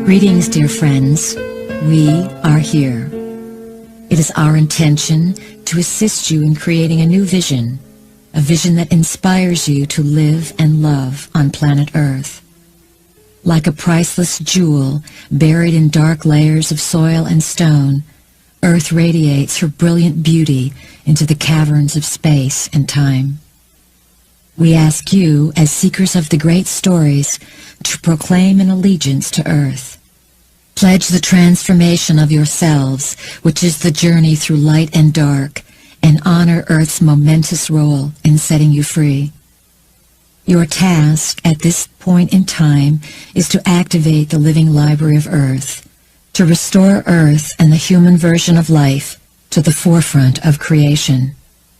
Greetings, dear friends. We are here. It is our intention to assist you in creating a new vision, a vision that inspires you to live and love on planet Earth. Like a priceless jewel buried in dark layers of soil and stone, Earth radiates her brilliant beauty into the caverns of space and time. We ask you, as seekers of the great stories, to proclaim an allegiance to Earth. Pledge the transformation of yourselves, which is the journey through light and dark, and honor Earth's momentous role in setting you free. Your task at this point in time is to activate the living library of Earth, to restore Earth and the human version of life to the forefront of creation.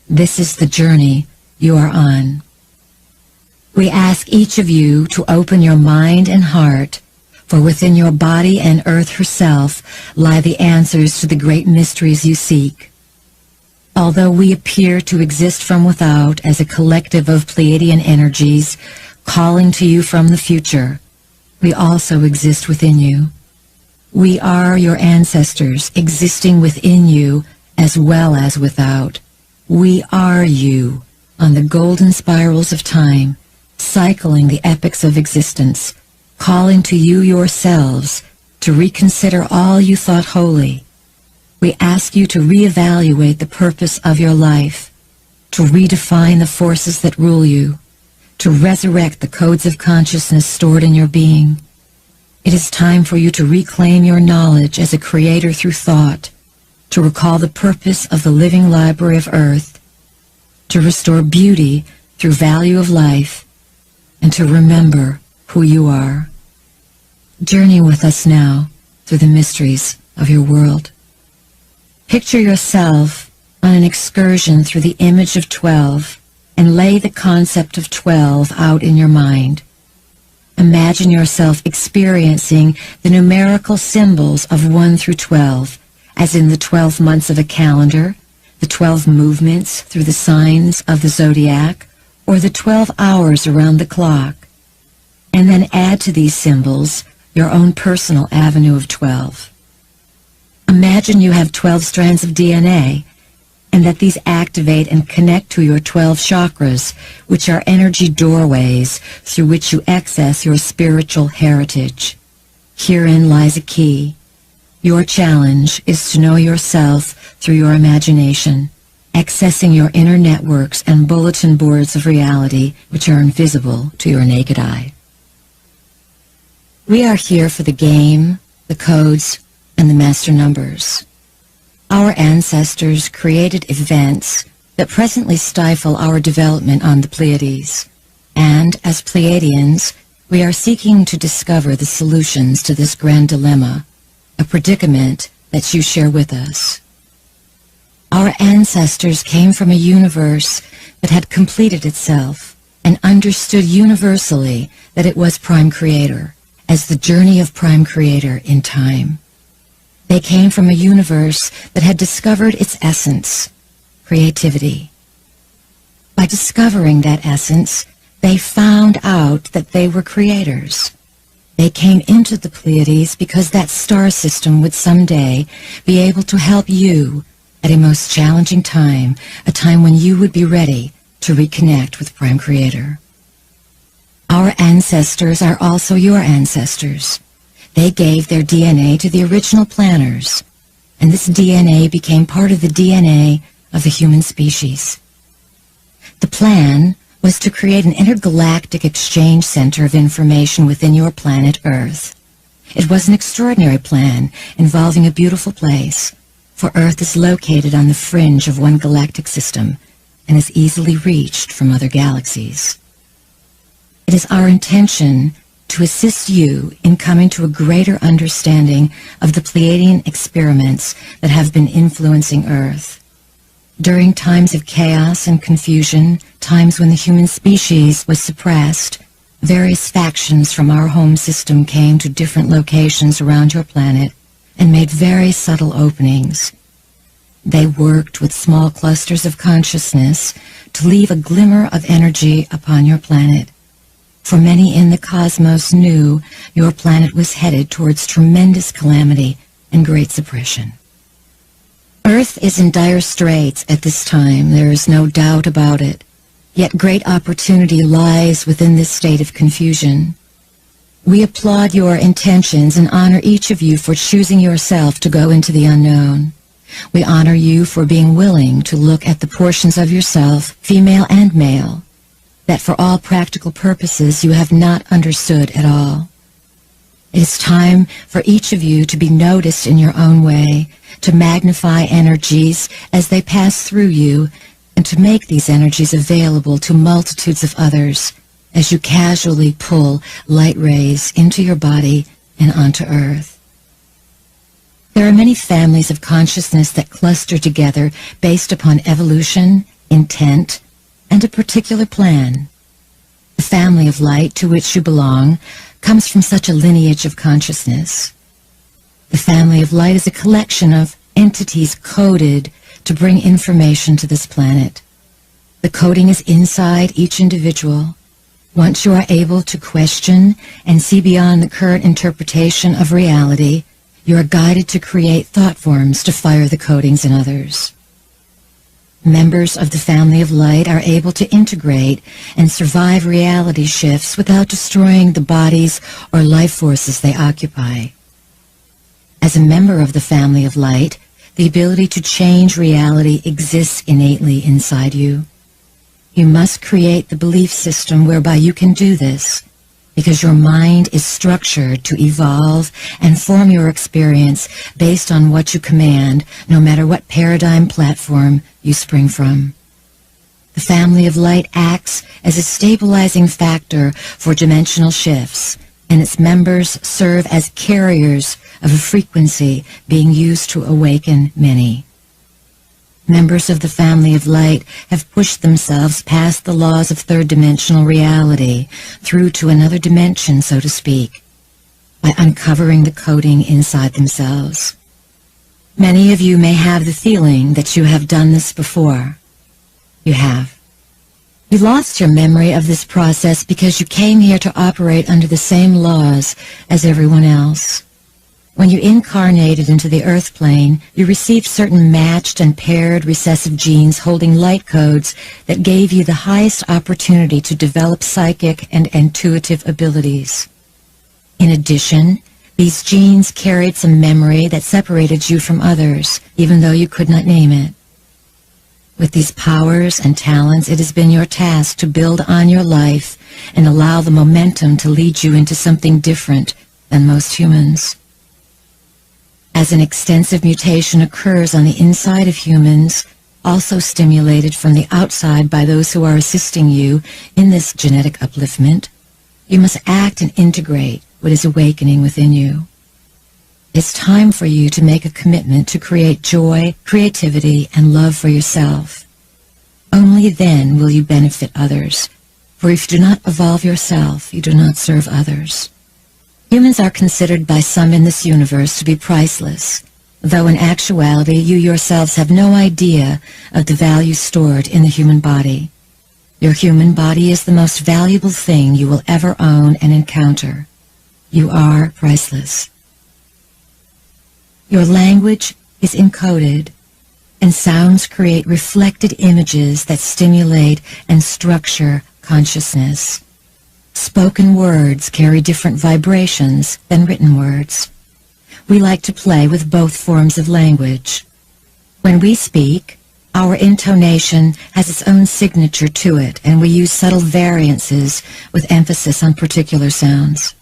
This is the journey you are on. We ask each of you to open your mind and heart, for within your body and Earth herself lie the answers to the great mysteries you seek. Although we appear to exist from without as a collective of Pleiadian energies calling to you from the future, we also exist within you. We are your ancestors existing within you as well as without. We are you on the golden spirals of time, cycling the epochs of existence, calling to you yourselves to reconsider all you thought holy. We ask you to reevaluate the purpose of your life, to redefine the forces that rule you, to resurrect the codes of consciousness stored in your being. It is time for you to reclaim your knowledge as a creator through thought, to recall the purpose of the living library of Earth, to restore beauty through value of life, and to remember who you are. Journey with us now through the mysteries of your world. Picture yourself on an excursion through the image of 12 and lay the concept of 12 out in your mind. Imagine yourself experiencing the numerical symbols of 1 through 12, as in the 12 months of a calendar, the 12 movements through the signs of the zodiac, or the 12 hours around the clock. And then add to these symbols your own personal avenue of 12. Imagine you have 12 strands of DNA, and that these activate and connect to your 12 chakras, which are energy doorways through which you access your spiritual heritage. Herein lies a key. Your challenge is to know yourself through your imagination, accessing your inner networks and bulletin boards of reality which are invisible to your naked eye. We are here for the game, the codes, and the master numbers. Our ancestors created events that presently stifle our development on the Pleiades, and as Pleiadians, we are seeking to discover the solutions to this grand dilemma, a predicament that you share with us. Our ancestors came from a universe that had completed itself and understood universally that it was Prime Creator, as the journey of Prime Creator in time. They came from a universe that had discovered its essence, creativity. By discovering that essence, they found out that they were creators. They came into the Pleiades because that star system would someday be able to help you at a most challenging time, a time when you would be ready to reconnect with Prime Creator. Our ancestors are also your ancestors. They gave their DNA to the original planners, and this DNA became part of the DNA of the human species. The plan was to create an intergalactic exchange center of information within your planet Earth. It was an extraordinary plan involving a beautiful place, for Earth is located on the fringe of one galactic system and is easily reached from other galaxies. It is our intention to assist you in coming to a greater understanding of the Pleiadian experiments that have been influencing Earth. During times of chaos and confusion, times when the human species was suppressed, various factions from our home system came to different locations around your planet and made very subtle openings. They worked with small clusters of consciousness to leave a glimmer of energy upon your planet. for many in the cosmos knew your planet was headed towards tremendous calamity and great suppression. Earth is in dire straits at this time, there is no doubt about it, yet great opportunity lies within this state of confusion. We applaud your intentions and honor each of you for choosing yourself to go into the unknown. We honor you for being willing to look at the portions of yourself, female and male, that for all practical purposes you have not understood at all. It is time for each of you to be noticed in your own way, to magnify energies as they pass through you, and to make these energies available to multitudes of others as you casually pull light rays into your body and onto Earth. There are many families of consciousness that cluster together based upon evolution, intent, and a particular plan. The family of light to which you belong comes from such a lineage of consciousness. The family of light is a collection of entities coded to bring information to this planet. The coding is inside each individual. Once you are able to question and see beyond the current interpretation of reality, you are guided to create thought forms to fire the codings in others. Members of the family of light are able to integrate and survive reality shifts without destroying the bodies or life forces they occupy. As a member of the family of light, the ability to change reality exists innately inside you. You must create the belief system whereby you can do this, because your mind is structured to evolve and form your experience based on what you command, no matter what paradigm platform you spring from. The family of light acts as a stabilizing factor for dimensional shifts, and its members serve as carriers of a frequency being used to awaken many. Members of the family of light have pushed themselves past the laws of third-dimensional reality through to another dimension, so to speak, by uncovering the coding inside themselves. Many of you may have the feeling that you have done this before. You have. You lost your memory of this process because you came here to operate under the same laws as everyone else. When you incarnated into the Earth plane, you received certain matched and paired recessive genes holding light codes that gave you the highest opportunity to develop psychic and intuitive abilities. In addition, these genes carried some memory that separated you from others, even though you could not name it. With these powers and talents, it has been your task to build on your life and allow the momentum to lead you into something different than most humans. As an extensive mutation occurs on the inside of humans, also stimulated from the outside by those who are assisting you in this genetic upliftment, you must act and integrate what is awakening within you. It's time for you to make a commitment to create joy, creativity, and love for yourself. Only then will you benefit others, for if you do not evolve yourself, you do not serve others. Humans are considered by some in this universe to be priceless, though in actuality you yourselves have no idea of the value stored in the human body. Your human body is the most valuable thing you will ever own and encounter. You are priceless. Your language is encoded, and sounds create reflected images that stimulate and structure consciousness. Spoken words carry different vibrations than written words. We like to play with both forms of language. When we speak, our intonation has its own signature to it, and we use subtle variances with emphasis on particular sounds.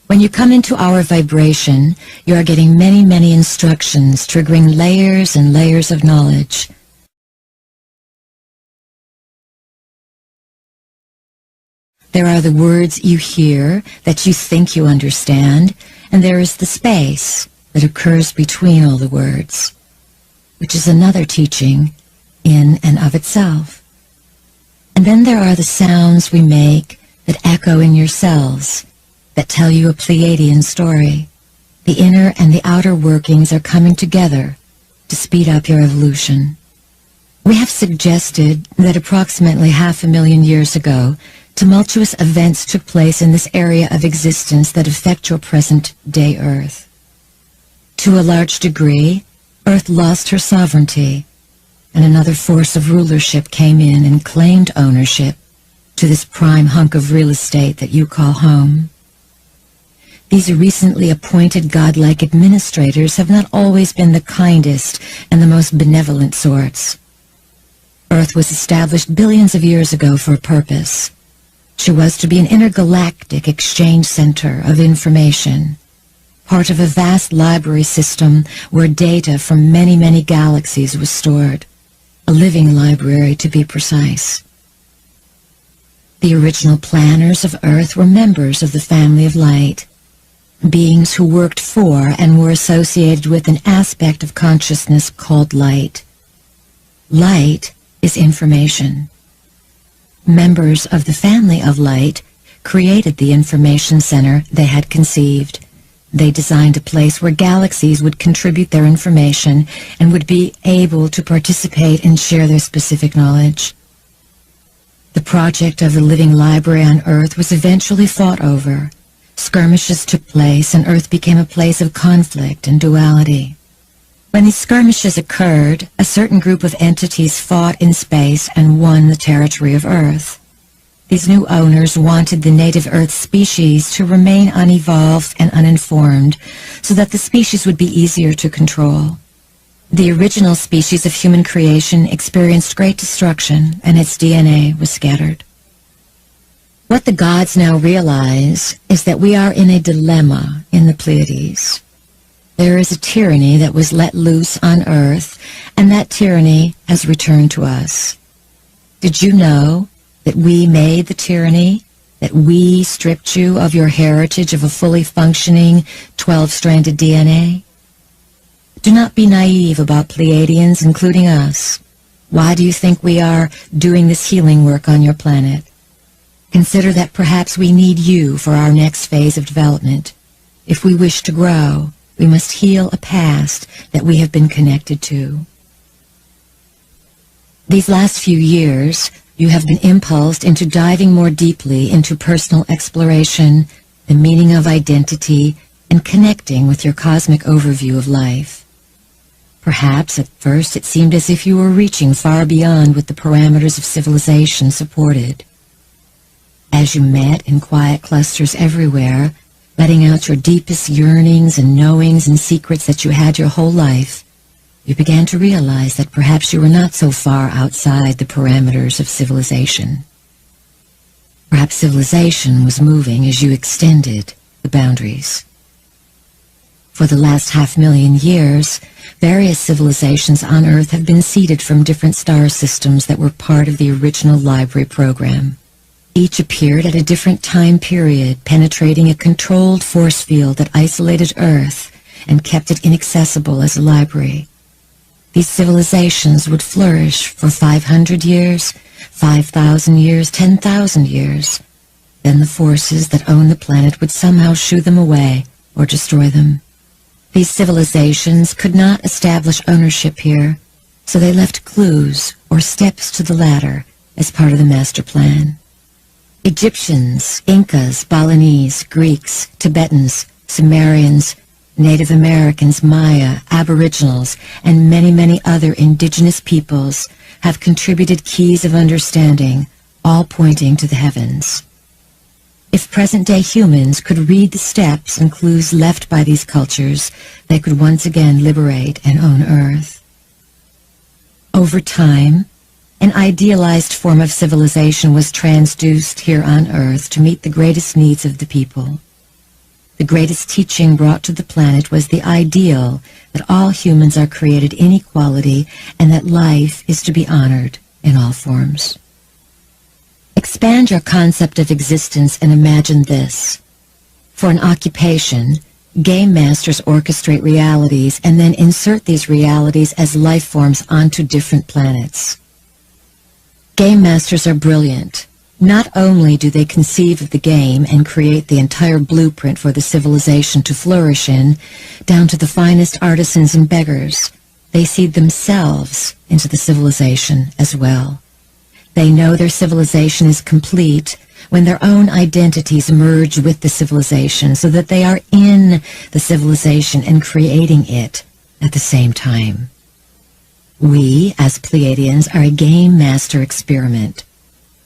When you come into our vibration, you are getting many, many instructions, triggering layers and layers of knowledge. There are the words you hear that you think you understand, and there is the space that occurs between all the words, which is another teaching in and of itself. And then there are the sounds we make that echo in your cells, that tell you a Pleiadian story. The inner and the outer workings are coming together to speed up your evolution. We have suggested that approximately 500,000 years ago, tumultuous events took place in this area of existence that affect your present-day Earth. To a large degree, Earth lost her sovereignty, and another force of rulership came in and claimed ownership to this prime hunk of real estate that you call home. These recently appointed godlike administrators have not always been the kindest and the most benevolent sorts. Earth was established billions of years ago for a purpose. She was to be an intergalactic exchange center of information, part of a vast library system where data from many, many galaxies was stored, a living library to be precise. The original planners of Earth were members of the family of light, beings who worked for and were associated with an aspect of consciousness called light. Light is information. Members of the family of light created the information center they had conceived. They designed a place where galaxies would contribute their information and would be able to participate and share their specific knowledge. The project of the living library on Earth was eventually fought over. Skirmishes took place, and Earth became a place of conflict and duality. When these skirmishes occurred, a certain group of entities fought in space and won the territory of Earth. These new owners wanted the native Earth species to remain unevolved and uninformed, so that the species would be easier to control. The original species of human creation experienced great destruction, and its DNA was scattered. What the gods now realize is that we are in a dilemma in the Pleiades. There is a tyranny that was let loose on Earth, and that tyranny has returned to us. Did you know that we made the tyranny, that we stripped you of your heritage of a fully functioning 12-stranded DNA? Do not be naive about Pleiadians, including us. Why do you think we are doing this healing work on your planet? Consider that perhaps we need you for our next phase of development. If we wish to grow, we must heal a past that we have been connected to. These last few years, you have been impulsed into diving more deeply into personal exploration, the meaning of identity, and connecting with your cosmic overview of life. Perhaps at first it seemed as if you were reaching far beyond what the parameters of civilization supported. As you met in quiet clusters everywhere, letting out your deepest yearnings and knowings and secrets that you had your whole life, you began to realize that perhaps you were not so far outside the parameters of civilization. Perhaps civilization was moving as you extended the boundaries. For the last 500,000 years, various civilizations on Earth have been seeded from different star systems that were part of the original library program. Each appeared at a different time period, penetrating a controlled force field that isolated Earth and kept it inaccessible as a library. These civilizations would flourish for 500 years, 5,000 years, 10,000 years. Then the forces that own the planet would somehow shoo them away or destroy them. These civilizations could not establish ownership here, so they left clues or steps to the ladder as part of the master plan. Egyptians, Incas, Balinese, Greeks, Tibetans, Sumerians, Native Americans, Maya, Aboriginals, and many, many other indigenous peoples have contributed keys of understanding, all pointing to the heavens. If present-day humans could read the steps and clues left by these cultures, they could once again liberate and own Earth. Over time, an idealized form of civilization was transduced here on Earth to meet the greatest needs of the people. The greatest teaching brought to the planet was the ideal that all humans are created in equality and that life is to be honored in all forms. Expand your concept of existence and imagine this. For an occupation, game masters orchestrate realities and then insert these realities as life forms onto different planets. Game masters are brilliant. Not only do they conceive of the game and create the entire blueprint for the civilization to flourish in, down to the finest artisans and beggars, they seed themselves into the civilization as well. They know their civilization is complete when their own identities merge with the civilization so that they are in the civilization and creating it at the same time. We, as Pleiadians, are a game master experiment.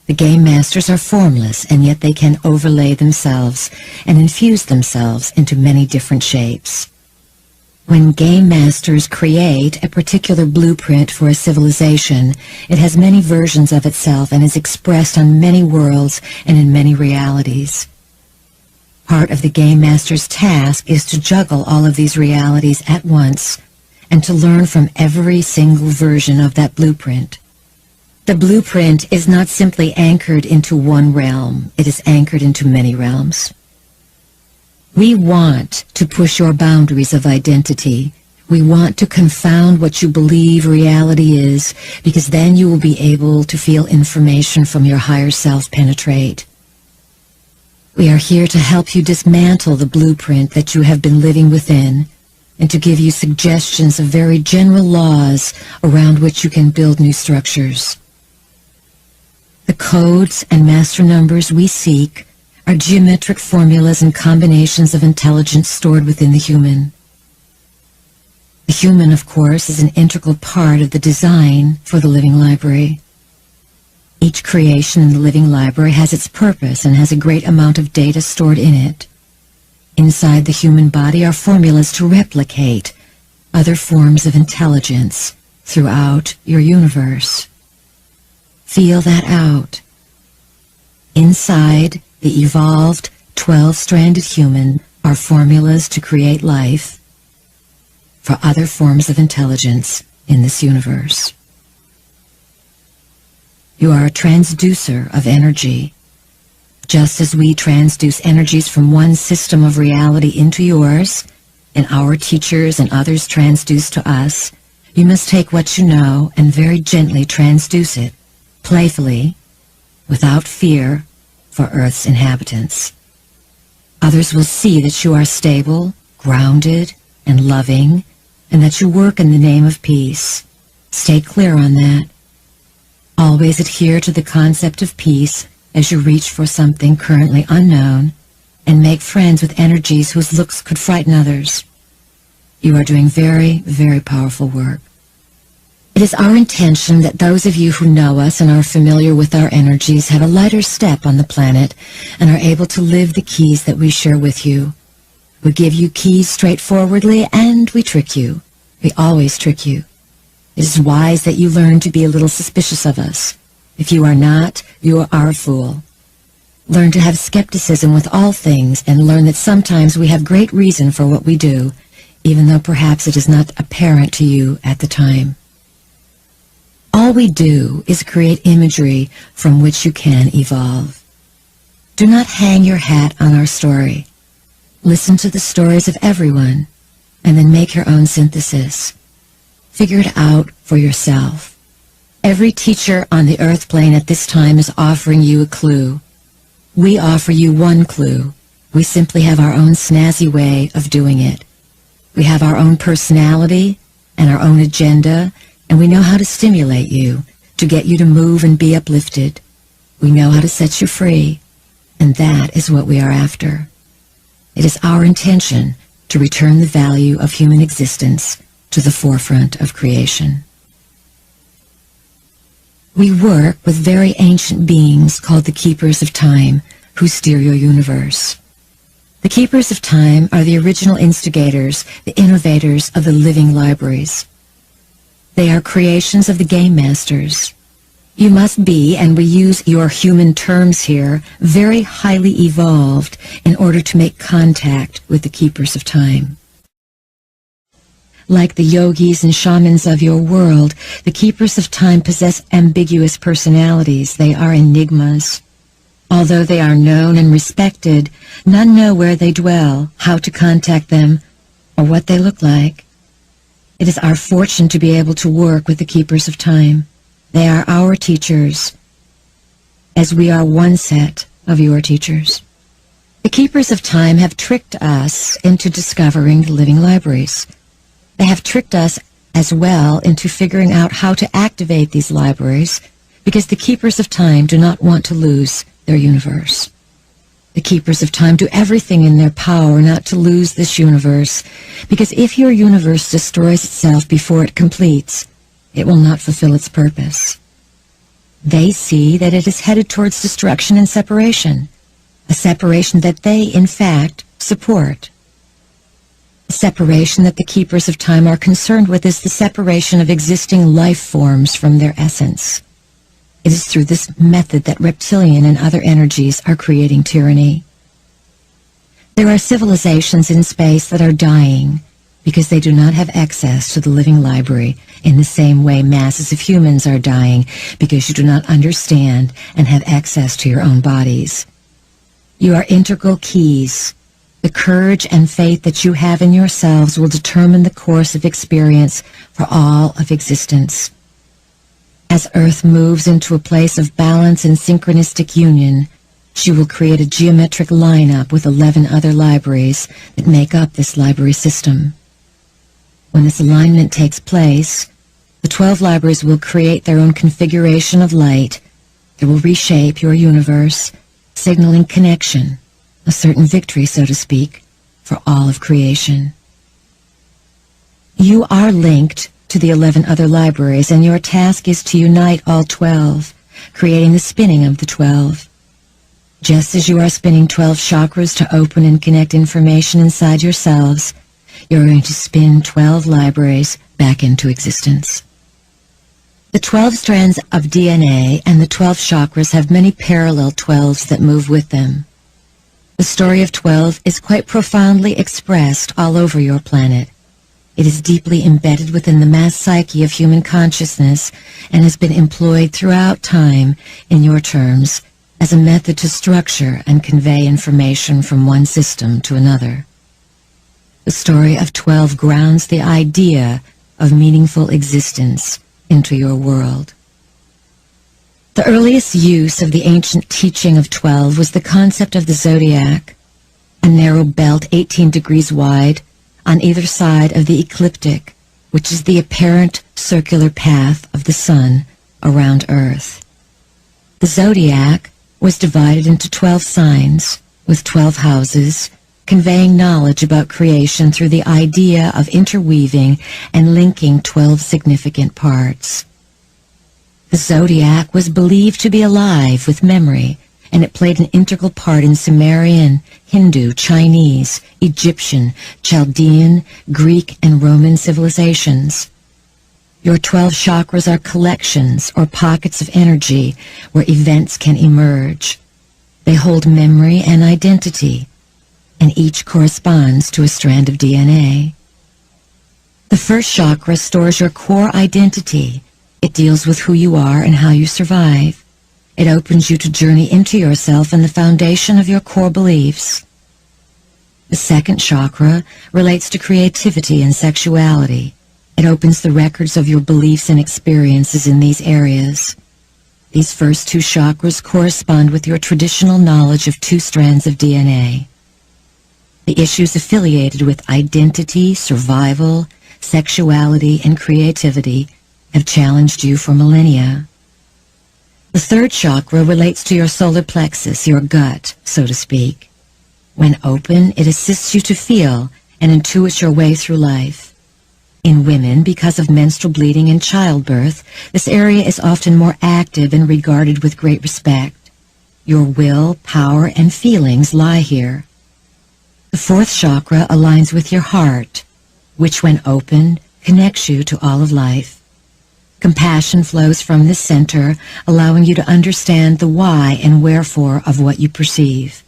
The game masters are formless, and yet they can overlay themselves and infuse themselves into many different shapes. When game masters create a particular blueprint for a civilization, it has many versions of itself and is expressed on many worlds and in many realities. Part of the game master's task is to juggle all of these realities at once and to learn from every single version of that blueprint. The blueprint is not simply anchored into one realm, it is anchored into many realms. We want to push your boundaries of identity. We want to confound what you believe reality is, because then you will be able to feel information from your higher self penetrate. We are here to help you dismantle the blueprint that you have been living within, and to give you suggestions of very general laws around which you can build new structures. The codes and master numbers we seek are geometric formulas and combinations of intelligence stored within the human. The human, of course, is an integral part of the design for the living library. Each creation in the living library has its purpose and has a great amount of data stored in it. Inside the human body are formulas to replicate other forms of intelligence throughout your universe. Feel that out. Inside the evolved 12-stranded human are formulas to create life for other forms of intelligence in this universe. You are a transducer of energy. Just as we transduce energies from one system of reality into yours, and our teachers and others transduce to us, you must take what you know and very gently transduce it, playfully, without fear, for Earth's inhabitants. Others will see that you are stable, grounded, and loving, and that you work in the name of peace. Stay clear on that. Always adhere to the concept of peace as you reach for something currently unknown, and make friends with energies whose looks could frighten others. You are doing very, very powerful work. It is our intention that those of you who know us and are familiar with our energies have a lighter step on the planet and are able to live the keys that we share with you. We give you keys straightforwardly, and we trick you. We always trick you. It is wise that you learn to be a little suspicious of us. If you are not, you are a fool. Learn to have skepticism with all things, and learn that sometimes we have great reason for what we do, even though perhaps it is not apparent to you at the time. All we do is create imagery from which you can evolve. Do not hang your hat on our story. Listen to the stories of everyone, and then make your own synthesis. Figure it out for yourself. Every teacher on the earth plane at this time is offering you a clue. We offer you one clue. We simply have our own snazzy way of doing it. We have our own personality and our own agenda, and we know how to stimulate you, to get you to move and be uplifted. We know how to set you free, and that is what we are after. It is our intention to return the value of human existence to the forefront of creation. We work with very ancient beings called the Keepers of Time, who steer your universe. The Keepers of Time are the original instigators, the innovators of the living libraries. They are creations of the game masters. You must be, and we use your human terms here, very highly evolved in order to make contact with the Keepers of Time. Like the yogis and shamans of your world, the Keepers of Time possess ambiguous personalities. They are enigmas. Although they are known and respected, none know where they dwell, how to contact them, or what they look like. It is our fortune to be able to work with the Keepers of Time. They are our teachers, as we are one set of your teachers. The Keepers of Time have tricked us into discovering the living libraries. They have tricked us as well into figuring out how to activate these libraries, because the Keepers of Time do not want to lose their universe. The keepers of time do everything in their power not to lose this universe, because if your universe destroys itself before it completes, it will not fulfill its purpose. They see that it is headed towards destruction and separation, a separation that they, in fact, support. The separation that the keepers of time are concerned with is the separation of existing life forms from their essence. It is through this method that reptilian and other energies are creating tyranny. There are civilizations in space that are dying because they do not have access to the living library in the same way masses of humans are dying because you do not understand and have access to your own bodies. You are integral keys. The courage and faith that you have in yourselves will determine the course of experience for all of existence. As Earth moves into a place of balance and synchronistic union, she will create a geometric lineup with 11 other libraries that make up this library system. When this alignment takes place, the 12 libraries will create their own configuration of light that will reshape your universe, signaling connection, a certain victory, so to speak, for all of creation. You are linked to the 11 other libraries, and your task is to unite all 12, creating the spinning of the 12. Just as you are spinning 12 chakras to open and connect information inside yourselves, you're going to spin 12 libraries back into existence. The 12 strands of DNA and the 12 chakras have many parallel 12s that move with them. The story of 12 is quite profoundly expressed all over your planet. It is deeply embedded within the mass psyche of human consciousness and has been employed throughout time, in your terms, as a method to structure and convey information from one system to another. The story of 12 grounds the idea of meaningful existence into your world. The earliest use of the ancient teaching of 12 was the concept of the zodiac, a narrow belt 18 degrees wide on either side of the ecliptic, which is the apparent circular path of the sun around Earth. The zodiac was divided into 12 signs, with 12 houses, conveying knowledge about creation through the idea of interweaving and linking 12 significant parts. The zodiac was believed to be alive with memory, and it played an integral part in Sumerian, Hindu, Chinese, Egyptian, Chaldean, Greek, and Roman civilizations. Your 12 chakras are collections or pockets of energy where events can emerge. They hold memory and identity, and each corresponds to a strand of DNA. The first chakra stores your core identity. It deals with who you are and how you survive. It opens you to journey into yourself and the foundation of your core beliefs. The second chakra relates to creativity and sexuality. It opens the records of your beliefs and experiences in these areas. These first two chakras correspond with your traditional knowledge of 2 strands of DNA. The issues affiliated with identity, survival, sexuality, and creativity have challenged you for millennia. The third chakra relates to your solar plexus, your gut, so to speak. When open, it assists you to feel and intuit your way through life. In women, because of menstrual bleeding and childbirth, this area is often more active and regarded with great respect. Your will, power, and feelings lie here. The fourth chakra aligns with your heart, which, when opened, connects you to all of life. Compassion flows from this center, allowing you to understand the why and wherefore of what you perceive.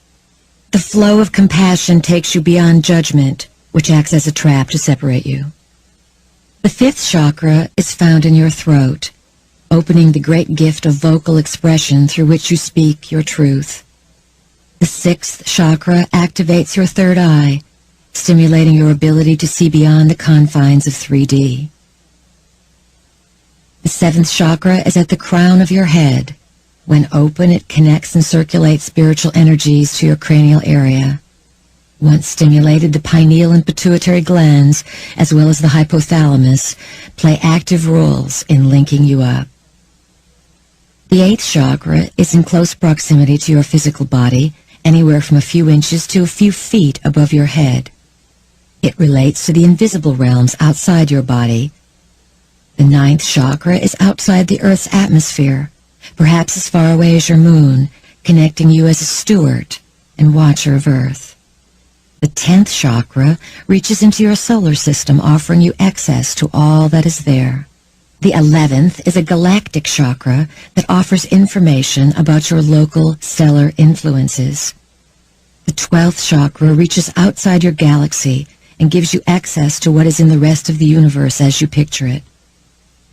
The flow of compassion takes you beyond judgment, which acts as a trap to separate you. The fifth chakra is found in your throat, opening the great gift of vocal expression through which you speak your truth. The sixth chakra activates your third eye, stimulating your ability to see beyond the confines of 3D. The seventh chakra is at the crown of your head. When open, it connects and circulates spiritual energies to your cranial area. Once stimulated, the pineal and pituitary glands, as well as the hypothalamus, play active roles in linking you up. The 8th chakra is in close proximity to your physical body, anywhere from a few inches to a few feet above your head. It relates to the invisible realms outside your body. The 9th chakra is outside the Earth's atmosphere, perhaps as far away as your moon, connecting you as a steward and watcher of Earth. The 10th chakra reaches into your solar system, offering you access to all that is there. The 11th is a galactic chakra that offers information about your local stellar influences. The 12th chakra reaches outside your galaxy and gives you access to what is in the rest of the universe as you picture it.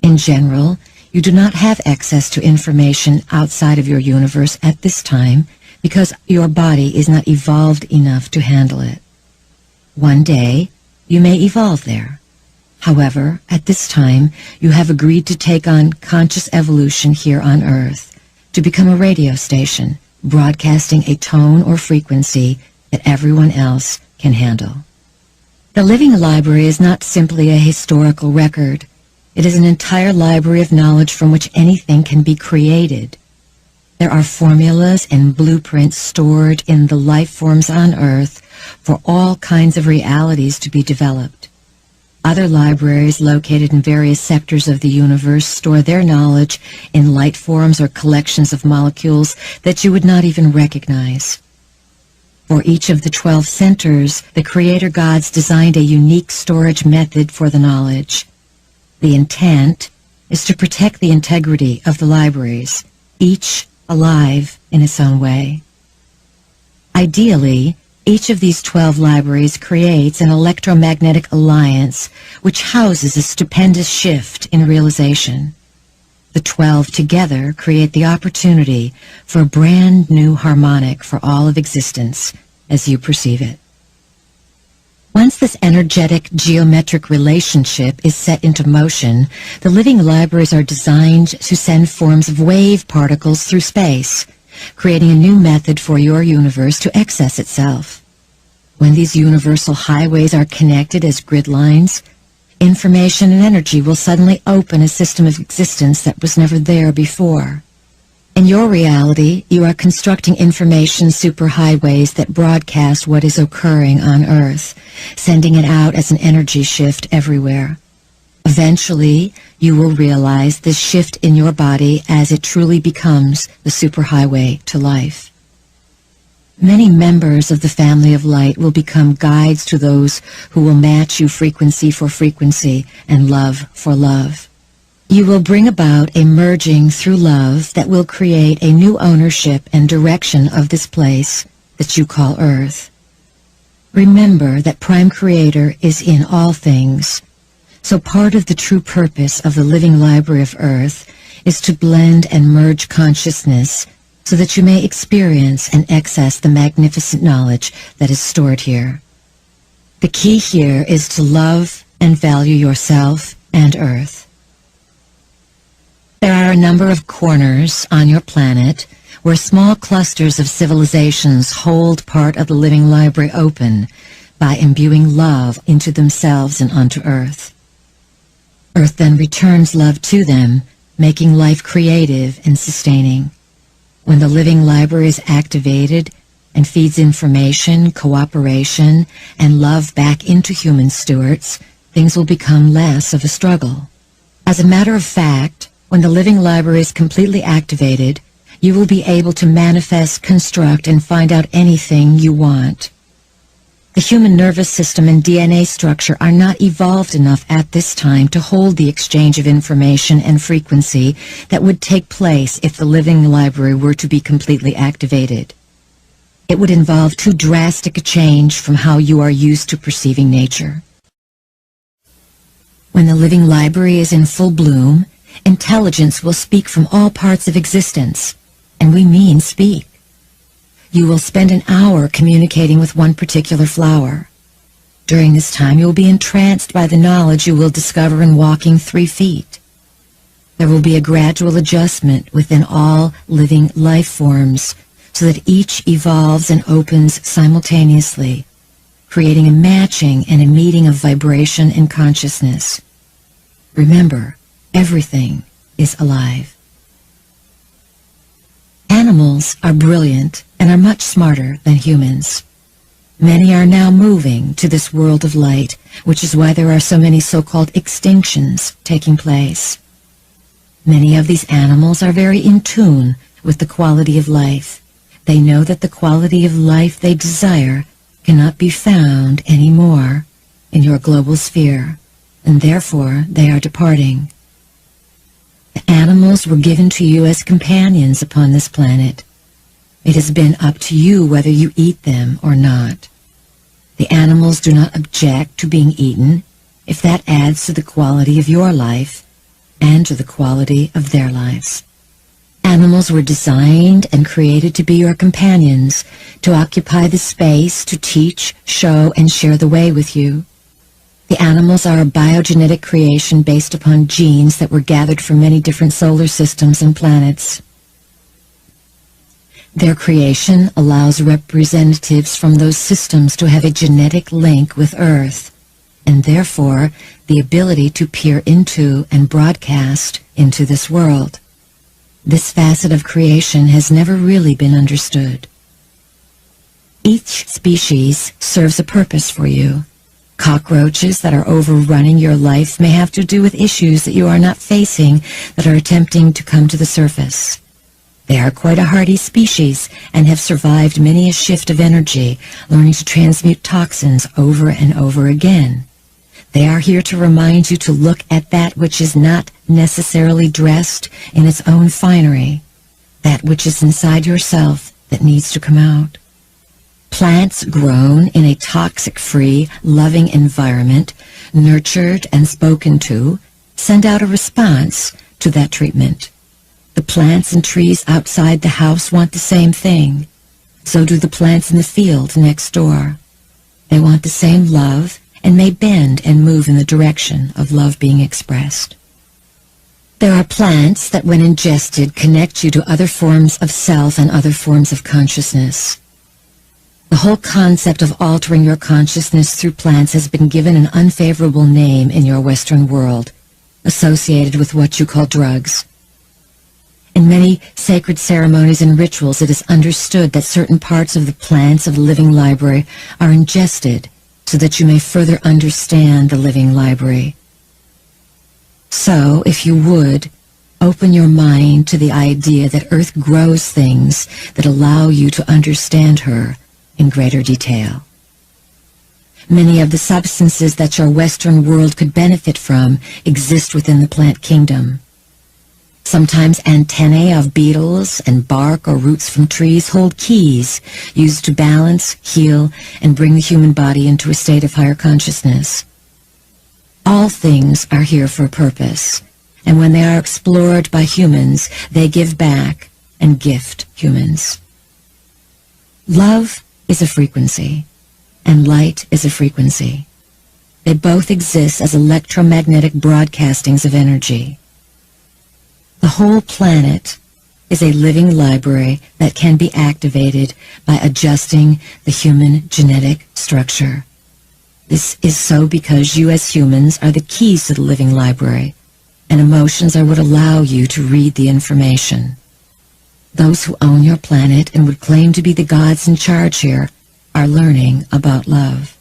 In general, you do not have access to information outside of your universe at this time because your body is not evolved enough to handle it. One day, you may evolve there. However, at this time, you have agreed to take on conscious evolution here on Earth, to become a radio station, broadcasting a tone or frequency that everyone else can handle. The Living Library is not simply a historical record. It is an entire library of knowledge from which anything can be created. There are formulas and blueprints stored in the life forms on Earth for all kinds of realities to be developed. Other libraries located in various sectors of the universe store their knowledge in light forms or collections of molecules that you would not even recognize. For each of the 12 centers, the Creator Gods designed a unique storage method for the knowledge. The intent is to protect the integrity of the libraries, each alive in its own way. Ideally, each of these 12 libraries creates an electromagnetic alliance which houses a stupendous shift in realization. The 12 together create the opportunity for a brand new harmonic for all of existence as you perceive it. Once this energetic geometric relationship is set into motion, the living libraries are designed to send forms of wave particles through space, creating a new method for your universe to access itself. When these universal highways are connected as grid lines, information and energy will suddenly open a system of existence that was never there before. In your reality, you are constructing information superhighways that broadcast what is occurring on Earth, sending it out as an energy shift everywhere. Eventually, you will realize this shift in your body as it truly becomes the superhighway to life. Many members of the family of light will become guides to those who will match you frequency for frequency and love for love. You will bring about a merging through love that will create a new ownership and direction of this place that you call Earth. Remember that Prime Creator is in all things. So part of the true purpose of the Living Library of Earth is to blend and merge consciousness so that you may experience and access the magnificent knowledge that is stored here. The key here is to love and value yourself and Earth. There are a number of corners on your planet where small clusters of civilizations hold part of the Living Library open by imbuing love into themselves and onto Earth. Earth then returns love to them, making life creative and sustaining. When the Living Library is activated and feeds information, cooperation, and love back into human stewards, things will become less of a struggle. As a matter of fact, when the Living Library is completely activated, you will be able to manifest, construct, and find out anything you want. The human nervous system and DNA structure are not evolved enough at this time to hold the exchange of information and frequency that would take place if the Living Library were to be completely activated. It would involve too drastic a change from how you are used to perceiving nature. When the Living Library is in full bloom, intelligence will speak from all parts of existence, and we mean speak. You will spend an hour communicating with one particular flower. During this time, you will be entranced by the knowledge you will discover in walking 3 feet. There will be a gradual adjustment within all living life forms so that each evolves and opens simultaneously, creating a matching and a meeting of vibration and consciousness. Remember, everything is alive. Animals are brilliant and are much smarter than humans. Many are now moving to this world of light, which is why there are so many so-called extinctions taking place. Many of these animals are very in tune with the quality of life. They know that the quality of life they desire cannot be found anymore in your global sphere, and therefore they are departing. The animals were given to you as companions upon this planet. It has been up to you whether you eat them or not. The animals do not object to being eaten if that adds to the quality of your life and to the quality of their lives. Animals were designed and created to be your companions, to occupy the space, to teach, show, and share the way with you. The animals are a biogenetic creation based upon genes that were gathered from many different solar systems and planets. Their creation allows representatives from those systems to have a genetic link with Earth, and therefore the ability to peer into and broadcast into this world. This facet of creation has never really been understood. Each species serves a purpose for you. Cockroaches that are overrunning your life may have to do with issues that you are not facing that are attempting to come to the surface. They are quite a hardy species and have survived many a shift of energy, learning to transmute toxins over and over again. They are here to remind you to look at that which is not necessarily dressed in its own finery, that which is inside yourself that needs to come out. Plants grown in a toxic-free, loving environment, nurtured and spoken to, send out a response to that treatment. The plants and trees outside the house want the same thing. So do the plants in the field next door. They want the same love and may bend and move in the direction of love being expressed. There are plants that, when ingested, connect you to other forms of self and other forms of consciousness. The whole concept of altering your consciousness through plants has been given an unfavorable name in your Western world, associated with what you call drugs. In many sacred ceremonies and rituals, it is understood that certain parts of the plants of the living library are ingested so that you may further understand the living library. So, if you would, open your mind to the idea that Earth grows things that allow you to understand her in greater detail. Many of the substances that your Western world could benefit from exist within the plant kingdom. Sometimes antennae of beetles and bark or roots from trees hold keys used to balance, heal, and bring the human body into a state of higher consciousness. All things are here for a purpose, and when they are explored by humans, they give back and gift humans. Love is a frequency, and light is a frequency. They both exist as electromagnetic broadcastings of energy. The whole planet is a living library that can be activated by adjusting the human genetic structure. This is so because you as humans are the keys to the living library, and emotions are what allow you to read the information. Those who own your planet and would claim to be the gods in charge here are learning about love.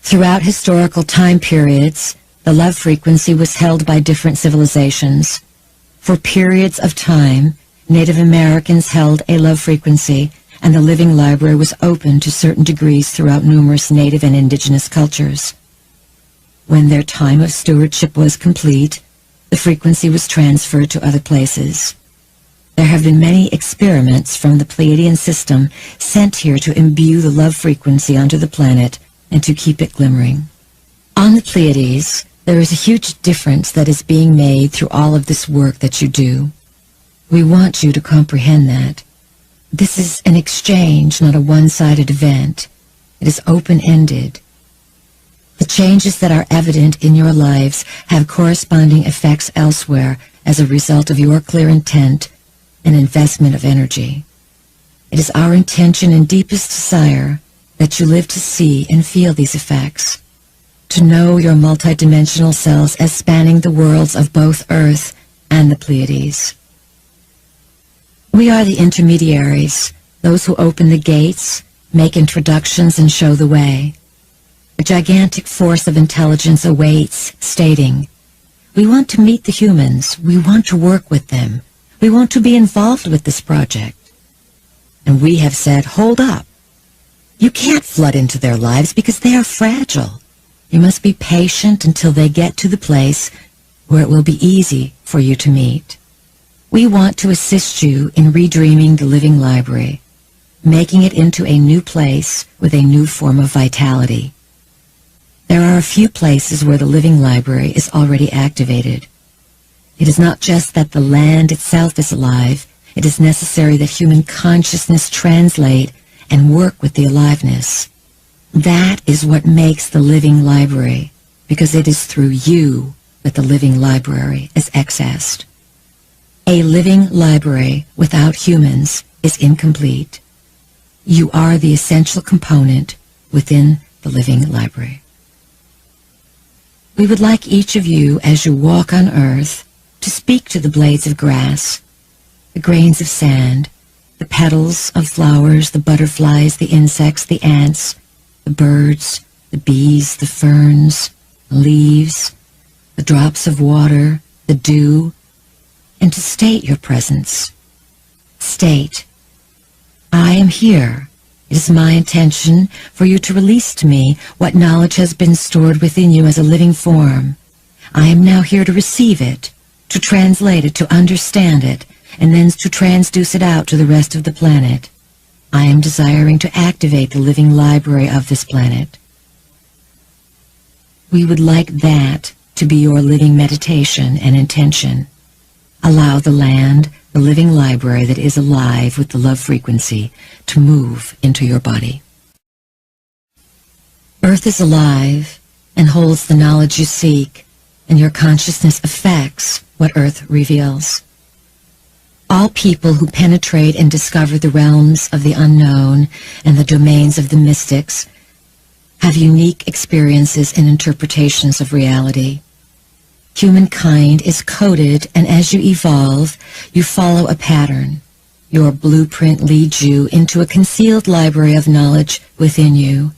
Throughout historical time periods, the love frequency was held by different civilizations. For periods of time, Native Americans held a love frequency, and the living library was open to certain degrees throughout numerous native and indigenous cultures. When their time of stewardship was complete, the frequency was transferred to other places. There have been many experiments from the Pleiadian system sent here to imbue the love frequency onto the planet and to keep it glimmering. On the Pleiades, there is a huge difference that is being made through all of this work that you do. We want you to comprehend that. This is an exchange, not a one-sided event. It is open-ended. The changes that are evident in your lives have corresponding effects elsewhere as a result of your clear intent and investment of energy. It is our intention and deepest desire that you live to see and feel these effects, to know your multidimensional selves as spanning the worlds of both Earth and the Pleiades. We are the intermediaries, those who open the gates, make introductions, and show the way. A gigantic force of intelligence awaits, stating, "We want to meet the humans. We want to work with them. We want to be involved with this project." And we have said, "Hold up. You can't flood into their lives because they are fragile. You must be patient until they get to the place where it will be easy for you to meet." We want to assist you in redreaming the living library, making it into a new place with a new form of vitality. There are a few places where the living library is already activated. It is not just that the land itself is alive, it is necessary that human consciousness translate and work with the aliveness. That is what makes the living library, because it is through you that the living library is accessed. A living library without humans is incomplete. You are the essential component within the living library. We would like each of you, as you walk on earth, to speak to the blades of grass, the grains of sand, the petals of flowers, the butterflies, the insects, the ants, the birds, the bees, the ferns, the leaves, the drops of water, the dew, and to state your presence. State, "I am here. It is my intention for you to release to me what knowledge has been stored within you as a living form. I am now here to receive it, to translate it, to understand it, and then to transduce it out to the rest of the planet. I am desiring to activate the living library of this planet." We would like that to be your living meditation and intention. Allow the land, the living library that is alive with the love frequency, to move into your body. Earth is alive and holds the knowledge you seek, and your consciousness affects what Earth reveals. All people who penetrate and discover the realms of the unknown and the domains of the mystics have unique experiences and interpretations of reality. Humankind is coded, and as you evolve, you follow a pattern. Your blueprint leads you into a concealed library of knowledge within you.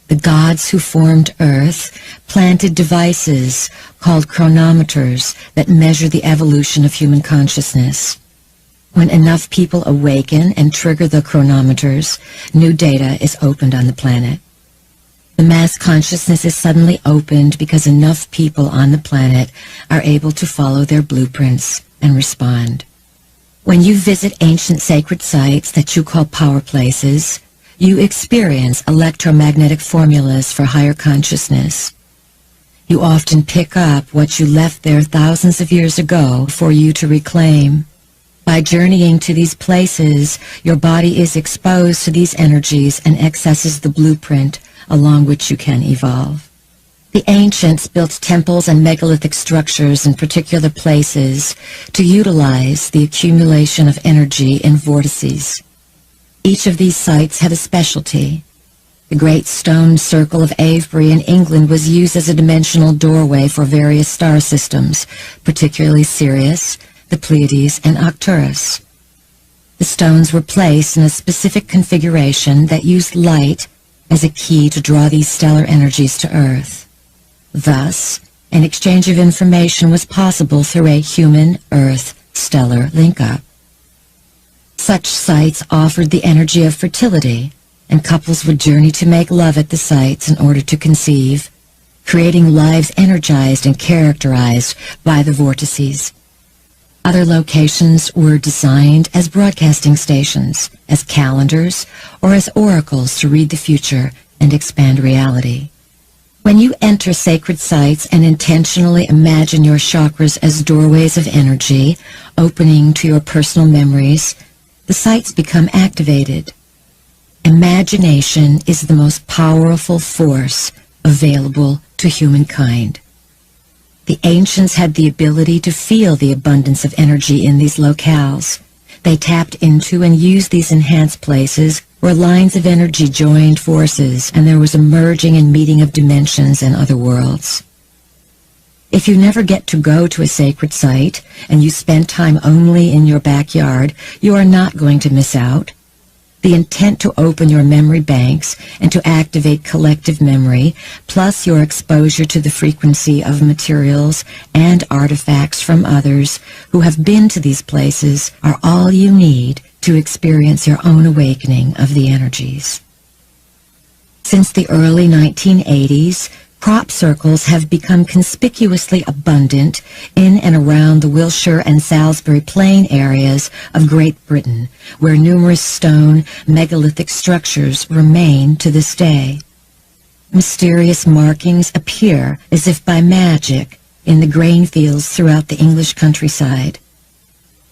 The gods who formed Earth planted devices called chronometers that measure the evolution of human consciousness. When enough people awaken and trigger the chronometers, new data is opened on the planet. The mass consciousness is suddenly opened because enough people on the planet are able to follow their blueprints and respond. When you visit ancient sacred sites that you call power places, you experience electromagnetic formulas for higher consciousness. You often pick up what you left there thousands of years ago for you to reclaim. By journeying to these places, your body is exposed to these energies and accesses the blueprint along which you can evolve. The ancients built temples and megalithic structures in particular places to utilize the accumulation of energy in vortices. Each of these sites had a specialty. The great stone circle of Avebury in England was used as a dimensional doorway for various star systems, particularly Sirius, the Pleiades, and Arcturus. The stones were placed in a specific configuration that used light as a key to draw these stellar energies to Earth. Thus, an exchange of information was possible through a human-Earth stellar link-up. Such sites offered the energy of fertility, and couples would journey to make love at the sites in order to conceive, creating lives energized and characterized by the vortices. Other locations were designed as broadcasting stations, as calendars, or as oracles to read the future and expand reality. When you enter sacred sites and intentionally imagine your chakras as doorways of energy, opening to your personal memories, the sites become activated. Imagination is the most powerful force available to humankind. The ancients had the ability to feel the abundance of energy in these locales. They tapped into and used these enhanced places where lines of energy joined forces and there was a merging and meeting of dimensions and other worlds. If you never get to go to a sacred site and you spend time only in your backyard, you are not going to miss out. The intent to open your memory banks and to activate collective memory, plus your exposure to the frequency of materials and artifacts from others who have been to these places, are all you need to experience your own awakening of the energies. Since the early 1980s, crop circles have become conspicuously abundant in and around the Wiltshire and Salisbury Plain areas of Great Britain, where numerous stone megalithic structures remain to this day. Mysterious markings appear as if by magic in the grain fields throughout the English countryside.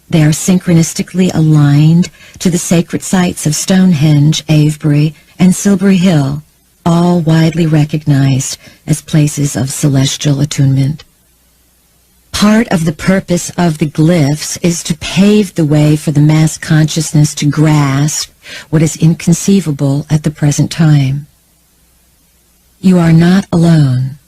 They are synchronistically aligned to the sacred sites of Stonehenge, Avebury, and Silbury Hill, all widely recognized as places of celestial attunement. Part of the purpose of the glyphs is to pave the way for the mass consciousness to grasp what is inconceivable at the present time. You are not alone.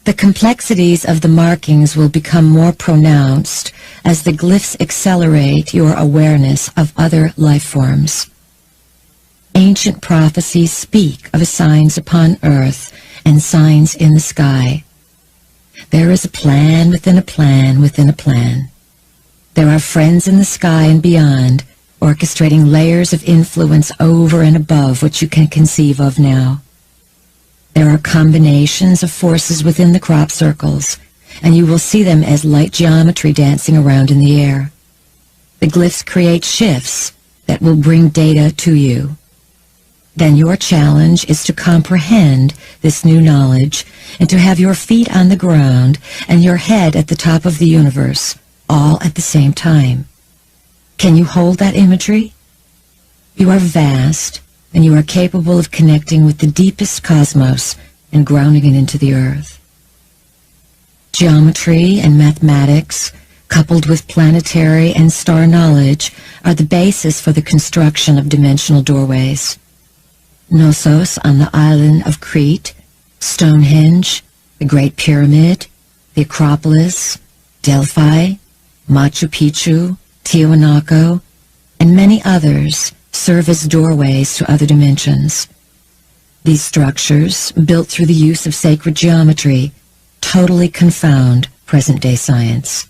The complexities of the markings will become more pronounced as the glyphs accelerate your awareness of other life forms. Ancient prophecies speak of signs upon earth and signs in the sky. There is a plan within a plan within a plan. There are friends in the sky and beyond, orchestrating layers of influence over and above what you can conceive of now. There are combinations of forces within the crop circles, and you will see them as light geometry dancing around in the air. The glyphs create shifts that will bring data to you. Then your challenge is to comprehend this new knowledge and to have your feet on the ground and your head at the top of the universe, all at the same time. Can you hold that imagery? You are vast, and you are capable of connecting with the deepest cosmos and grounding it into the earth. Geometry and mathematics, coupled with planetary and star knowledge, are the basis for the construction of dimensional doorways. Knossos on the island of Crete, Stonehenge, the Great Pyramid, the Acropolis, Delphi, Machu Picchu, Tiwanaku, and many others serve as doorways to other dimensions. These structures, built through the use of sacred geometry, totally confound present-day science.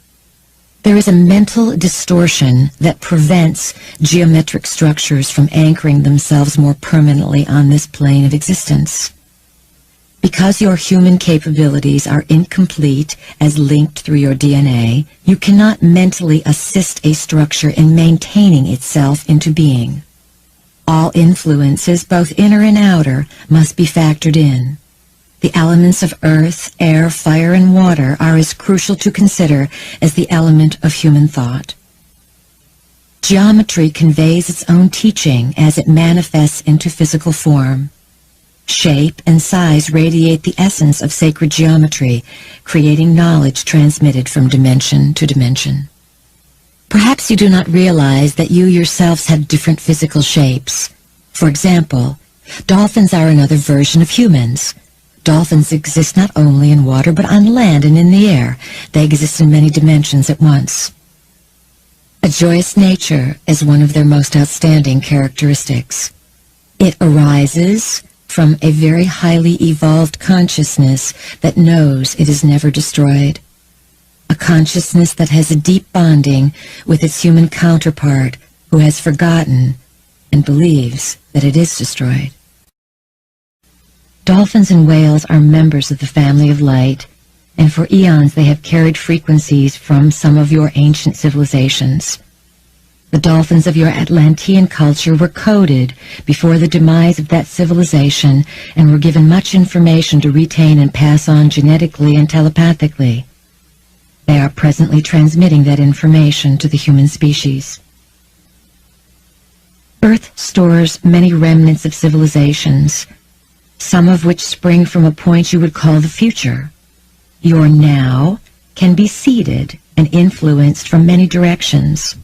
There is a mental distortion that prevents geometric structures from anchoring themselves more permanently on this plane of existence. Because your human capabilities are incomplete as linked through your DNA, you cannot mentally assist a structure in maintaining itself into being. All influences, both inner and outer, must be factored in. The elements of earth, air, fire, and water are as crucial to consider as the element of human thought. Geometry conveys its own teaching as it manifests into physical form. Shape and size radiate the essence of sacred geometry, creating knowledge transmitted from dimension to dimension. Perhaps you do not realize that you yourselves have different physical shapes. For example, dolphins are another version of humans. Dolphins exist not only in water, but on land and in the air. They exist in many dimensions at once. A joyous nature is one of their most outstanding characteristics. It arises from a very highly evolved consciousness that knows it is never destroyed. A consciousness that has a deep bonding with its human counterpart who has forgotten and believes that it is destroyed. Dolphins and whales are members of the family of light, and for eons they have carried frequencies from some of your ancient civilizations. The dolphins of your Atlantean culture were coded before the demise of that civilization and were given much information to retain and pass on genetically and telepathically. They are presently transmitting that information to the human species. Earth stores many remnants of civilizations, some of which spring from a point you would call the future. Your now can be seeded and influenced from many directions.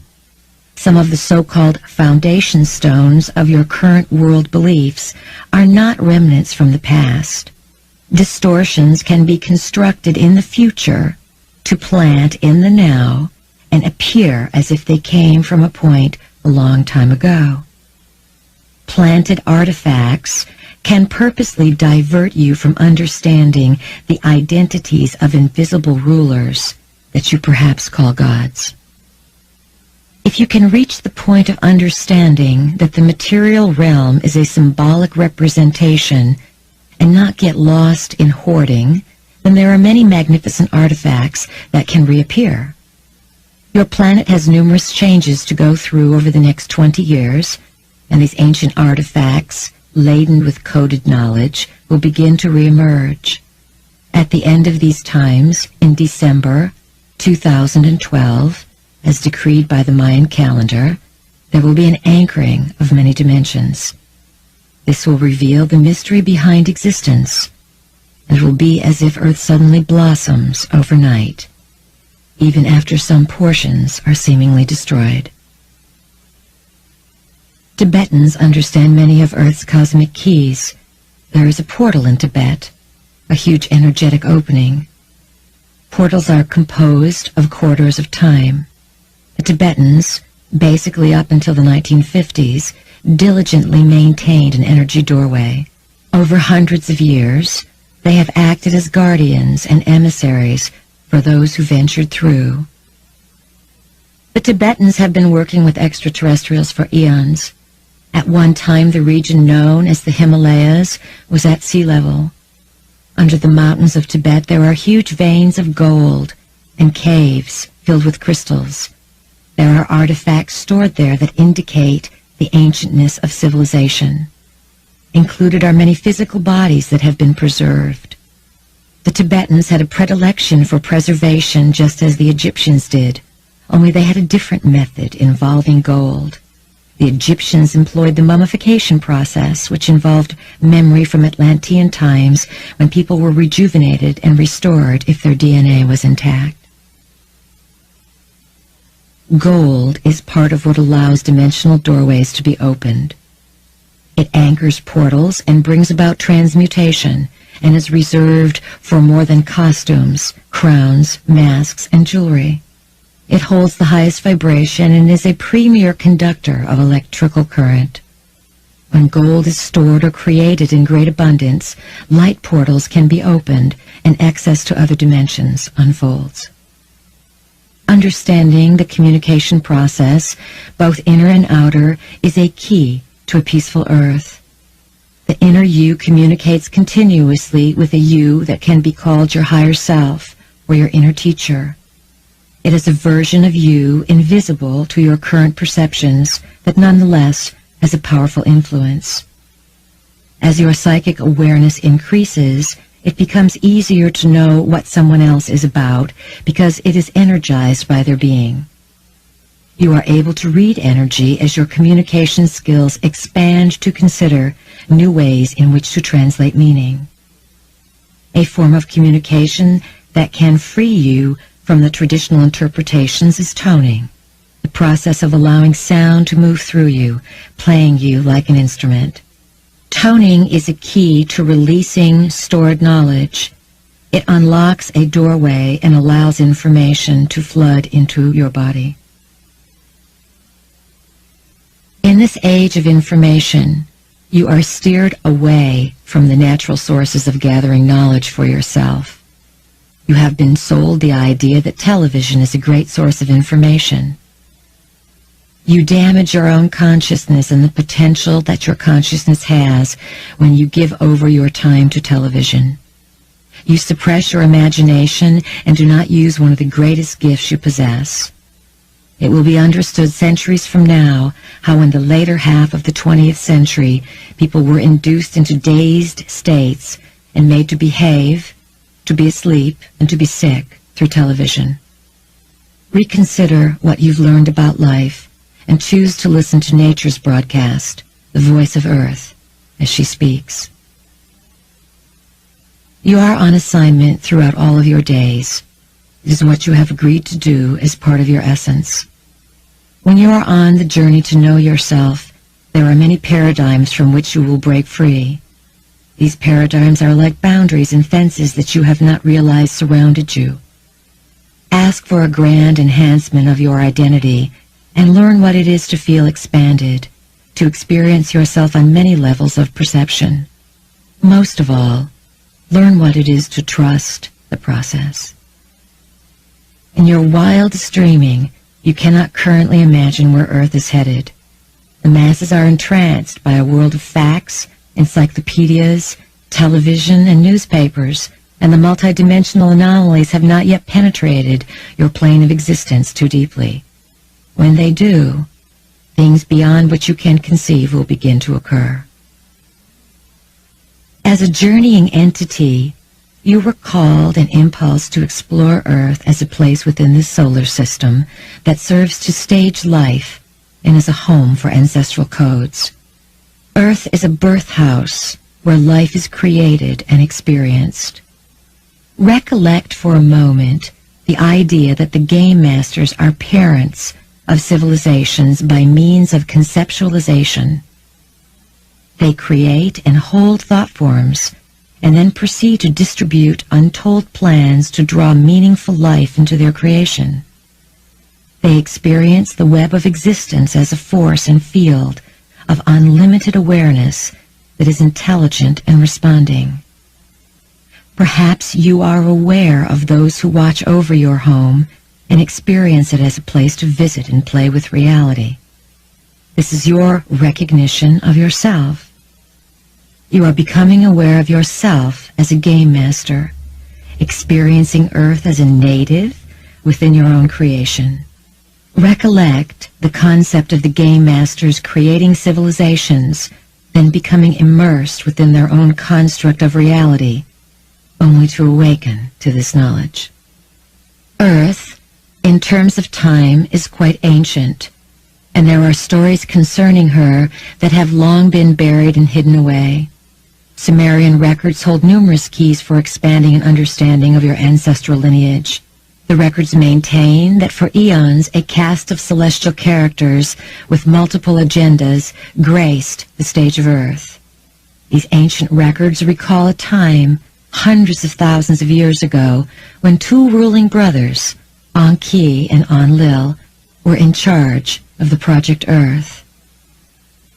Some of the so-called foundation stones of your current world beliefs are not remnants from the past. distortions can be constructed in the future to plant in the now and appear as if they came from a point a long time ago. Planted artifacts can purposely divert you from understanding the identities of invisible rulers that you perhaps call gods. If you can reach the point of understanding that the material realm is a symbolic representation and not get lost in hoarding, then there are many magnificent artifacts that can reappear. Your planet has numerous changes to go through over the next 20 years, and these ancient artifacts, laden with coded knowledge, will begin to reemerge. At the end of these times, in December 2012, as decreed by the Mayan calendar, there will be an anchoring of many dimensions. This will reveal the mystery behind existence, and it will be as if Earth suddenly blossoms overnight, even after some portions are seemingly destroyed. Tibetans understand many of Earth's cosmic keys. There is a portal in Tibet, a huge energetic opening. Portals are composed of quarters of time. The Tibetans, basically up until the 1950s, diligently maintained an energy doorway. Over hundreds of years, they have acted as guardians and emissaries for those who ventured through. The Tibetans have been working with extraterrestrials for eons. At one time, the region known as the Himalayas was at sea level. Under the mountains of Tibet, there are huge veins of gold and caves filled with crystals. There are artifacts stored there that indicate the ancientness of civilization. Included are many physical bodies that have been preserved. The Tibetans had a predilection for preservation just as the Egyptians did, only they had a different method involving gold. The Egyptians employed the mummification process, which involved memory from Atlantean times when people were rejuvenated and restored if their DNA was intact. Gold is part of what allows dimensional doorways to be opened. It anchors portals and brings about transmutation, and is reserved for more than costumes, crowns, masks, and jewelry. It holds the highest vibration and is a premier conductor of electrical current. When gold is stored or created in great abundance, light portals can be opened and access to other dimensions unfolds. Understanding the communication process, both inner and outer, is a key to a peaceful Earth. The inner you communicates continuously with a you that can be called your higher self or your inner teacher. It is a version of you invisible to your current perceptions that nonetheless has a powerful influence. As your psychic awareness increases, it becomes easier to know what someone else is about because it is energized by their being. You are able to read energy as your communication skills expand to consider new ways in which to translate meaning. A form of communication that can free you from the traditional interpretations is toning, the process of allowing sound to move through you, playing you like an instrument. Toning is a key to releasing stored knowledge. It unlocks a doorway and allows information to flood into your body. In this age of information, you are steered away from the natural sources of gathering knowledge for yourself. You have been sold the idea that television is a great source of information. You damage your own consciousness and the potential that your consciousness has when you give over your time to television. You suppress your imagination and do not use one of the greatest gifts you possess. It will be understood centuries from now how in the later half of the 20th century people were induced into dazed states and made to behave, to be asleep, and to be sick through television. Reconsider what you've learned about life and choose to listen to nature's broadcast, the voice of Earth, as she speaks. You are on assignment throughout all of your days. It is what you have agreed to do as part of your essence. When you are on the journey to know yourself, there are many paradigms from which you will break free. These paradigms are like boundaries and fences that you have not realized surrounded you. Ask for a grand enhancement of your identity and learn what it is to feel expanded, to experience yourself on many levels of perception. Most of all, learn what it is to trust the process. In your wildest dreaming, you cannot currently imagine where Earth is headed. The masses are entranced by a world of facts, encyclopedias, television, and newspapers, and the multidimensional anomalies have not yet penetrated your plane of existence too deeply. When they do, things beyond what you can conceive will begin to occur. As a journeying entity, you were called and impulsed to explore Earth as a place within the solar system that serves to stage life and as a home for ancestral codes. Earth is a birth house where life is created and experienced. Recollect for a moment the idea that the game masters are parents of civilizations by means of conceptualization. They create and hold thought forms and then proceed to distribute untold plans to draw meaningful life into their creation. They experience the web of existence as a force and field of unlimited awareness that is intelligent and responding. Perhaps you are aware of those who watch over your home and experience it as a place to visit and play with reality. This is your recognition of yourself. You are becoming aware of yourself as a game master, experiencing Earth as a native within your own creation. Recollect the concept of the game masters creating civilizations, then becoming immersed within their own construct of reality, only to awaken to this knowledge. Earth, in terms of time, is quite ancient, and there are stories concerning her that have long been buried and hidden away. Sumerian records hold numerous keys for expanding an understanding of your ancestral lineage. The records maintain that for eons a caste of celestial characters with multiple agendas graced the stage of Earth. These ancient records recall a time, hundreds of thousands of years ago, when two ruling brothers, Anki and Enlil, were in charge of the Project Earth.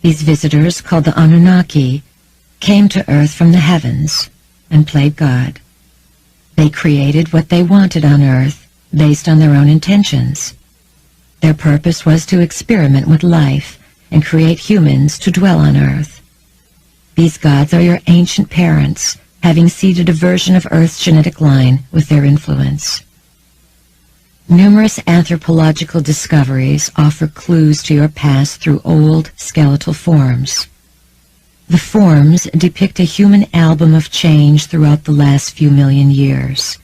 These visitors, called the Anunnaki, came to Earth from the heavens and played God. They created what they wanted on Earth based on their own intentions. Their purpose was to experiment with life and create humans to dwell on Earth. These gods are your ancient parents, having seeded a version of Earth's genetic line with their influence. Numerous anthropological discoveries offer clues to your past through old skeletal forms. The forms depict a human album of change throughout the last few million years.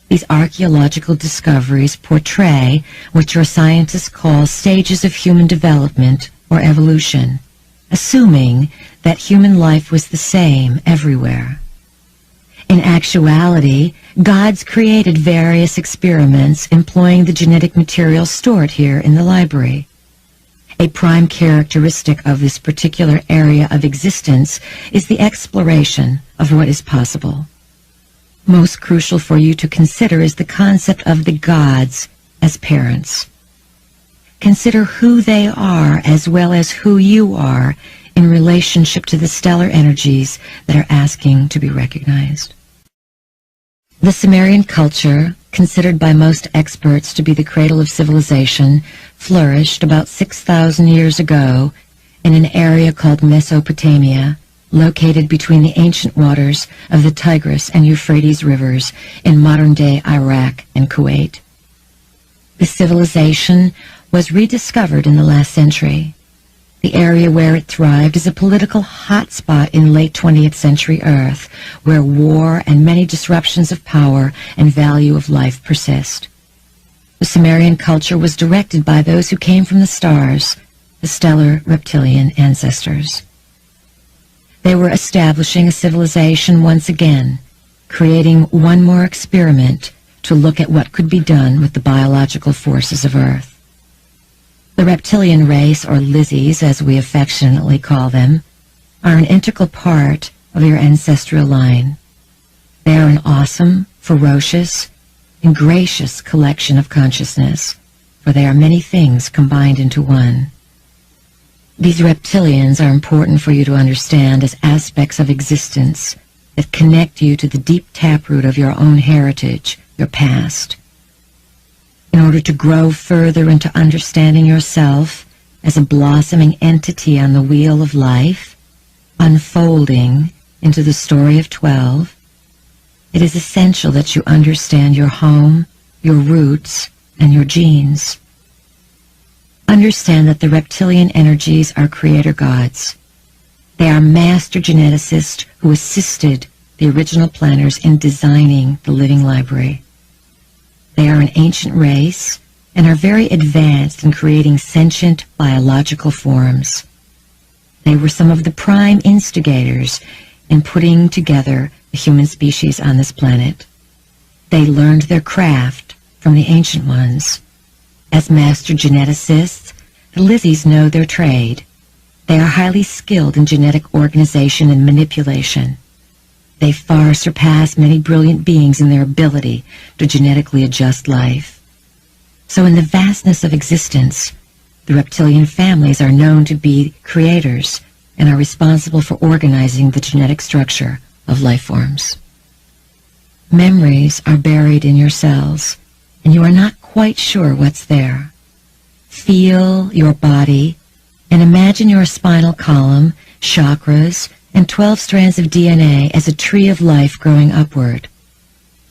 These archaeological discoveries portray what your scientists call stages of human development or evolution, assuming that human life was the same everywhere. In actuality, gods created various experiments employing the genetic material stored here in the library. A prime characteristic of this particular area of existence is the exploration of what is possible. Most crucial for you to consider is the concept of the gods as parents. Consider who they are as well as who you are in relationship to the stellar energies that are asking to be recognized. The Sumerian culture, considered by most experts to be the cradle of civilization, flourished about 6,000 years ago in an area called Mesopotamia, located between the ancient waters of the Tigris and Euphrates rivers in modern-day Iraq and Kuwait. The civilization was rediscovered in the last century. The area where it thrived is a political hotspot in late 20th century Earth, where war and many disruptions of power and value of life persist. The Sumerian culture was directed by those who came from the stars, the stellar reptilian ancestors. They were establishing a civilization once again, creating one more experiment to look at what could be done with the biological forces of Earth. The reptilian race, or Lizzies as we affectionately call them, are an integral part of your ancestral line. They are an awesome, ferocious, and gracious collection of consciousness, for they are many things combined into one. These reptilians are important for you to understand as aspects of existence that connect you to the deep taproot of your own heritage, your past. In order to grow further into understanding yourself as a blossoming entity on the wheel of life, unfolding into the story of 12, it is essential that you understand your home, your roots, and your genes. Understand that the reptilian energies are creator gods. They are master geneticists who assisted the original planners in designing the living library. They are an ancient race and are very advanced in creating sentient biological forms. They were some of the prime instigators in putting together the human species on this planet. They learned their craft from the ancient ones. As master geneticists, the Lizzies know their trade. They are highly skilled in genetic organization and manipulation. They far surpass many brilliant beings in their ability to genetically adjust life. So in the vastness of existence, the reptilian families are known to be creators and are responsible for organizing the genetic structure of life forms. Memories are buried in your cells, and you are not quite sure what's there. Feel your body and imagine your spinal column, chakras, and 12 strands of DNA as a tree of life growing upward.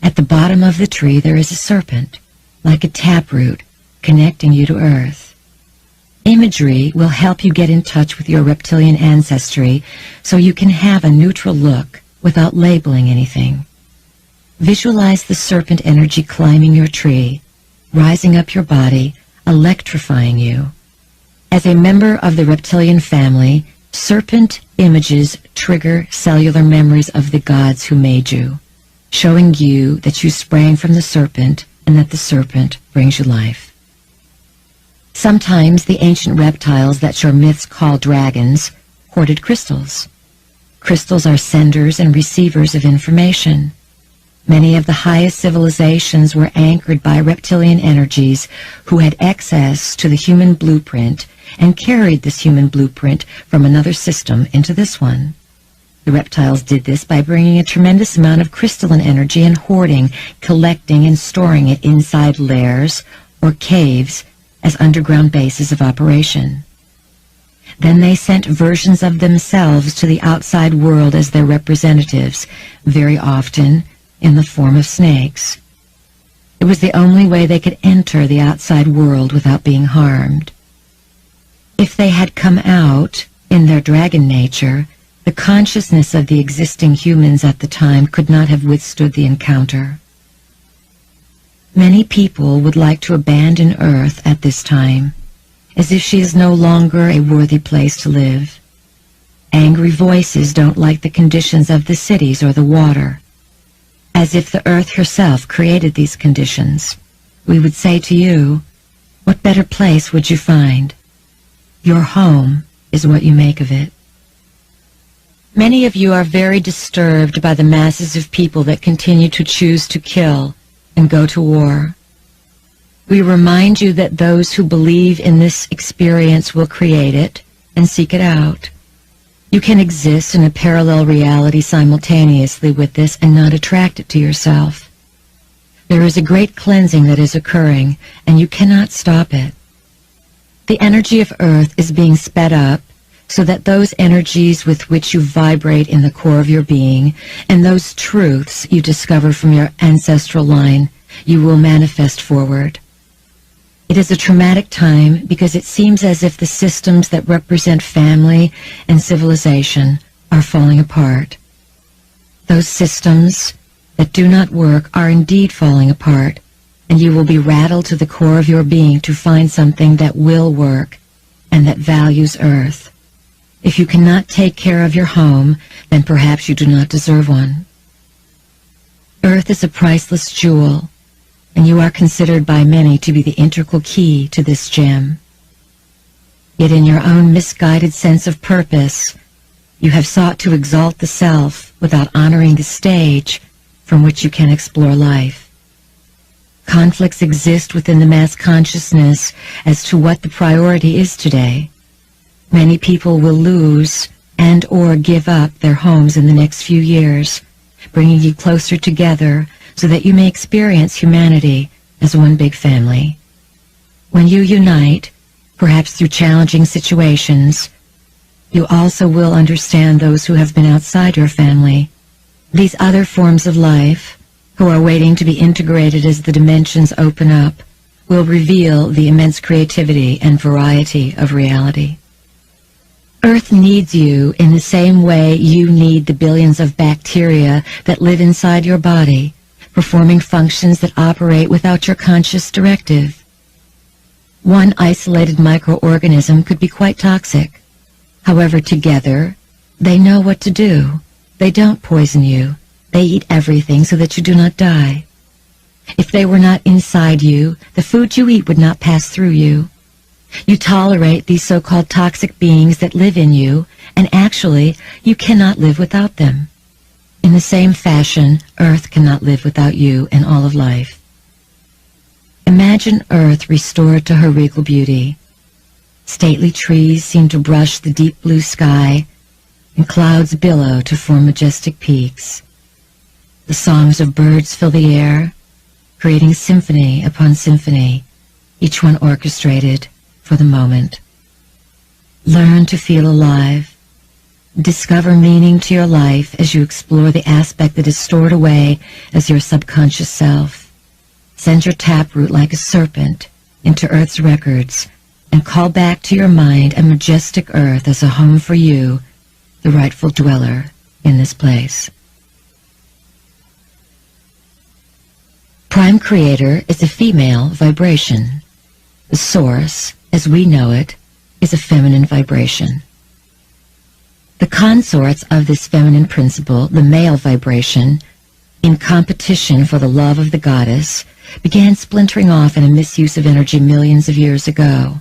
At the bottom of the tree there is a serpent, like a taproot, connecting you to Earth. Imagery will help you get in touch with your reptilian ancestry so you can have a neutral look without labeling anything. Visualize the serpent energy climbing your tree, rising up your body, electrifying you. As a member of the reptilian family, serpent images trigger cellular memories of the gods who made you, showing you that you sprang from the serpent and that the serpent brings you life. Sometimes the ancient reptiles that your myths call dragons hoarded crystals. Crystals are senders and receivers of information. Many of the highest civilizations were anchored by reptilian energies who had access to the human blueprint and carried this human blueprint from another system into this one. The reptiles did this by bringing a tremendous amount of crystalline energy and hoarding, collecting and storing it inside lairs or caves as underground bases of operation. Then they sent versions of themselves to the outside world as their representatives, very often in the form of snakes. It was the only way they could enter the outside world without being harmed. If they had come out in their dragon nature, the consciousness of the existing humans at the time could not have withstood the encounter. Many people would like to abandon Earth at this time, as if she is no longer a worthy place to live. Angry voices don't like the conditions of the cities or the water. As if the Earth herself created these conditions, we would say to you, what better place would you find? Your home is what you make of it. Many of you are very disturbed by the masses of people that continue to choose to kill and go to war. We remind you that those who believe in this experience will create it and seek it out. You can exist in a parallel reality simultaneously with this and not attract it to yourself. There is a great cleansing that is occurring, and you cannot stop it. The energy of Earth is being sped up so that those energies with which you vibrate in the core of your being and those truths you discover from your ancestral line, you will manifest forward. It is a traumatic time because it seems as if the systems that represent family and civilization are falling apart. Those systems that do not work are indeed falling apart, and you will be rattled to the core of your being to find something that will work and that values Earth. If you cannot take care of your home, then perhaps you do not deserve one. Earth is a priceless jewel, and you are considered by many to be the integral key to this gem. Yet in your own misguided sense of purpose, You have sought to exalt the self without honoring the stage from which you can explore life. Conflicts exist within the mass consciousness as to what the priority is today. Many people will lose and or give up their homes in the next few years, bringing you closer together so that you may experience humanity as one big family. When you unite, perhaps through challenging situations, you also will understand those who have been outside your family, these other forms of life, who are waiting to be integrated as the dimensions open up, will reveal the immense creativity and variety of reality. Earth needs you in the same way you need the billions of bacteria that live inside your body, performing functions that operate without your conscious directive. One isolated microorganism could be quite toxic. However, together, they know what to do. They don't poison you. They eat everything so that you do not die. If they were not inside you, the food you eat would not pass through you. You tolerate these so-called toxic beings that live in you, and actually, you cannot live without them. In the same fashion, Earth cannot live without you and all of life. Imagine Earth restored to her regal beauty. Stately trees seem to brush the deep blue sky, and clouds billow to form majestic peaks. The songs of birds fill the air, creating symphony upon symphony, each one orchestrated for the moment. Learn to feel alive. Discover meaning to your life as you explore the aspect that is stored away as your subconscious self. Send your taproot like a serpent into Earth's records and call back to your mind a majestic Earth as a home for you, the rightful dweller in this place. Prime Creator is a female vibration. The Source, as we know it, is a feminine vibration. The consorts of this feminine principle, the male vibration, in competition for the love of the goddess, began splintering off in a misuse of energy millions of years ago.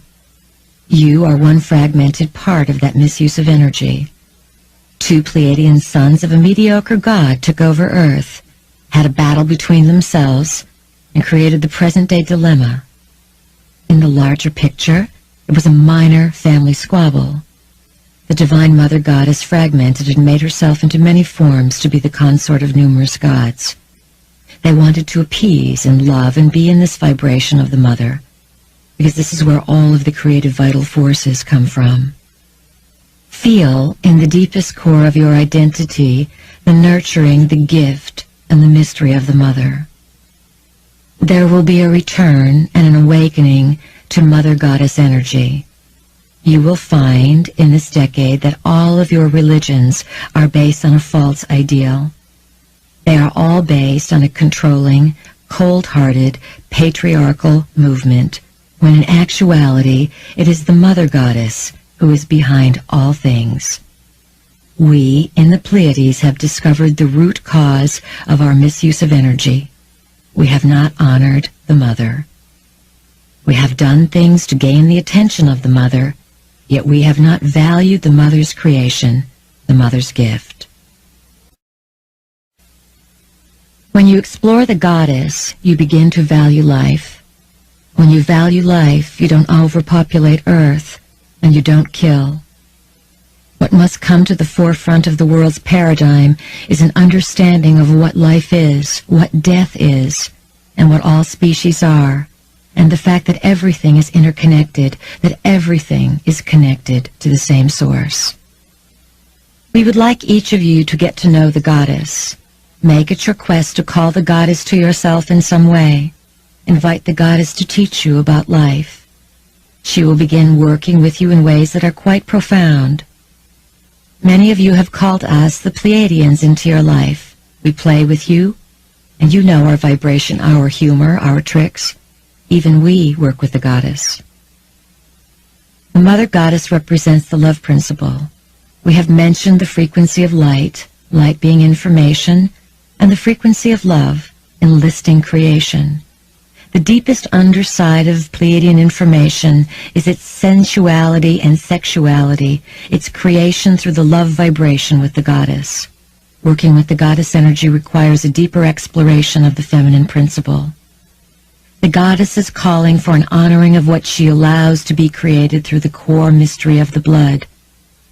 You are one fragmented part of that misuse of energy. Two Pleiadian sons of a mediocre god took over Earth, had a battle between themselves, and created the present-day dilemma. In the larger picture, it was a minor family squabble. The Divine Mother Goddess fragmented and made herself into many forms to be the consort of numerous gods. They wanted to appease and love and be in this vibration of the Mother, because this is where all of the creative vital forces come from. Feel in the deepest core of your identity the nurturing, the gift, and the mystery of the Mother. There will be a return and an awakening to Mother Goddess energy. You will find in this decade that all of your religions are based on a false ideal. They are all based on a controlling, cold-hearted, patriarchal movement, when in actuality it is the Mother Goddess who is behind all things. We, in the Pleiades, have discovered the root cause of our misuse of energy. We have not honored the Mother. We have done things to gain the attention of the Mother, yet we have not valued the Mother's creation, the Mother's gift. When you explore the Goddess, you begin to value life. When you value life, you don't overpopulate Earth, and you don't kill. What must come to the forefront of the world's paradigm is an understanding of what life is, what death is, and what all species are, and the fact that everything is interconnected, that everything is connected to the same source. We would like each of you to get to know the Goddess. Make it your quest to call the Goddess to yourself in some way. Invite the Goddess to teach you about life. She will begin working with you in ways that are quite profound. Many of you have called us, the Pleiadians, into your life. We play with you, and you know our vibration, our humor, our tricks. Even we work with the Goddess. The Mother Goddess represents the love principle. We have mentioned the frequency of light, light being information, and the frequency of love, enlisting creation. The deepest underside of Pleiadian information is its sensuality and sexuality, its creation through the love vibration with the goddess. Working with the goddess energy requires a deeper exploration of the feminine principle. The goddess is calling for an honoring of what she allows to be created through the core mystery of the blood,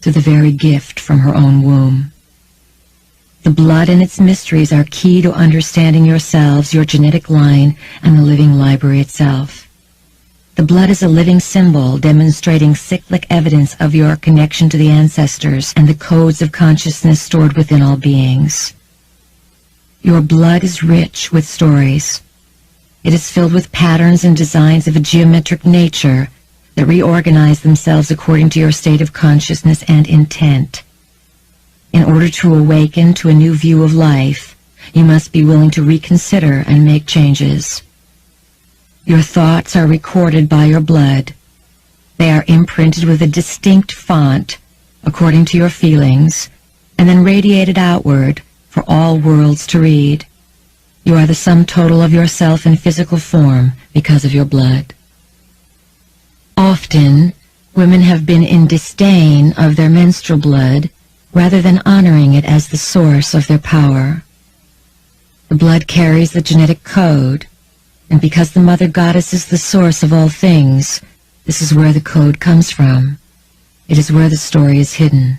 through the very gift from her own womb. The blood and its mysteries are key to understanding yourselves, your genetic line, and the living library itself. The blood is a living symbol demonstrating cyclic evidence of your connection to the ancestors and the codes of consciousness stored within all beings. Your blood is rich with stories. It is filled with patterns and designs of a geometric nature that reorganize themselves according to your state of consciousness and intent. In order to awaken to a new view of life, you must be willing to reconsider and make changes. Your thoughts are recorded by your blood. They are imprinted with a distinct font according to your feelings, and then radiated outward for all worlds to read. You are the sum total of yourself in physical form because of your blood. Often, women have been in disdain of their menstrual blood rather than honoring it as the source of their power. The blood carries the genetic code, and because the Mother Goddess is the source of all things, this is where the code comes from. It is where the story is hidden.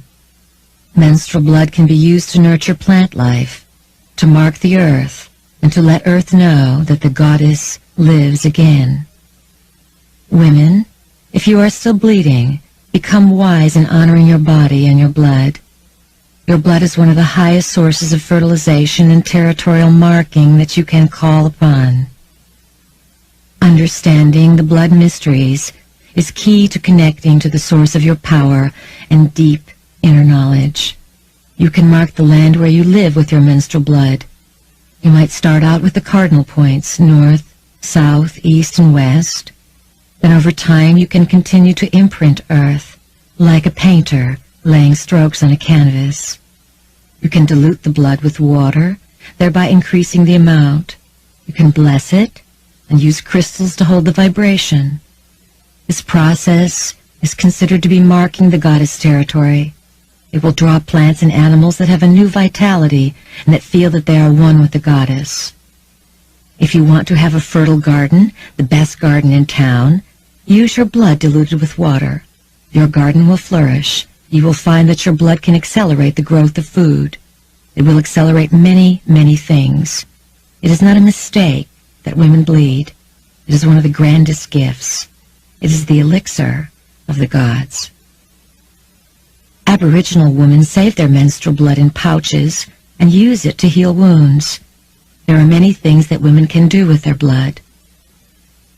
Menstrual blood can be used to nurture plant life, to mark the earth, and to let earth know that the goddess lives again. Women, if you are still bleeding, become wise in honoring your body and your blood. Your blood is one of the highest sources of fertilization and territorial marking that you can call upon. Understanding the blood mysteries is key to connecting to the source of your power and deep inner knowledge. You can mark the land where you live with your menstrual blood. You might start out with the cardinal points, north, south, east, and west. Then over time you can continue to imprint earth, like a painter laying strokes on a canvas. You can dilute the blood with water, thereby increasing the amount. You can bless it and use crystals to hold the vibration. This process is considered to be marking the goddess territory. It will draw plants and animals that have a new vitality and that feel that they are one with the goddess. If you want to have a fertile garden, the best garden in town, use your blood diluted with water. Your garden will flourish. You will find that your blood can accelerate the growth of food. It will accelerate many, many things. It is not a mistake that women bleed. It is one of the grandest gifts. It is the elixir of the gods. Aboriginal women save their menstrual blood in pouches and use it to heal wounds. There are many things that women can do with their blood.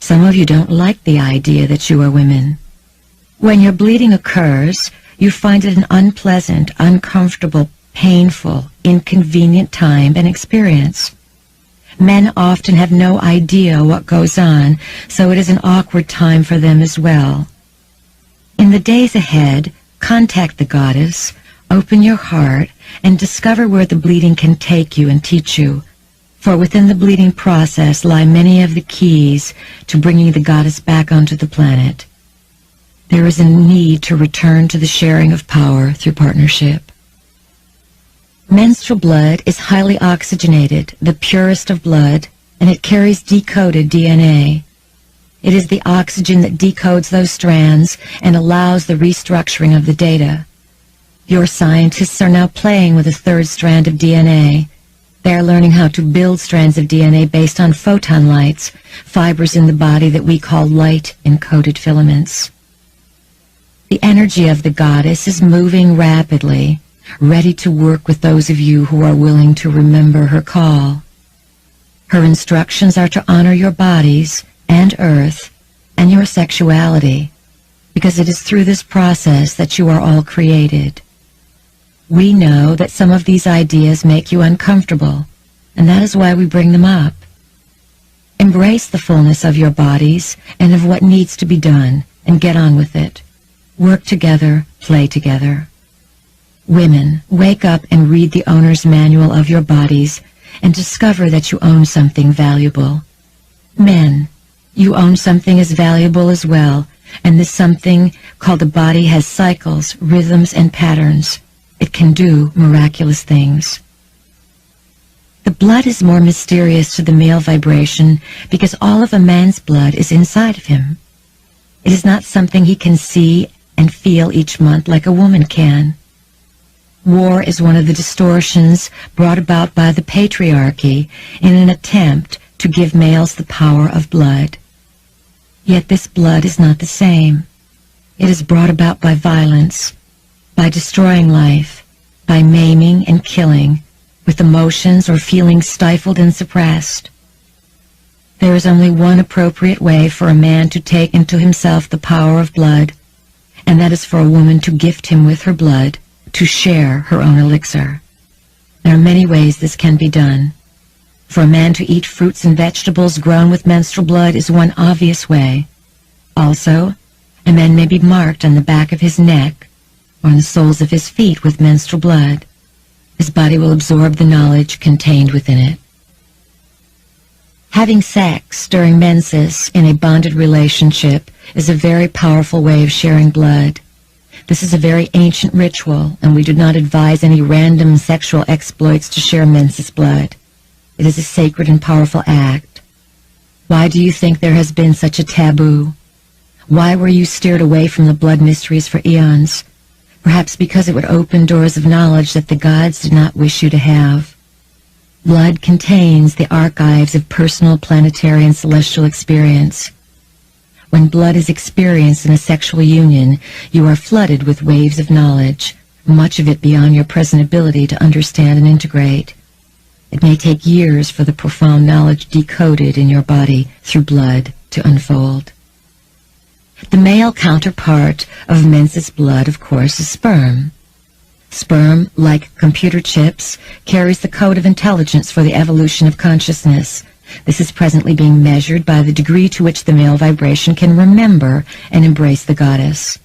Some of you don't like the idea that you are women. When your bleeding occurs, you find it an unpleasant, uncomfortable, painful, inconvenient time and experience. Men often have no idea what goes on, so it is an awkward time for them as well. In the days ahead, contact the goddess, open your heart, and discover where the bleeding can take you and teach you. For within the bleeding process lie many of the keys to bringing the goddess back onto the planet. There is a need to return to the sharing of power through partnership. Menstrual blood is highly oxygenated, the purest of blood, and it carries decoded DNA. It is the oxygen that decodes those strands and allows the restructuring of the data. Your scientists are now playing with a third strand of DNA. They are learning how to build strands of DNA based on photon lights, fibers in the body that we call light-encoded filaments. The energy of the goddess is moving rapidly, ready to work with those of you who are willing to remember her call. Her instructions are to honor your bodies and earth and your sexuality, because it is through this process that you are all created. We know that some of these ideas make you uncomfortable, and that is why we bring them up. Embrace the fullness of your bodies and of what needs to be done, and get on with it. Work together, play together. Women, wake up and read the owner's manual of your bodies and discover that you own something valuable. Men, You own something as valuable as well, and this something called the body has cycles, rhythms, and patterns. It can do miraculous things. The blood is more mysterious to the male vibration because all of a man's blood is inside of him. It is not something he can see and feel each month like a woman can. War is one of the distortions brought about by the patriarchy in an attempt to give males the power of blood. Yet this blood is not the same. It is brought about by violence, by destroying life, by maiming and killing, with emotions or feelings stifled and suppressed. There is only one appropriate way for a man to take into himself the power of blood, and that is for a woman to gift him with her blood, to share her own elixir. There are many ways this can be done. For a man to eat fruits and vegetables grown with menstrual blood is one obvious way. Also, a man may be marked on the back of his neck or on the soles of his feet with menstrual blood. His body will absorb the knowledge contained within it. Having sex during menses in a bonded relationship is a very powerful way of sharing blood. This is a very ancient ritual, and we do not advise any random sexual exploits to share menses blood. It is a sacred and powerful act. Why do you think there has been such a taboo? Why were you steered away from the blood mysteries for eons? Perhaps because it would open doors of knowledge that the gods did not wish you to have. Blood contains the archives of personal, planetary, and celestial experience. When blood is experienced in a sexual union, you are flooded with waves of knowledge, much of it beyond your present ability to understand and integrate. It may take years for the profound knowledge decoded in your body through blood to unfold. The male counterpart of menses blood, of course, is sperm. Sperm, like computer chips, carries the code of intelligence for the evolution of consciousness. This is presently being measured by the degree to which the male vibration can remember and embrace the goddess.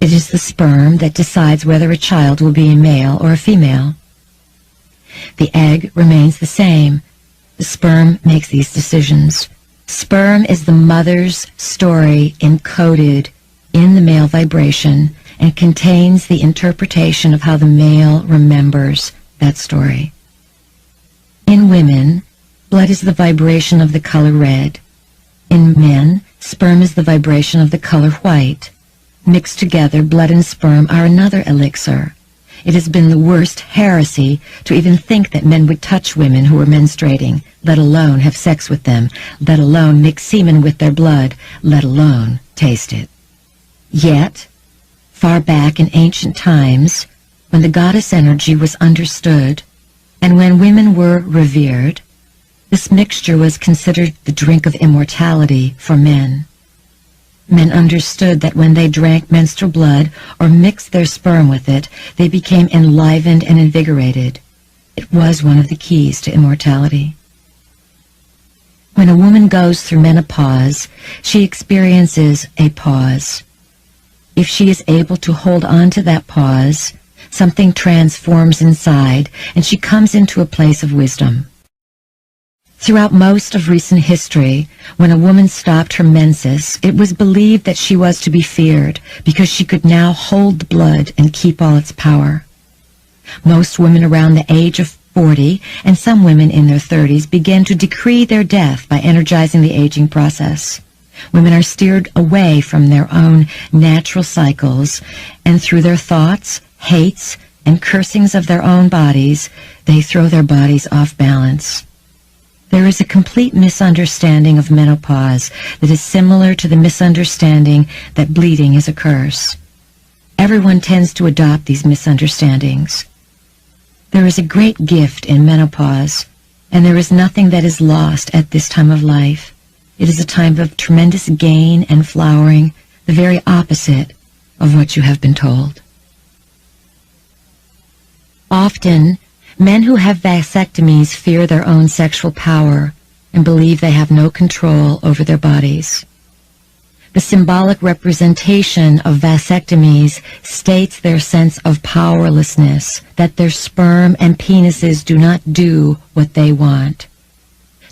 It is the sperm that decides whether a child will be a male or a female. The egg remains the same. The sperm makes these decisions. Sperm is the mother's story encoded in the male vibration and contains the interpretation of how the male remembers that story. In women, blood is the vibration of the color red. In men, sperm is the vibration of the color white. Mixed together, blood and sperm are another elixir. It has been the worst heresy to even think that men would touch women who are menstruating, let alone have sex with them, let alone mix semen with their blood, let alone taste it. Yet, far back in ancient times, when the goddess energy was understood, and when women were revered, this mixture was considered the drink of immortality for men. Men understood that when they drank menstrual blood or mixed their sperm with it, they became enlivened and invigorated. It was one of the keys to immortality. When a woman goes through menopause, she experiences a pause. If she is able to hold on to that pause, something transforms inside, and she comes into a place of wisdom. Throughout most of recent history, when a woman stopped her menses, it was believed that she was to be feared because she could now hold the blood and keep all its power. Most women around the age of 40 and some women in their 30s began to decree their death by energizing the aging process. Women are steered away from their own natural cycles, and through their thoughts, hates, and cursings of their own bodies, they throw their bodies off balance. There is a complete misunderstanding of menopause that is similar to the misunderstanding that bleeding is a curse. Everyone tends to adopt these misunderstandings. There is a great gift in menopause, and there is nothing that is lost at this time of life. It is a time of tremendous gain and flowering, the very opposite of what you have been told. Often, men who have vasectomies fear their own sexual power and believe they have no control over their bodies. The symbolic representation of vasectomies states their sense of powerlessness, that their sperm and penises do not do what they want.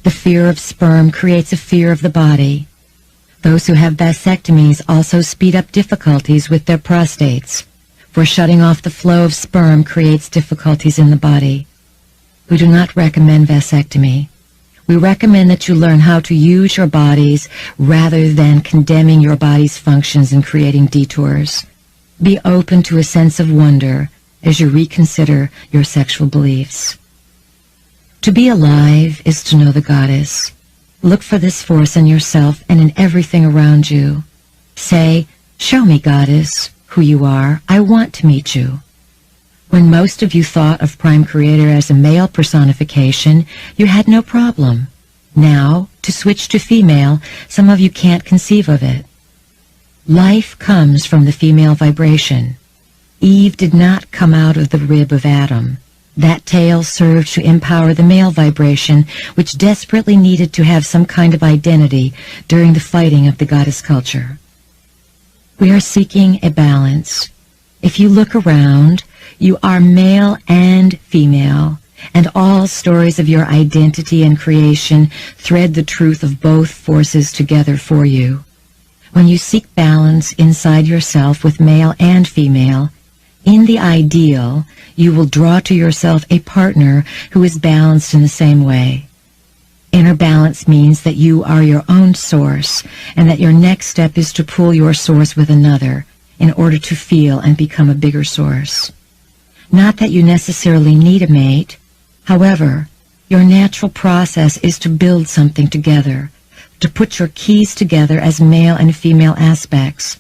The fear of sperm creates a fear of the body. Those who have vasectomies also speed up difficulties with their prostates, for shutting off the flow of sperm creates difficulties in the body. We do not recommend vasectomy. We recommend that you learn how to use your bodies rather than condemning your body's functions and creating detours. Be open to a sense of wonder as you reconsider your sexual beliefs. To be alive is to know the goddess. Look for this force in yourself and in everything around you. Say, "Show me, goddess, who you are. I want to meet you." When most of you thought of Prime Creator as a male personification, you had no problem. Now, to switch to female, some of you can't conceive of it. Life comes from the female vibration. Eve did not come out of the rib of Adam. That tail served to empower the male vibration, which desperately needed to have some kind of identity during the fighting of the goddess culture. We are seeking a balance. If you look around, you are male and female, and all stories of your identity and creation thread the truth of both forces together for you. When you seek balance inside yourself with male and female, in the ideal, you will draw to yourself a partner who is balanced in the same way. Inner balance means that you are your own source, and that your next step is to pool your source with another in order to feel and become a bigger source. Not that you necessarily need a mate. However, your natural process is to build something together, to put your keys together as male and female aspects.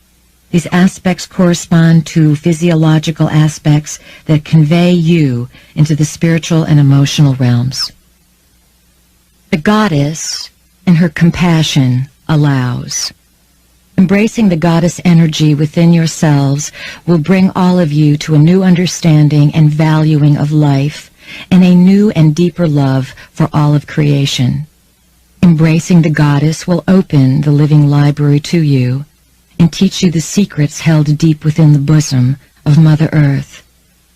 These aspects correspond to physiological aspects that convey you into the spiritual and emotional realms. The goddess, in her compassion, allows. Embracing the goddess energy within yourselves will bring all of you to a new understanding and valuing of life, and a new and deeper love for all of creation. Embracing the goddess will open the living library to you, and teach you the secrets held deep within the bosom of Mother Earth.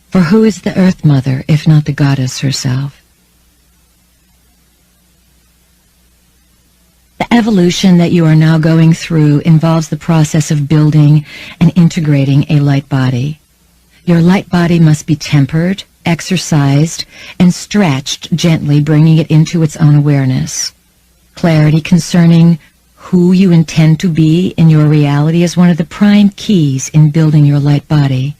For who is the Earth Mother if not the goddess herself? The evolution that you are now going through involves the process of building and integrating a light body. Your light body must be tempered, exercised, and stretched gently, bringing it into its own awareness. Clarity concerning who you intend to be in your reality is one of the prime keys in building your light body.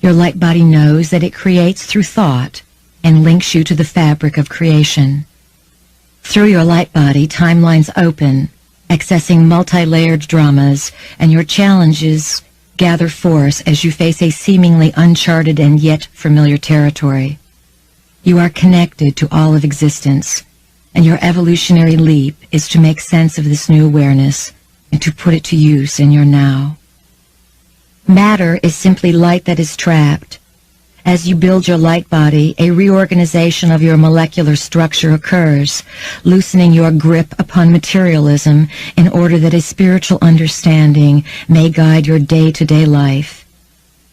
Your light body knows that it creates through thought and links you to the fabric of creation. Through your light body, timelines open, accessing multi-layered dramas, and your challenges gather force as you face a seemingly uncharted and yet familiar territory. You are connected to all of existence, and your evolutionary leap is to make sense of this new awareness and to put it to use in your now. Matter is simply light that is trapped. As you build your light body, a reorganization of your molecular structure occurs, loosening your grip upon materialism in order that a spiritual understanding may guide your day-to-day life.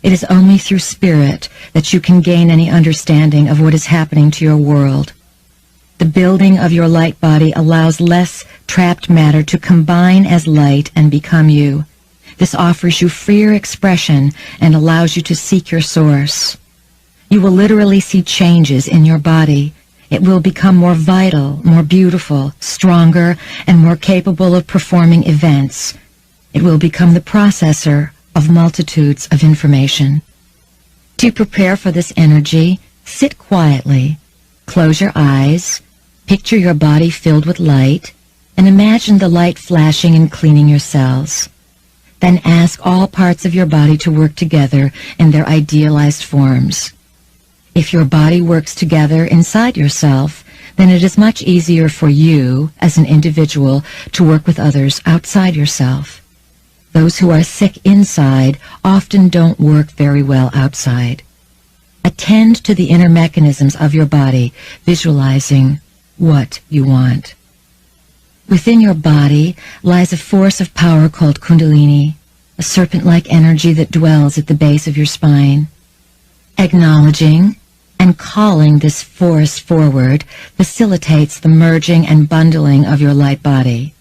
It is only through spirit that you can gain any understanding of what is happening to your world. The building of your light body allows less trapped matter to combine as light and become you. This offers you freer expression and allows you to seek your source. You will literally see changes in your body. It will become more vital, more beautiful, stronger, and more capable of performing events. It will become the processor of multitudes of information. To prepare for this energy, sit quietly, close your eyes, picture your body filled with light, and imagine the light flashing and cleaning your cells. Then ask all parts of your body to work together in their idealized forms. If your body works together inside yourself, then it is much easier for you, as an individual, to work with others outside yourself. Those who are sick inside often don't work very well outside. Attend to the inner mechanisms of your body, visualizing what you want. Within your body lies a force of power called Kundalini, a serpent-like energy that dwells at the base of your spine. Acknowledging And calling this force forward facilitates the merging and bundling of your light body.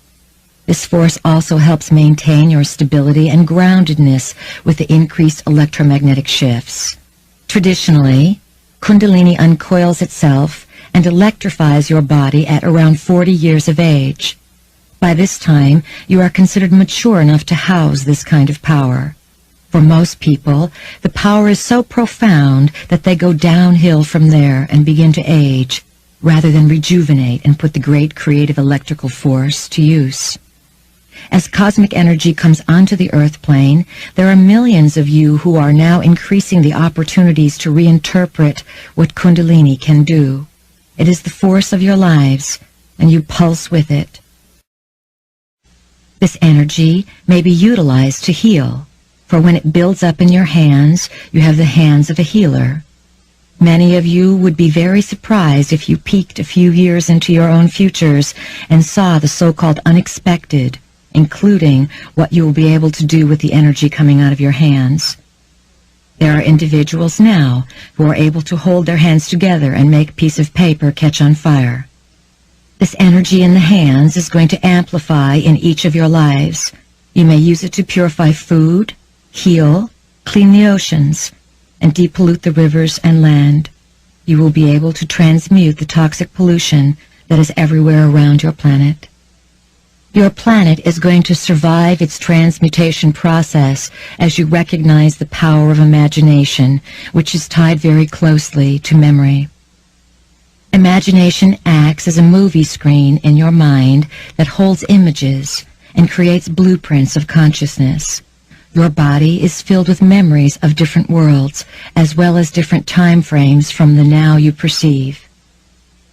This force also helps maintain your stability and groundedness with the increased electromagnetic shifts. Traditionally, Kundalini uncoils itself and electrifies your body at around 40 years of age. By this time, you are considered mature enough to house this kind of power. For most people, the power is so profound that they go downhill from there and begin to age, rather than rejuvenate and put the great creative electrical force to use. As cosmic energy comes onto the earth plane, there are millions of you who are now increasing the opportunities to reinterpret what Kundalini can do. It is the force of your lives, and you pulse with it. This energy may be utilized to heal, for when it builds up in your hands, you have the hands of a healer. Many of you would be very surprised if you peeked a few years into your own futures and saw the so-called unexpected, including what you will be able to do with the energy coming out of your hands. There are individuals now who are able to hold their hands together and make a piece of paper catch on fire. This energy in the hands is going to amplify in each of your lives. You may use it to purify food, heal, clean the oceans, and depollute the rivers and land. You will be able to transmute the toxic pollution that is everywhere around your planet. Your planet is going to survive its transmutation process as you recognize the power of imagination, which is tied very closely to memory. Imagination acts as a movie screen in your mind that holds images and creates blueprints of consciousness. Your body is filled with memories of different worlds, as well as different time frames from the now you perceive.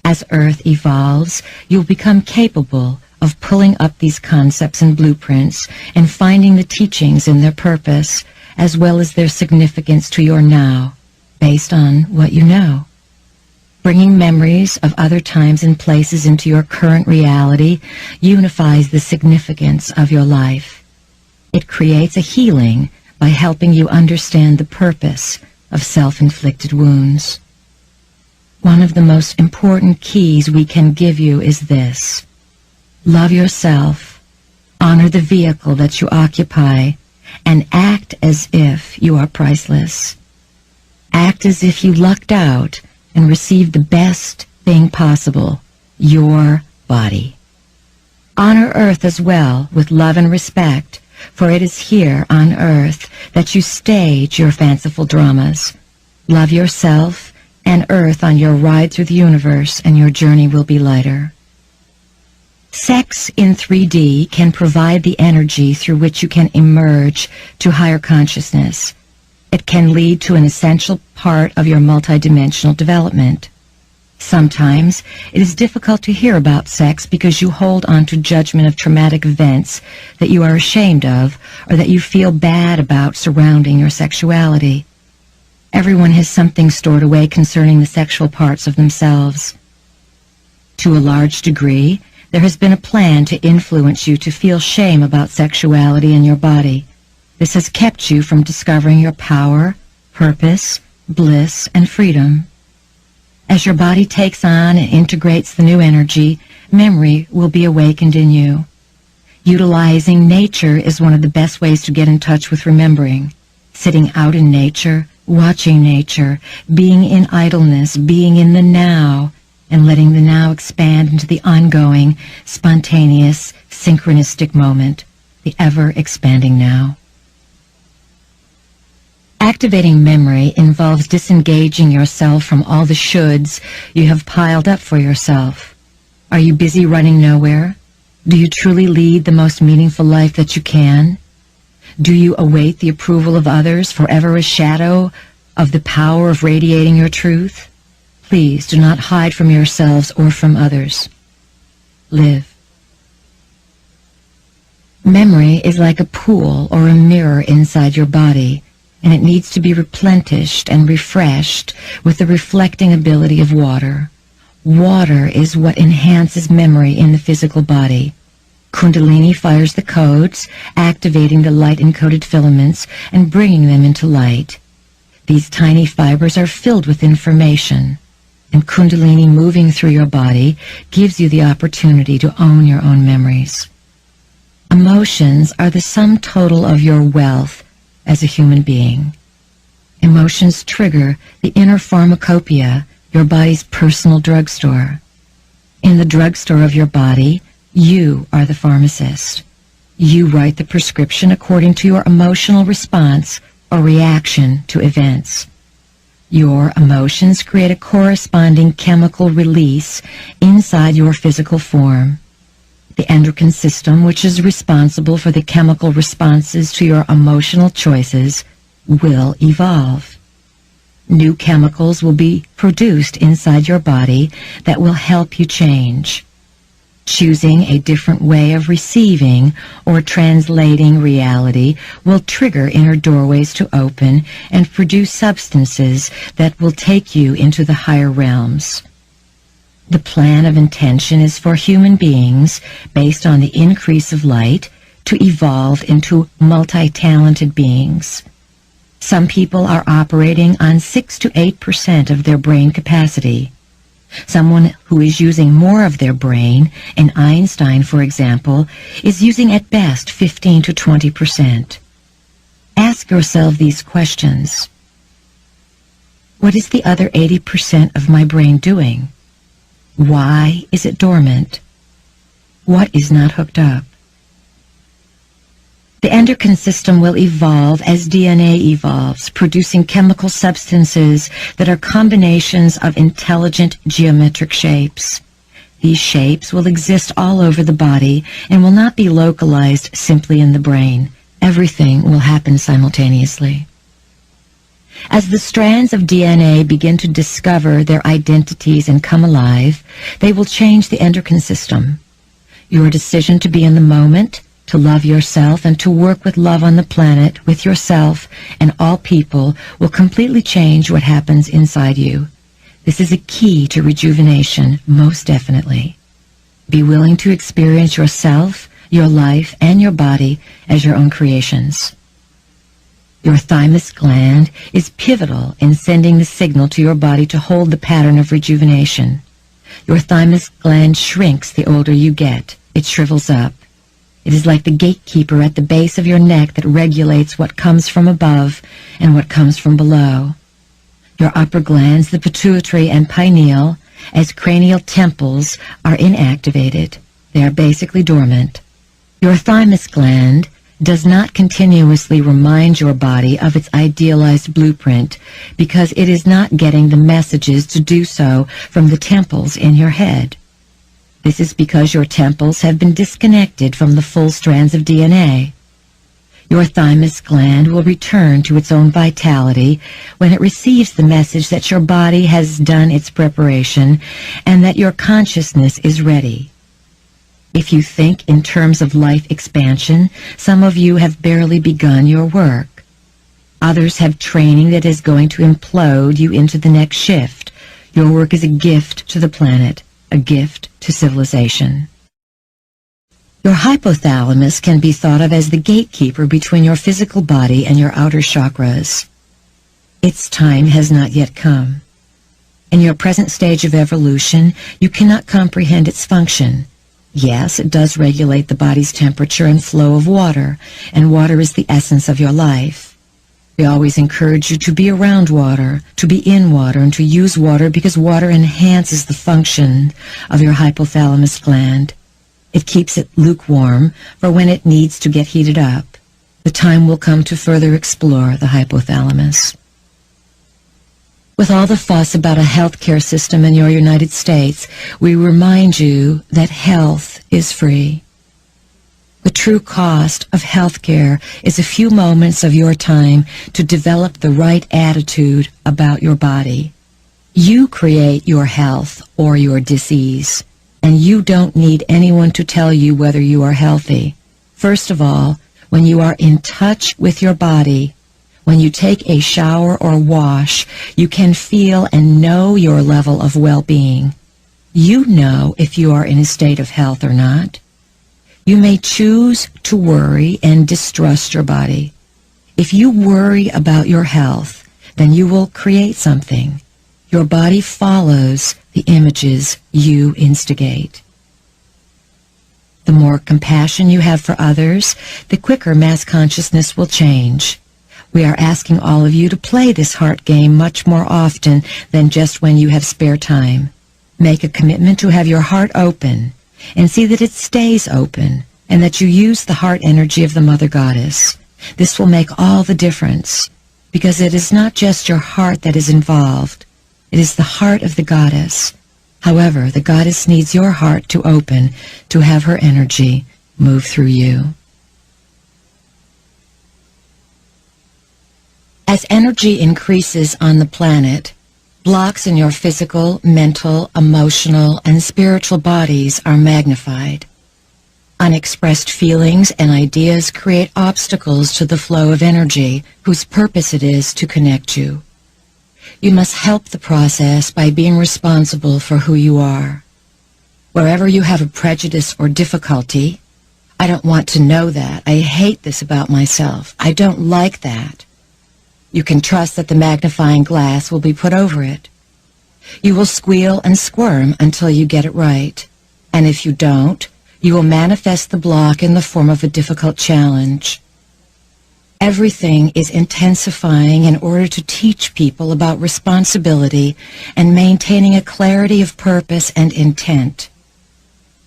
As Earth evolves, you'll become capable of pulling up these concepts and blueprints and finding the teachings in their purpose, as well as their significance to your now, based on what you know. Bringing memories of other times and places into your current reality unifies the significance of your life. It creates a healing by helping you understand the purpose of self-inflicted wounds. One of the most important keys we can give you is this: love yourself, honor the vehicle that you occupy, and act as if you are priceless. Act as if you lucked out and received the best thing possible, your body. Honor Earth as well with love and respect, for it is here on Earth that you stage your fanciful dramas. Love yourself and Earth on your ride through the universe, and your journey will be lighter. Sex in 3D can provide the energy through which you can emerge to higher consciousness. It can lead to an essential part of your multidimensional development. Sometimes it is difficult to hear about sex because you hold on to judgment of traumatic events that you are ashamed of or that you feel bad about surrounding your sexuality. Everyone has something stored away concerning the sexual parts of themselves. To a large degree, there has been a plan to influence you to feel shame about sexuality in your body. This has kept you from discovering your power, purpose, bliss, and freedom. As your body takes on and integrates the new energy, memory will be awakened in you. Utilizing nature is one of the best ways to get in touch with remembering. Sitting out in nature, watching nature, being in idleness, being in the now, and letting the now expand into the ongoing, spontaneous, synchronistic moment, the ever-expanding now. Activating memory involves disengaging yourself from all the shoulds you have piled up for yourself. Are you busy running nowhere? Do you truly lead the most meaningful life that you can? Do you await the approval of others, forever a shadow of the power of radiating your truth? Please do not hide from yourselves or from others. Live. Memory is like a pool or a mirror inside your body, and it needs to be replenished and refreshed with the reflecting ability of water. Water is what enhances memory in the physical body. Kundalini fires the codes, activating the light-encoded filaments and bringing them into light. These tiny fibers are filled with information, and Kundalini moving through your body gives you the opportunity to own your own memories. Emotions are the sum total of your wealth as a human being. Emotions trigger the inner pharmacopoeia, your body's personal drugstore. In the drugstore of your body, you are the pharmacist. You write the prescription according to your emotional response or reaction to events. Your emotions create a corresponding chemical release inside your physical form. The endocrine system, which is responsible for the chemical responses to your emotional choices, will evolve. New chemicals will be produced inside your body that will help you change. Choosing a different way of receiving or translating reality will trigger inner doorways to open and produce substances that will take you into the higher realms. The plan of intention is for human beings, based on the increase of light, to evolve into multi-talented beings. Some people are operating on 6 to 8% of their brain capacity. Someone who is using more of their brain, and Einstein, for example, is using at best 15 to 20%. Ask yourself these questions. What is the other 80% of my brain doing? Why is it dormant? What is not hooked up? The endocrine system will evolve as DNA evolves, producing chemical substances that are combinations of intelligent geometric shapes. These shapes will exist all over the body and will not be localized simply in the brain. Everything will happen simultaneously. As the strands of DNA begin to discover their identities and come alive, they will change the endocrine system. Your decision to be in the moment, to love yourself, and to work with love on the planet, with yourself and all people, will completely change what happens inside you. This is a key to rejuvenation, most definitely. Be willing to experience yourself, your life, and your body as your own creations. Your thymus gland is pivotal in sending the signal to your body to hold the pattern of rejuvenation. Your thymus gland shrinks the older you get. It shrivels up. It is like the gatekeeper at the base of your neck that regulates what comes from above and what comes from below. Your upper glands, the pituitary and pineal, as cranial temples, are inactivated. They are basically dormant. Your thymus gland does not continuously remind your body of its idealized blueprint because it is not getting the messages to do so from the temples in your head. This is because your temples have been disconnected from the full strands of DNA. Your thymus gland will return to its own vitality when it receives the message that your body has done its preparation and that your consciousness is ready. If you think in terms of life expansion, some of you have barely begun your work. Others have training that is going to implode you into the next shift. Your work is a gift to the planet, a gift to civilization. Your hypothalamus can be thought of as the gatekeeper between your physical body and your outer chakras. Its time has not yet come. In your present stage of evolution, you cannot comprehend its function. Yes, it does regulate the body's temperature and flow of water, and water is the essence of your life. We always encourage you to be around water, to be in water, and to use water because water enhances the function of your hypothalamus gland. It keeps it lukewarm for when it needs to get heated up. The time will come to further explore the hypothalamus. With all the fuss about a healthcare system in your United States, we remind you that health is free. The true cost of healthcare is a few moments of your time to develop the right attitude about your body. You create your health or your disease, and you don't need anyone to tell you whether you are healthy. First of all, when you are in touch with your body, when you take a shower or wash, you can feel and know your level of well-being. You know if you are in a state of health or not. You may choose to worry and distrust your body. If you worry about your health, then you will create something. Your body follows the images you instigate. The more compassion you have for others, the quicker mass consciousness will change. We are asking all of you to play this heart game much more often than just when you have spare time. Make a commitment to have your heart open, and see that it stays open, and that you use the heart energy of the Mother Goddess. This will make all the difference, because it is not just your heart that is involved. It is the heart of the Goddess. However, the Goddess needs your heart to open to have her energy move through you. As energy increases on the planet, blocks in your physical, mental, emotional, and spiritual bodies are magnified. Unexpressed feelings and ideas create obstacles to the flow of energy, whose purpose it is to connect you. You must help the process by being responsible for who you are. Wherever you have a prejudice or difficulty, I don't want to know that. I hate this about myself. I don't like that. You can trust that the magnifying glass will be put over it. You will squeal and squirm until you get it right. And if you don't, you will manifest the block in the form of a difficult challenge. Everything is intensifying in order to teach people about responsibility and maintaining a clarity of purpose and intent.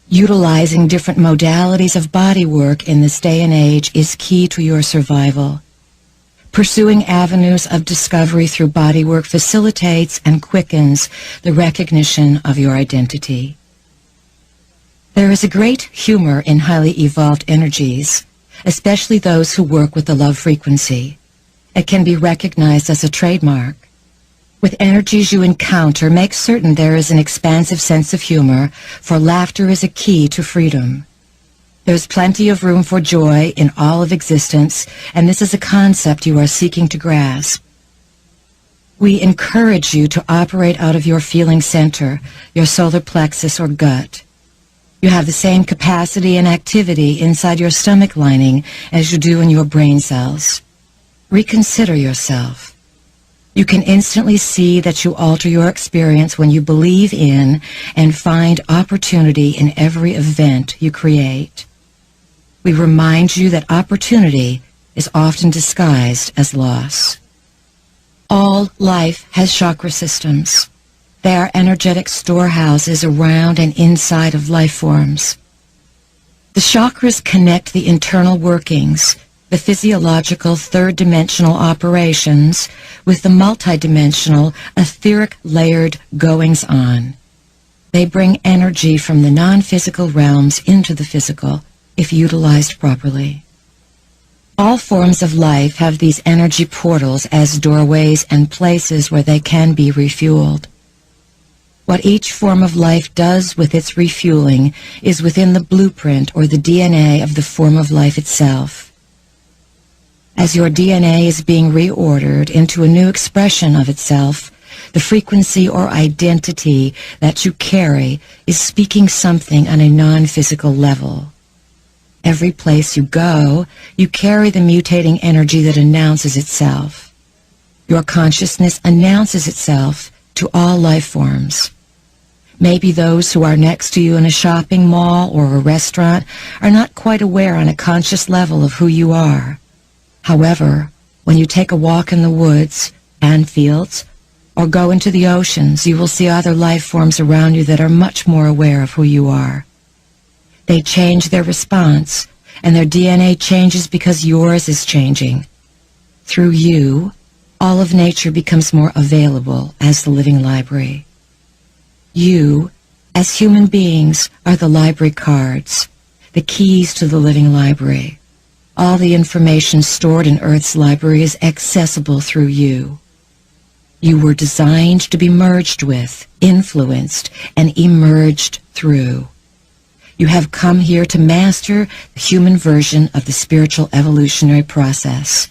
Utilizing different modalities of body work in this day and age is key to your survival. Pursuing avenues of discovery through bodywork facilitates and quickens the recognition of your identity. There is a great humor in highly evolved energies, especially those who work with the love frequency. It can be recognized as a trademark. With energies you encounter, make certain there is an expansive sense of humor, for laughter is a key to freedom. There's plenty of room for joy in all of existence, and this is a concept you are seeking to grasp. We encourage you to operate out of your feeling center, your solar plexus or gut. You have the same capacity and activity inside your stomach lining as you do in your brain cells. Reconsider yourself. You can instantly see that you alter your experience when you believe in and find opportunity in every event you create. We remind you that opportunity is often disguised as loss. All life has chakra systems. They are energetic storehouses around and inside of life forms. The chakras connect the internal workings, the physiological third-dimensional operations, with the multidimensional, etheric layered goings-on. They bring energy from the non-physical realms into the physical, if utilized properly. All forms of life have these energy portals as doorways and places where they can be refueled. What each form of life does with its refueling is within the blueprint or the DNA of the form of life itself. As your DNA is being reordered into a new expression of itself, the frequency or identity that you carry is speaking something on a non-physical level. Every place you go, you carry the mutating energy that announces itself. Your consciousness announces itself to all life forms. Maybe those who are next to you in a shopping mall or a restaurant are not quite aware on a conscious level of who you are. However, when you take a walk in the woods and fields or go into the oceans, you will see other life forms around you that are much more aware of who you are. They change their response, and their DNA changes because yours is changing. Through you, all of nature becomes more available as the living library. You, as human beings, are the library cards, the keys to the living library. All the information stored in Earth's library is accessible through you. You were designed to be merged with, influenced, and emerged through. You have come here to master the human version of the spiritual evolutionary process,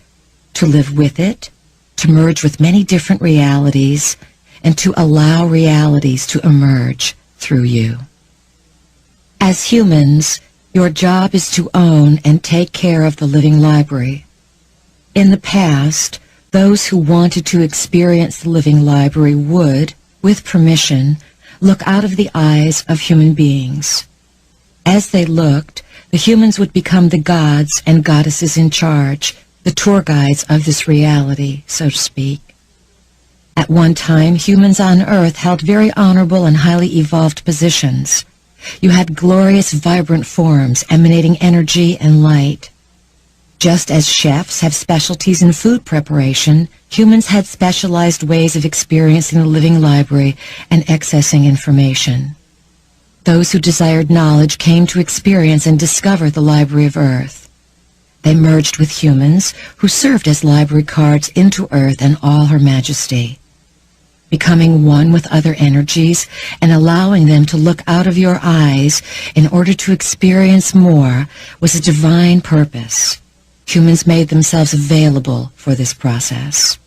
to live with it, to merge with many different realities, and to allow realities to emerge through you. As humans, your job is to own and take care of the living library. In the past, Those who wanted to experience the living library would, with permission, look out of the eyes of human beings. As they looked, the humans would become the gods and goddesses in charge, the tour guides of this reality, so to speak. At one time, humans on Earth held very honorable and highly evolved positions. You had glorious, vibrant forms emanating energy and light. Just as chefs have specialties in food preparation, humans had specialized ways of experiencing the living library and accessing information. Those who desired knowledge came to experience and discover the Library of Earth. They merged with humans, who served as library cards into Earth and all her majesty. Becoming one with other energies and allowing them to look out of your eyes in order to experience more was a divine purpose. Humans made themselves available for this process.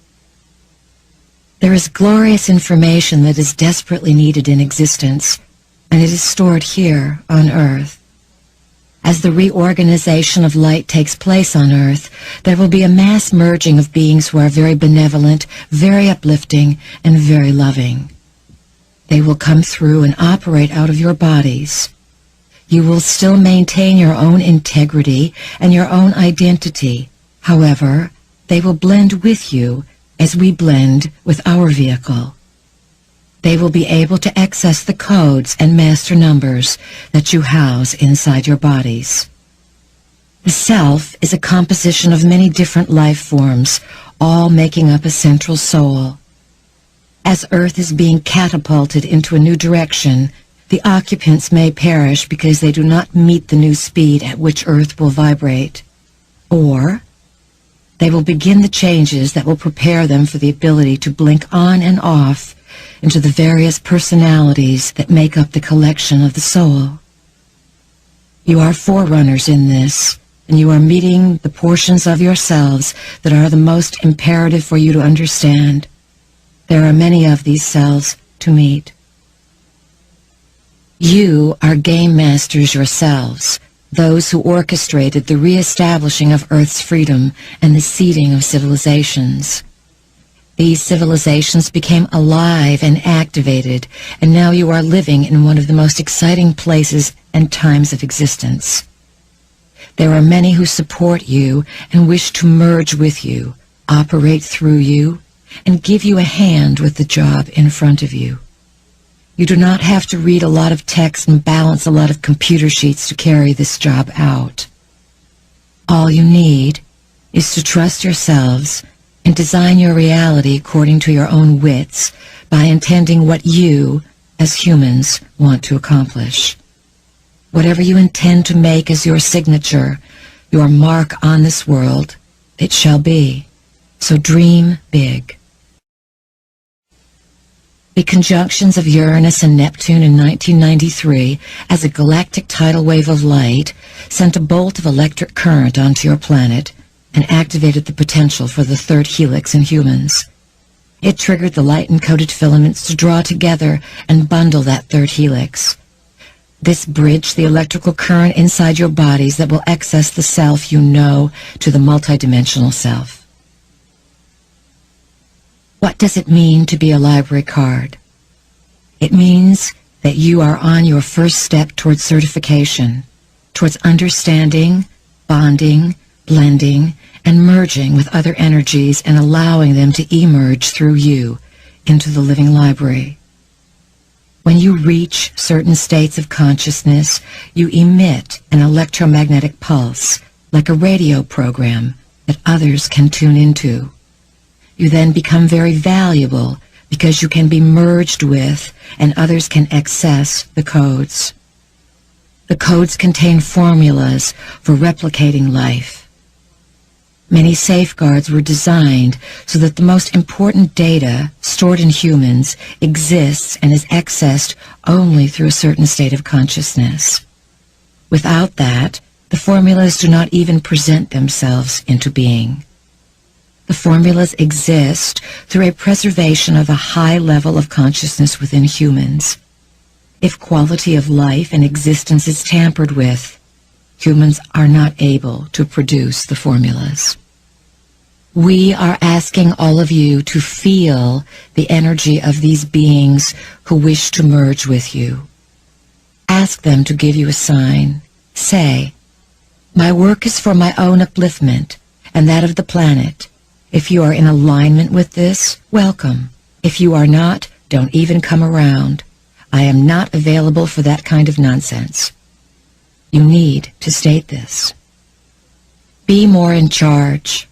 There is glorious information that is desperately needed in existence, and it is stored here on Earth. As the reorganization of light takes place on Earth, there will be a mass merging of beings who are very benevolent, very uplifting, and very loving. They will come through and operate out of your bodies. You will still maintain your own integrity and your own identity. However, they will blend with you as we blend with our vehicle. They will be able to access the codes and master numbers that you house inside your bodies. The self is a composition of many different life forms, all making up a central soul. As Earth is being catapulted into a new direction, the occupants may perish because they do not meet the new speed at which Earth will vibrate. Or they will begin the changes that will prepare them for the ability to blink on and off into the various personalities that make up the collection of the soul. You are forerunners in this, and you are meeting the portions of yourselves that are the most imperative for you to understand. There are many of these selves to meet. You are game masters yourselves, those who orchestrated the re-establishing of Earth's freedom and the seeding of civilizations. These civilizations became alive and activated, and now you are living in one of the most exciting places and times of existence. There are many who support you and wish to merge with you, operate through you, and give you a hand with the job in front of you. You do not have to read a lot of text and balance a lot of computer sheets to carry this job out. All you need is to trust yourselves and design your reality according to your own wits by intending what you, as humans, want to accomplish. Whatever you intend to make as your signature, your mark on this world, it shall be. So dream big. The conjunctions of Uranus and Neptune in 1993, as a galactic tidal wave of light, sent a bolt of electric current onto your planet and activated the potential for the third helix in humans. It triggered the light-encoded filaments to draw together and bundle that third helix. This bridged the electrical current inside your bodies that will access the self you know to the multidimensional self. What does it mean to be a library card? It means that you are on your first step towards certification, towards understanding, bonding, blending, and merging with other energies and allowing them to emerge through you into the living library. When you reach certain states of consciousness, you emit an electromagnetic pulse, like a radio program that others can tune into. You then become very valuable because you can be merged with and others can access the codes. The codes contain formulas for replicating life. Many safeguards were designed so that the most important data stored in humans exists and is accessed only through a certain state of consciousness. Without that, the formulas do not even present themselves into being. The formulas exist through a preservation of a high level of consciousness within humans. If quality of life and existence is tampered with, humans are not able to produce the formulas. We are asking all of you to feel the energy of these beings who wish to merge with you. Ask them to give you a sign. Say, "My work is for my own upliftment and that of the planet. If you are in alignment with this, welcome. If you are not, don't even come around. I am not available for that kind of nonsense." You need to state this. Be more in charge.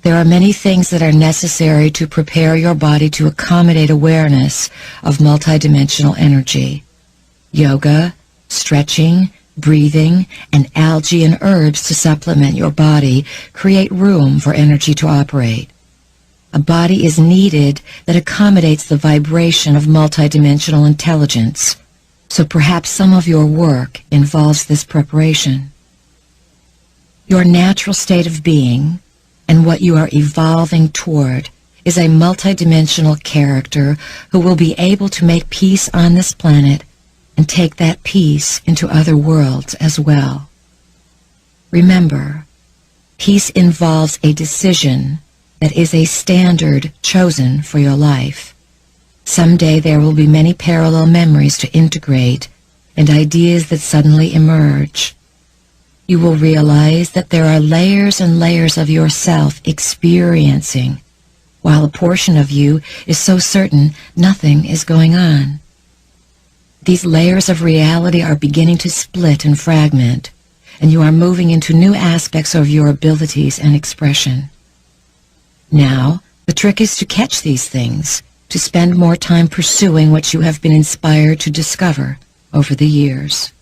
There are many things that are necessary to prepare your body to accommodate awareness of multidimensional energy. Yoga, stretching, breathing, and algae and herbs to supplement your body create room for energy to operate. A body is needed that accommodates the vibration of multidimensional intelligence, so perhaps some of your work involves this preparation. Your natural state of being, and what you are evolving toward, is a multidimensional character who will be able to make peace on this planet and take that peace into other worlds as well. Remember, peace involves a decision that is a standard chosen for your life. Someday there will be many parallel memories to integrate and ideas that suddenly emerge. You will realize that there are layers and layers of yourself experiencing, while a portion of you is so certain nothing is going on. These layers of reality are beginning to split and fragment, and you are moving into new aspects of your abilities and expression. Now, the trick is to catch these things, to spend more time pursuing what you have been inspired to discover over the years.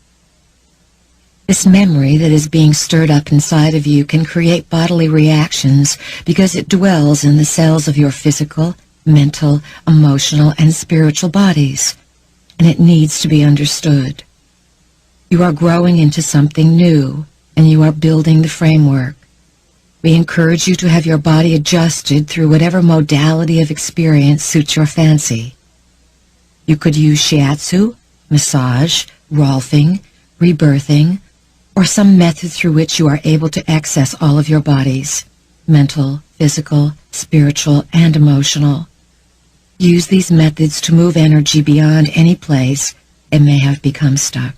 This memory that is being stirred up inside of you can create bodily reactions because it dwells in the cells of your physical, mental, emotional, and spiritual bodies, and it needs to be understood. You are growing into something new, and you are building the framework. We encourage you to have your body adjusted through whatever modality of experience suits your fancy. You could use shiatsu, massage, rolfing, rebirthing, or some method through which you are able to access all of your bodies, mental, physical, spiritual, and emotional. Use these methods to move energy beyond any place it may have become stuck.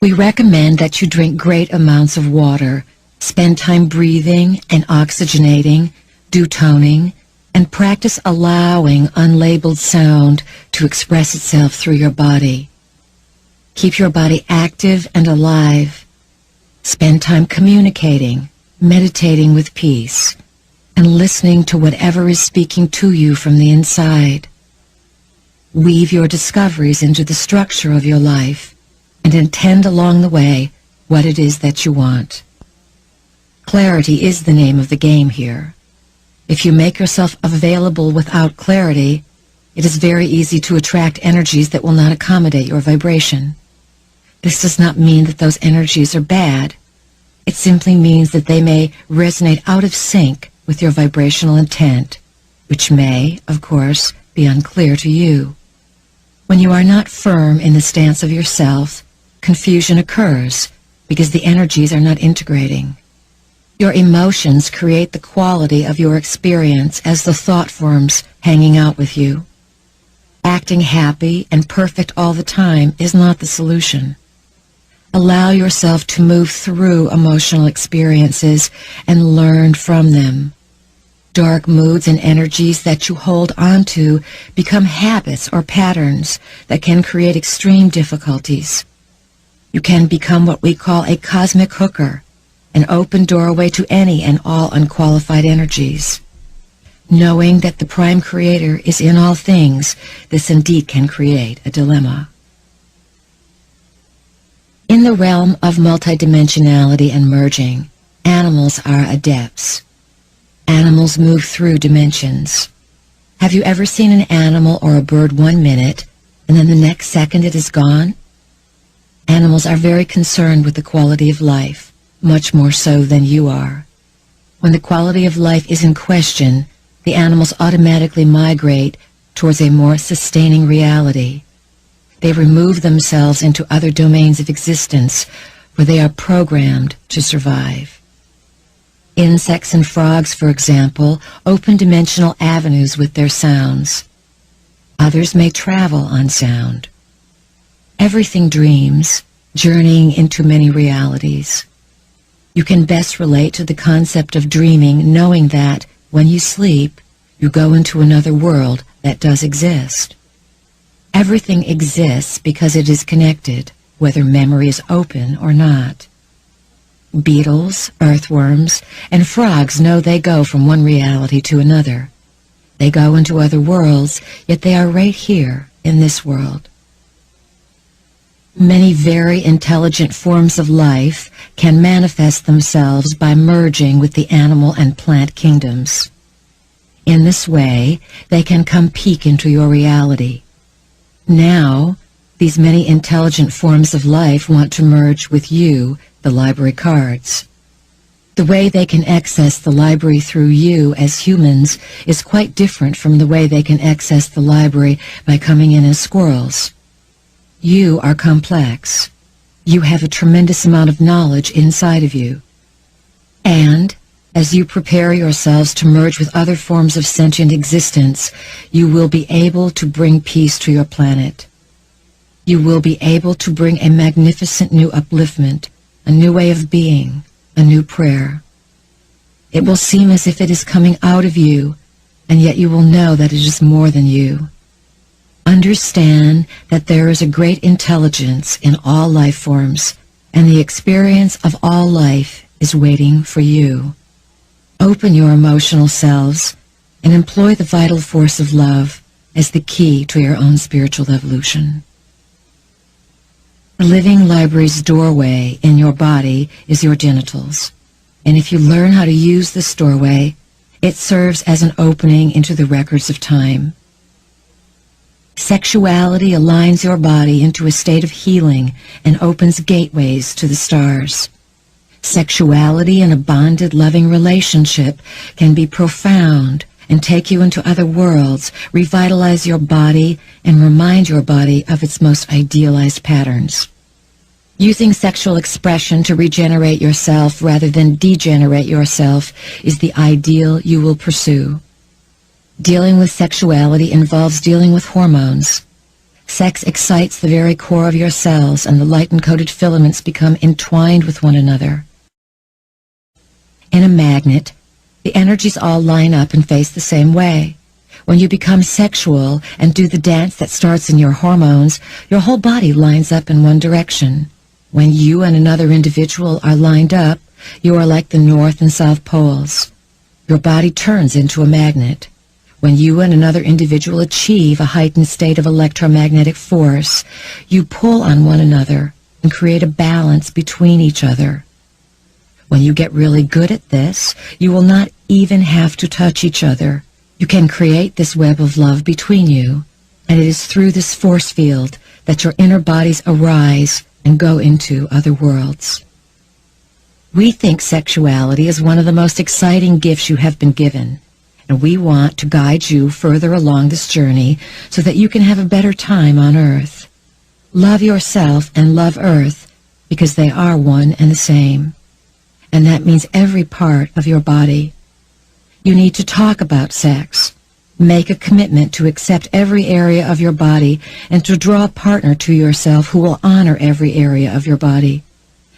We recommend that you drink great amounts of water, spend time breathing and oxygenating, do toning, and practice allowing unlabeled sound to express itself through your body. Keep your body active and alive. Spend time communicating, meditating with peace, and listening to whatever is speaking to you from the inside. Weave your discoveries into the structure of your life and intend along the way what it is that you want. Clarity is the name of the game here. If you make yourself available without clarity, it is very easy to attract energies that will not accommodate your vibration. This does not mean that those energies are bad. It simply means that they may resonate out of sync with your vibrational intent, which may, of course, be unclear to you. When you are not firm in the stance of yourself, confusion occurs because the energies are not integrating. Your emotions create the quality of your experience as the thought forms hanging out with you. Acting happy and perfect all the time is not the solution. Allow yourself to move through emotional experiences and learn from them. Dark moods and energies that you hold onto become habits or patterns that can create extreme difficulties. You can become what we call a cosmic hooker, an open doorway to any and all unqualified energies. Knowing that the Prime Creator is in all things, this indeed can create a dilemma. In the realm of multidimensionality and merging, animals are adepts. Animals move through dimensions. Have you ever seen an animal or a bird 1 minute, and then the next second it is gone? Animals are very concerned with the quality of life, much more so than you are. When the quality of life is in question, the animals automatically migrate towards a more sustaining reality. They remove themselves into other domains of existence where they are programmed to survive. Insects and frogs, for example, open dimensional avenues with their sounds. Others may travel on sound. Everything dreams, journeying into many realities. You can best relate to the concept of dreaming knowing that, when you sleep, you go into another world that does exist. Everything exists because it is connected, whether memory is open or not. Beetles, earthworms, and frogs know they go from one reality to another. They go into other worlds, yet they are right here in this world. Many very intelligent forms of life can manifest themselves by merging with the animal and plant kingdoms. In this way, they can come peek into your reality. Now, these many intelligent forms of life want to merge with you, the library cards. The way they can access the library through you as humans is quite different from the way they can access the library by coming in as squirrels. You are complex. You have a tremendous amount of knowledge inside of you. And, as you prepare yourselves to merge with other forms of sentient existence, you will be able to bring peace to your planet. You will be able to bring a magnificent new upliftment, a new way of being, a new prayer. It will seem as if it is coming out of you, and yet you will know that it is more than you. Understand that there is a great intelligence in all life forms, and the experience of all life is waiting for you. Open your emotional selves and employ the vital force of love as the key to your own spiritual evolution. The living library's doorway in your body is your genitals, and if you learn how to use this doorway, it serves as an opening into the records of time. Sexuality aligns your body into a state of healing and opens gateways to the stars. Sexuality in a bonded, loving relationship can be profound and take you into other worlds, revitalize your body, and remind your body of its most idealized patterns. Using sexual expression to regenerate yourself rather than degenerate yourself is the ideal you will pursue. Dealing with sexuality involves dealing with hormones. Sex excites the very core of your cells, and the light-encoded filaments become entwined with one another. In a magnet, the energies all line up and face the same way. When you become sexual and do the dance that starts in your hormones, your whole body lines up in one direction. When you and another individual are lined up, you are like the North and South Poles. Your body turns into a magnet. When you and another individual achieve a heightened state of electromagnetic force, you pull on one another and create a balance between each other. When you get really good at this, you will not even have to touch each other. You can create this web of love between you, and it is through this force field that your inner bodies arise and go into other worlds. We think sexuality is one of the most exciting gifts you have been given, and we want to guide you further along this journey so that you can have a better time on Earth. Love yourself and love Earth because they are one and the same. And that means every part of your body. You need to talk about sex. Make a commitment to accept every area of your body and to draw a partner to yourself who will honor every area of your body.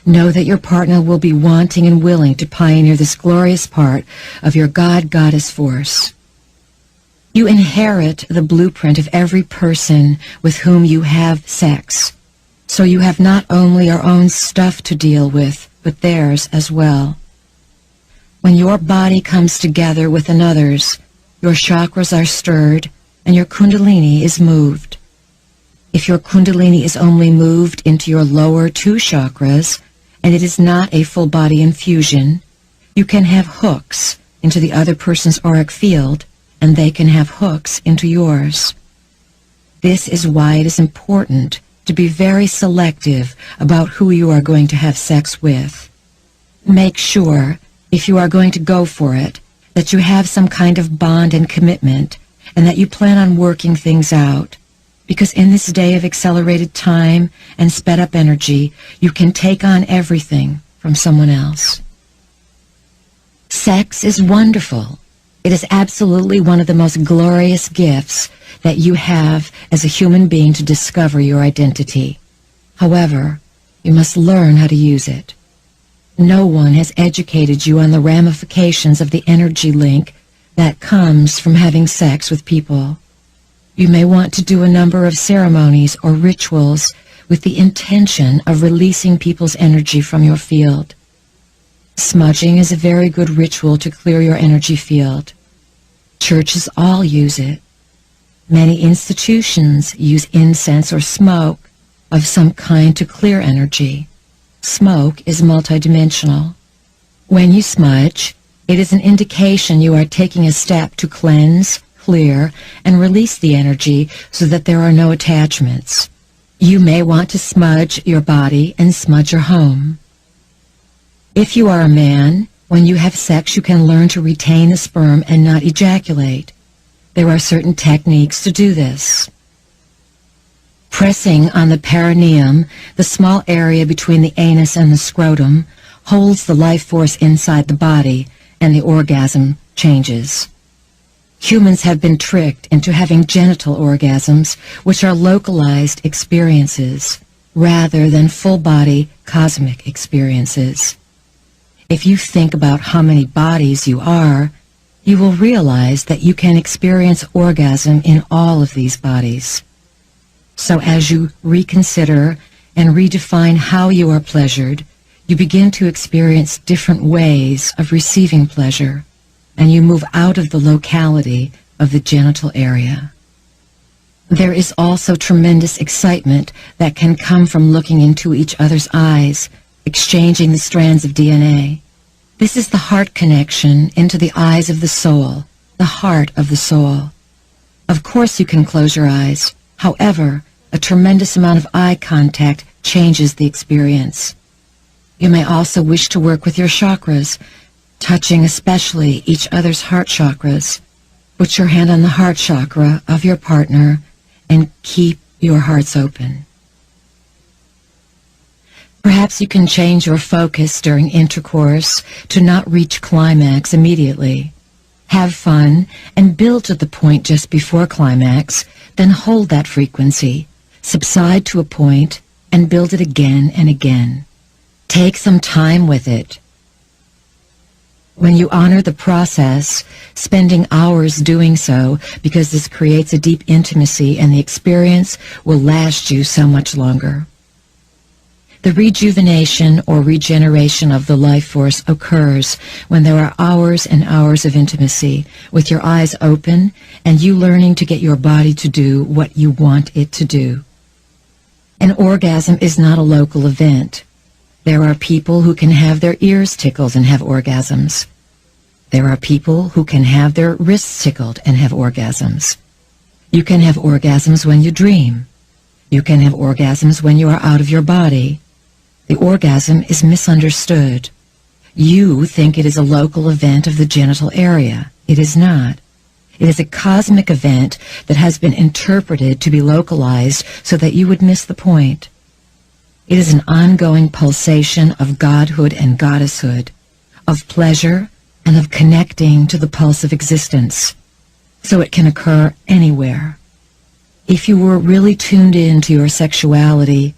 Know that your partner will be wanting and willing to pioneer this glorious part of your God-Goddess force. You inherit the blueprint of every person with whom you have sex. So you have not only your own stuff to deal with, but theirs as well. When your body comes together with another's, your chakras are stirred and your kundalini is moved. If your kundalini is only moved into your lower two chakras, and it is not a full body infusion, you can have hooks into the other person's auric field, and they can have hooks into yours. This is why it is important to be very selective about who you are going to have sex with. Make sure, if you are going to go for it, that you have some kind of bond and commitment, and that you plan on working things out. Because in this day of accelerated time and sped-up energy, you can take on everything from someone else. Sex is wonderful. It is absolutely one of the most glorious gifts that you have as a human being to discover your identity. However, you must learn how to use it. No one has educated you on the ramifications of the energy link that comes from having sex with people. You may want to do a number of ceremonies or rituals with the intention of releasing people's energy from your field. Smudging is a very good ritual to clear your energy field. Churches all use it. Many institutions use incense or smoke of some kind to clear energy. Smoke is multidimensional. When you smudge, it is an indication you are taking a step to cleanse, clear, and release the energy so that there are no attachments. You may want to smudge your body and smudge your home. If you are a man, when you have sex you can learn to retain the sperm and not ejaculate. There are certain techniques to do this. Pressing on the perineum, the small area between the anus and the scrotum, holds the life force inside the body, and the orgasm changes. Humans have been tricked into having genital orgasms, which are localized experiences, rather than full-body cosmic experiences. If you think about how many bodies you are, you will realize that you can experience orgasm in all of these bodies. So as you reconsider and redefine how you are pleasured, you begin to experience different ways of receiving pleasure, and you move out of the locality of the genital area. There is also tremendous excitement that can come from looking into each other's eyes, exchanging the strands of DNA. This is the heart connection into the eyes of the soul, the heart of the soul. Of course you can close your eyes. However, a tremendous amount of eye contact changes the experience. You may also wish to work with your chakras, touching especially each other's heart chakras. Put your hand on the heart chakra of your partner and keep your hearts open. Perhaps you can change your focus during intercourse to not reach climax immediately. Have fun and build to the point just before climax, then hold that frequency, subside to a point, and build it again and again. Take some time with it. When you honor the process, spending hours doing so, because this creates a deep intimacy and the experience will last you so much longer. The rejuvenation or regeneration of the life force occurs when there are hours and hours of intimacy, with your eyes open and you learning to get your body to do what you want it to do. An orgasm is not a local event. There are people who can have their ears tickled and have orgasms. There are people who can have their wrists tickled and have orgasms. You can have orgasms when you dream. You can have orgasms when you are out of your body. The orgasm is misunderstood. You think it is a local event of the genital area. It is not. It is a cosmic event that has been interpreted to be localized so that you would miss the point. It is an ongoing pulsation of godhood and goddesshood, of pleasure and of connecting to the pulse of existence, so it can occur anywhere. If you were really tuned in to your sexuality,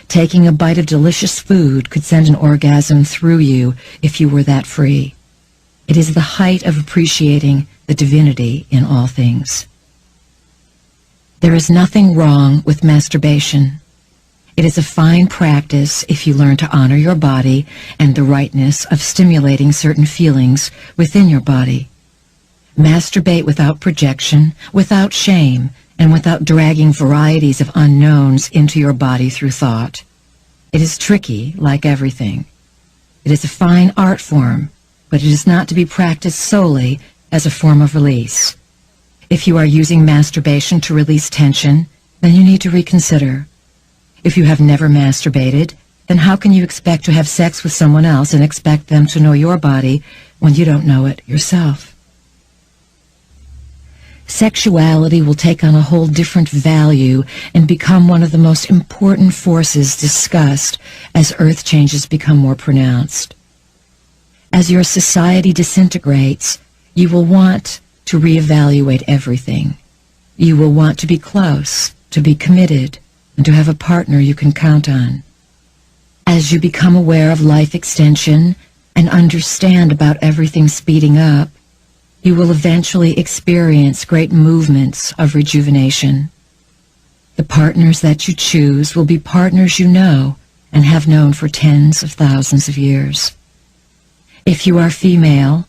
taking a bite of delicious food could send an orgasm through you if you were that free. It is the height of appreciating the divinity in all things. There is nothing wrong with masturbation. It is a fine practice if you learn to honor your body and the rightness of stimulating certain feelings within your body. Masturbate without projection, without shame, and without dragging varieties of unknowns into your body through thought. It is tricky, like everything. It is a fine art form, but it is not to be practiced solely as a form of release. If you are using masturbation to release tension, then you need to reconsider. If you have never masturbated, then how can you expect to have sex with someone else and expect them to know your body when you don't know it yourself? Sexuality will take on a whole different value and become one of the most important forces discussed as earth changes become more pronounced. As your society disintegrates, you will want to reevaluate everything. You will want to be close, to be committed, and to have a partner you can count on. As you become aware of life extension and understand about everything speeding up, you will eventually experience great movements of rejuvenation. The partners that you choose will be partners you know and have known for tens of thousands of years. If you are female,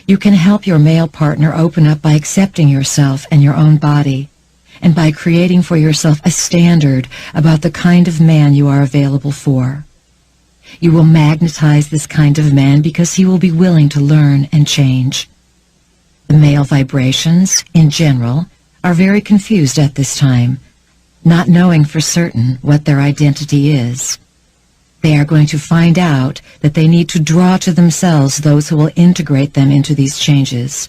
you can help your male partner open up by accepting yourself and your own body, and by creating for yourself a standard about the kind of man you are available for. You will magnetize this kind of man because he will be willing to learn and change. The male vibrations, in general, are very confused at this time, not knowing for certain what their identity is. They are going to find out that they need to draw to themselves those who will integrate them into these changes.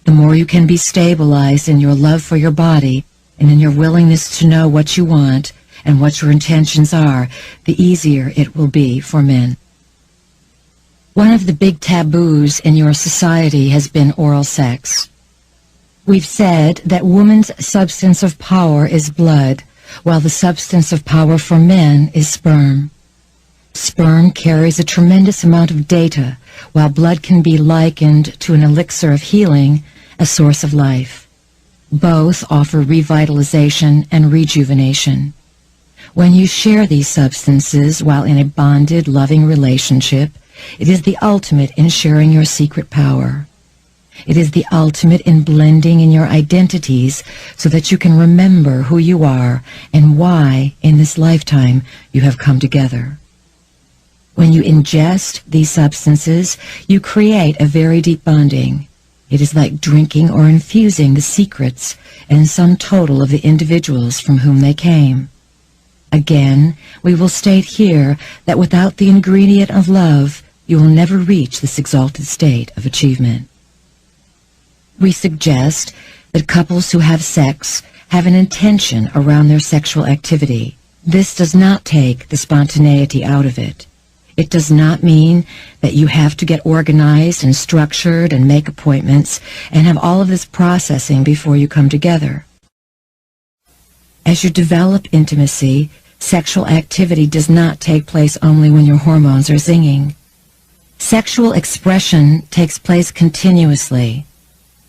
The more you can be stabilized in your love for your body and in your willingness to know what you want and what your intentions are, the easier it will be for men. One of the big taboos in your society has been oral sex. We've said that woman's substance of power is blood, while the substance of power for men is sperm. Sperm carries a tremendous amount of data, while blood can be likened to an elixir of healing, a source of life. Both offer revitalization and rejuvenation. When you share these substances while in a bonded, loving relationship, it is the ultimate in sharing your secret power. It is the ultimate in blending in your identities so that you can remember who you are and why, in this lifetime, you have come together. When you ingest these substances, you create a very deep bonding. It is like drinking or infusing the secrets and sum total of the individuals from whom they came. Again, we will state here that without the ingredient of love, you will never reach this exalted state of achievement. We suggest that couples who have sex have an intention around their sexual activity. This does not take the spontaneity out of it. It does not mean that you have to get organized and structured and make appointments and have all of this processing before you come together. As you develop intimacy, sexual activity does not take place only when your hormones are zinging. Sexual expression takes place continuously.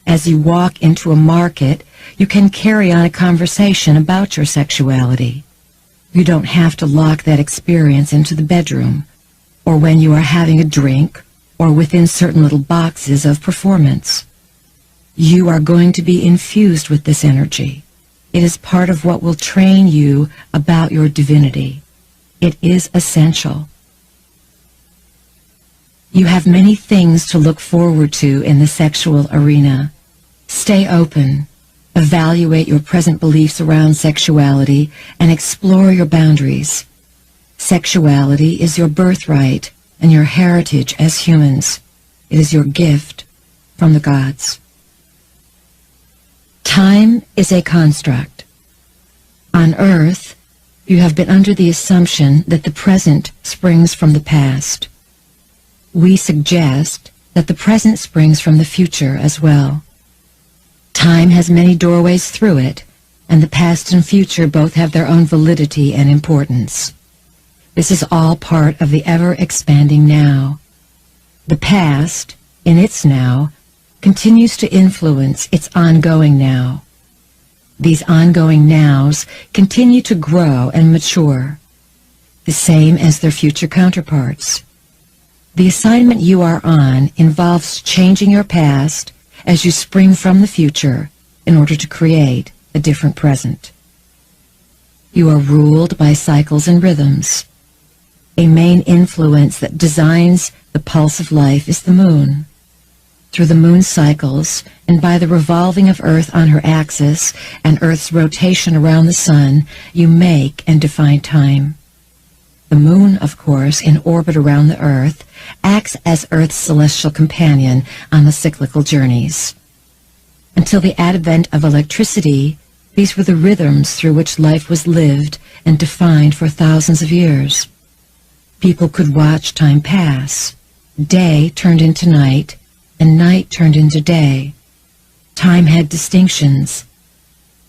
As you walk into a market, you can carry on a conversation about your sexuality. You don't have to lock that experience into the bedroom, or when you are having a drink, or within certain little boxes of performance. You are going to be infused with this energy. It is part of what will train you about your divinity. It is essential. You have many things to look forward to in the sexual arena. Stay open, evaluate your present beliefs around sexuality, and explore your boundaries. Sexuality is your birthright and your heritage as humans. It is your gift from the gods. Time is a construct. On Earth, you have been under the assumption that the present springs from the past. We suggest that the present springs from the future as well. Time has many doorways through it, and the past and future both have their own validity and importance. This is all part of the ever-expanding now. The past, in its now, continues to influence its ongoing now. These ongoing nows continue to grow and mature, the same as their future counterparts. The assignment you are on involves changing your past as you spring from the future in order to create a different present. You are ruled by cycles and rhythms. A main influence that designs the pulse of life is the moon. Through the moon's cycles, and by the revolving of Earth on her axis and Earth's rotation around the sun, you make and define time. The moon, of course, in orbit around the Earth, acts as Earth's celestial companion on the cyclical journeys. Until the advent of electricity, these were the rhythms through which life was lived and defined for thousands of years. People could watch time pass. Day turned into night, and night turned into day. Time had distinctions.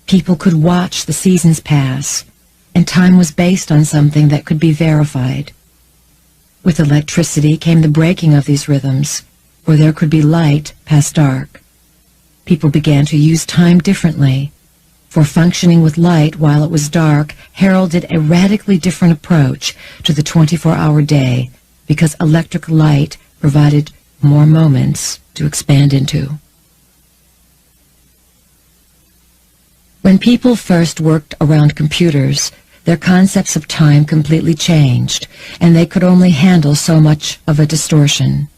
People could watch the seasons pass, and time was based on something that could be verified. With electricity came the breaking of these rhythms, where there could be light past dark. People began to use time differently, for functioning with light while it was dark heralded a radically different approach to the 24-hour day, because electric light provided more moments to expand into. When people first worked around computers, their concepts of time completely changed, and they could only handle so much of a distortion.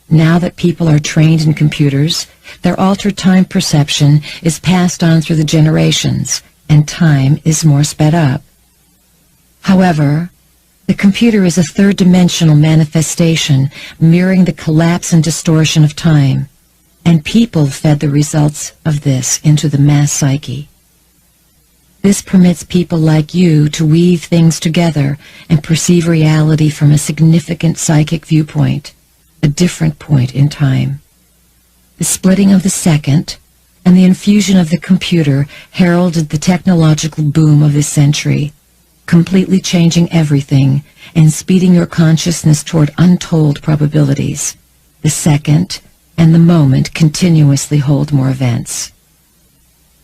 Now that people are trained in computers, their altered time perception is passed on through the generations, and time is more sped up. However, the computer is a third-dimensional manifestation mirroring the collapse and distortion of time, and people fed the results of this into the mass psyche. This permits people like you to weave things together and perceive reality from a significant psychic viewpoint, a different point in time. The splitting of the second and the infusion of the computer heralded the technological boom of this century, completely changing everything and speeding your consciousness toward untold probabilities. The second and the moment continuously hold more events.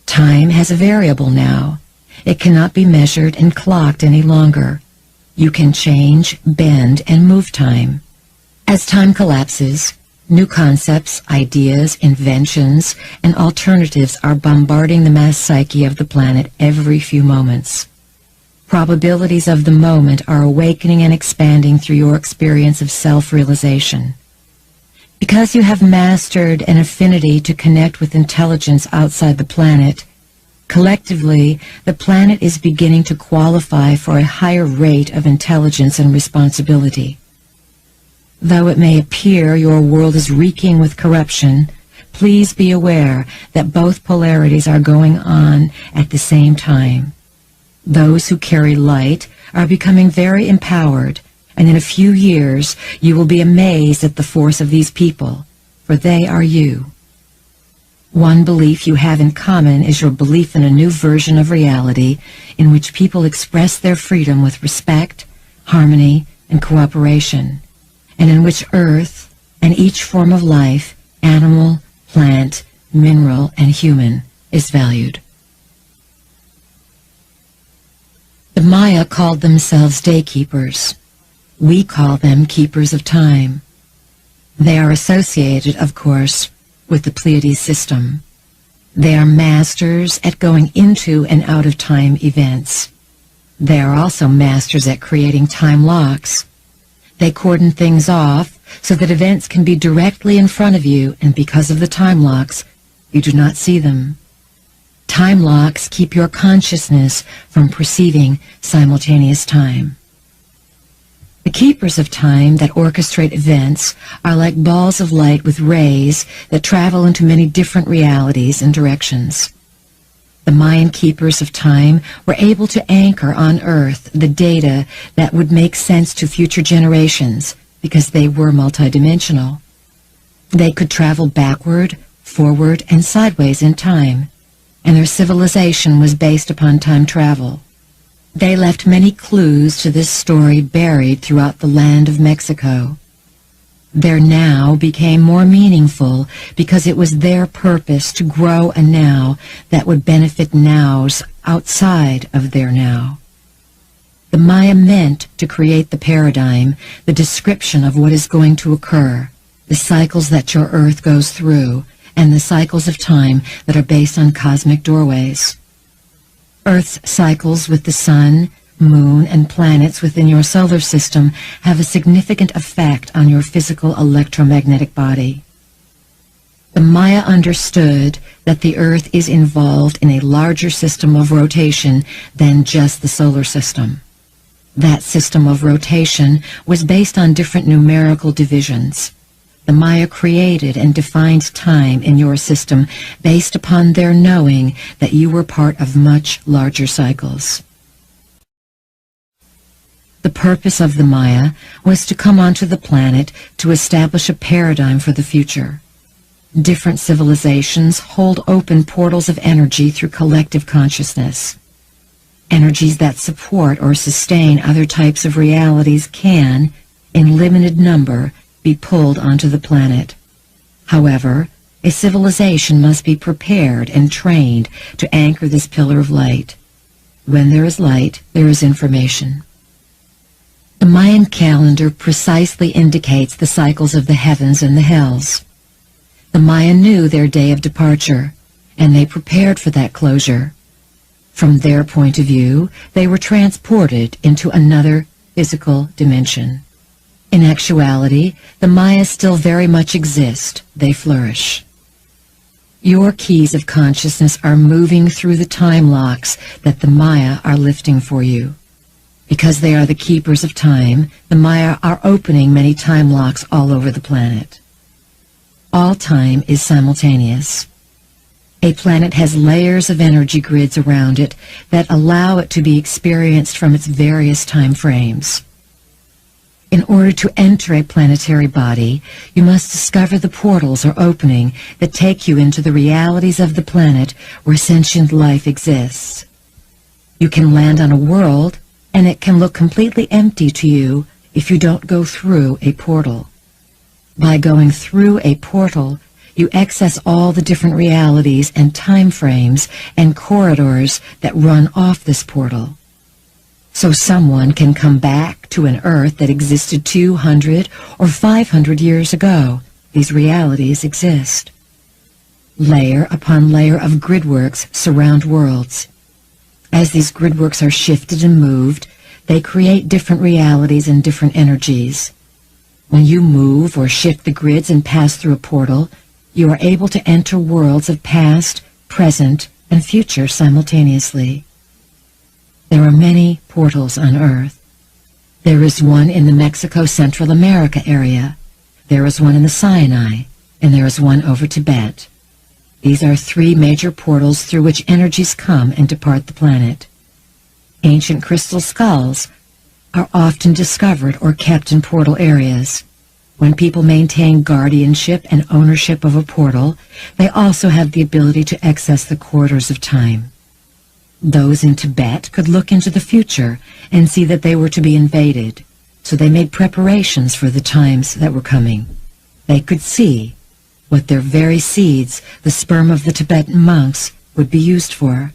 Time has a variable now. It cannot be measured and clocked any longer. You can change, bend, and move time. As time collapses, new concepts, ideas, inventions, and alternatives are bombarding the mass psyche of the planet every few moments. Probabilities of the moment are awakening and expanding through your experience of self-realization. Because you have mastered an affinity to connect with intelligence outside the planet, collectively, the planet is beginning to qualify for a higher rate of intelligence and responsibility. Though it may appear your world is reeking with corruption, please be aware that both polarities are going on at the same time. Those who carry light are becoming very empowered, and in a few years you will be amazed at the force of these people, for they are you. One belief you have in common is your belief in a new version of reality in which people express their freedom with respect, harmony, and cooperation, and in which Earth and each form of life, animal, plant, mineral, and human, is valued. The Maya called themselves daykeepers. We call them keepers of time. They are associated, of course, with the Pleiades system. They are masters at going into and out of time events. They are also masters at creating time locks. They cordon things off so that events can be directly in front of you, and because of the time locks, you do not see them. Time locks keep your consciousness from perceiving simultaneous time. The keepers of time that orchestrate events are like balls of light with rays that travel into many different realities and directions. The Mayan keepers of time were able to anchor on Earth the data that would make sense to future generations because they were multidimensional. They could travel backward, forward, and sideways in time, and their civilization was based upon time travel. They left many clues to this story buried throughout the land of Mexico. Their now became more meaningful because it was their purpose to grow a now that would benefit nows outside of their now. The Maya meant to create the paradigm, the description of what is going to occur, the cycles that your Earth goes through, and the cycles of time that are based on cosmic doorways. Earth's cycles with the sun, moon, and planets within your solar system have a significant effect on your physical electromagnetic body. The Maya understood that the Earth is involved in a larger system of rotation than just the solar system. That system of rotation was based on different numerical divisions. The Maya created and defined time in your system based upon their knowing that you were part of much larger cycles. The purpose of the Maya was to come onto the planet to establish a paradigm for the future. Different civilizations hold open portals of energy through collective consciousness. Energies that support or sustain other types of realities can, in limited number, be pulled onto the planet. However, a civilization must be prepared and trained to anchor this pillar of light. When there is light, there is information. The Mayan calendar precisely indicates the cycles of the heavens and the hells. The Maya knew their day of departure, and they prepared for that closure. From their point of view, they were transported into another physical dimension. In actuality, the Maya still very much exist. They flourish. Your keys of consciousness are moving through the time locks that the Maya are lifting for you. Because they are the keepers of time, the Maya are opening many time locks all over the planet. All time is simultaneous. A planet has layers of energy grids around it that allow it to be experienced from its various time frames. In order to enter a planetary body, you must discover the portals or opening that take you into the realities of the planet where sentient life exists. You can land on a world, and it can look completely empty to you if you don't go through a portal. By going through a portal, you access all the different realities and time frames and corridors that run off this portal. So someone can come back to an Earth that existed 200 or 500 years ago. These realities exist. Layer upon layer of gridworks surround worlds. As these gridworks are shifted and moved, they create different realities and different energies. When you move or shift the grids and pass through a portal, you are able to enter worlds of past, present, and future simultaneously. There are many portals on Earth. There is one in the Mexico-Central America area. There is one in the Sinai, and there is one over Tibet. These are three major portals through which energies come and depart the planet. Ancient crystal skulls are often discovered or kept in portal areas. When people maintain guardianship and ownership of a portal, they also have the ability to access the corridors of time. Those in Tibet could look into the future and see that they were to be invaded, so they made preparations for the times that were coming. They could see what their very seeds, the sperm of the Tibetan monks, would be used for.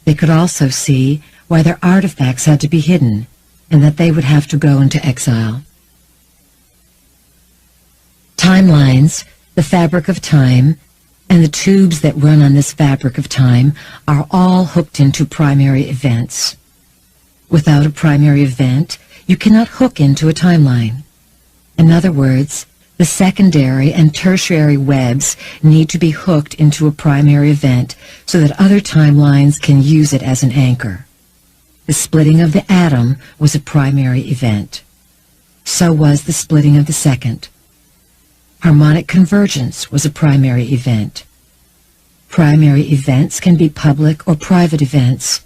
They could also see why their artifacts had to be hidden, and that they would have to go into exile. Timelines, the fabric of time, and the tubes that run on this fabric of time are all hooked into primary events. Without a primary event, you cannot hook into a timeline. In other words, the secondary and tertiary webs need to be hooked into a primary event so that other timelines can use it as an anchor. The splitting of the atom was a primary event. So was the splitting of the second. Harmonic convergence was a primary event. Primary events can be public or private events,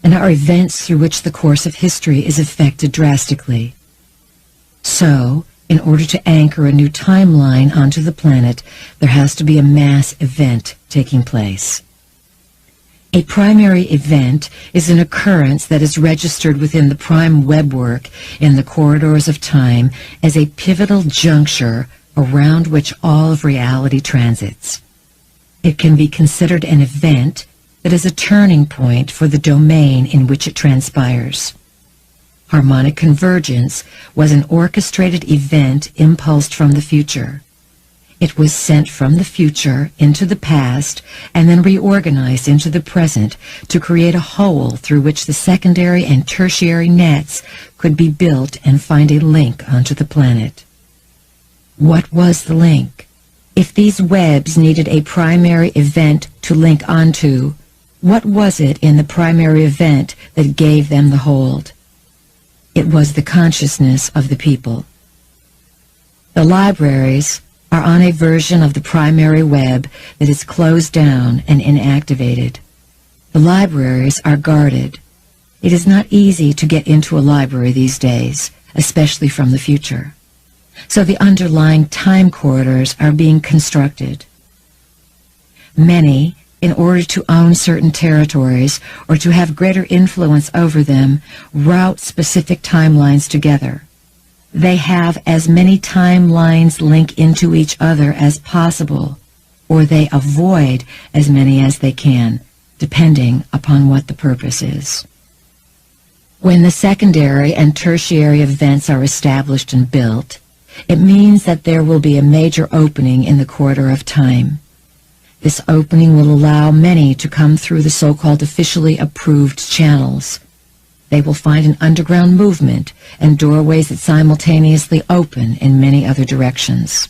and are events through which the course of history is affected drastically. So, in order to anchor a new timeline onto the planet, there has to be a mass event taking place. A primary event is an occurrence that is registered within the prime webwork in the corridors of time as a pivotal juncture around which all of reality transits. It can be considered an event that is a turning point for the domain in which it transpires. Harmonic convergence was an orchestrated event impulsed from the future. It was sent from the future into the past and then reorganized into the present to create a whole through which the secondary and tertiary nets could be built and find a link onto the planet. What was the link? If these webs needed a primary event to link onto, what was it in the primary event that gave them the hold? It was the consciousness of the people. The libraries are on a version of the primary web that is closed down and inactivated. The libraries are guarded. It is not easy to get into a library these days, especially from the future. So the underlying time corridors are being constructed. Many, in order to own certain territories or to have greater influence over them, route specific timelines together. They have as many timelines link into each other as possible, or they avoid as many as they can, depending upon what the purpose is. When the secondary and tertiary events are established and built, it means that there will be a major opening in the corridor of time. This opening will allow many to come through the so-called officially approved channels. They will find an underground movement and doorways that simultaneously open in many other directions.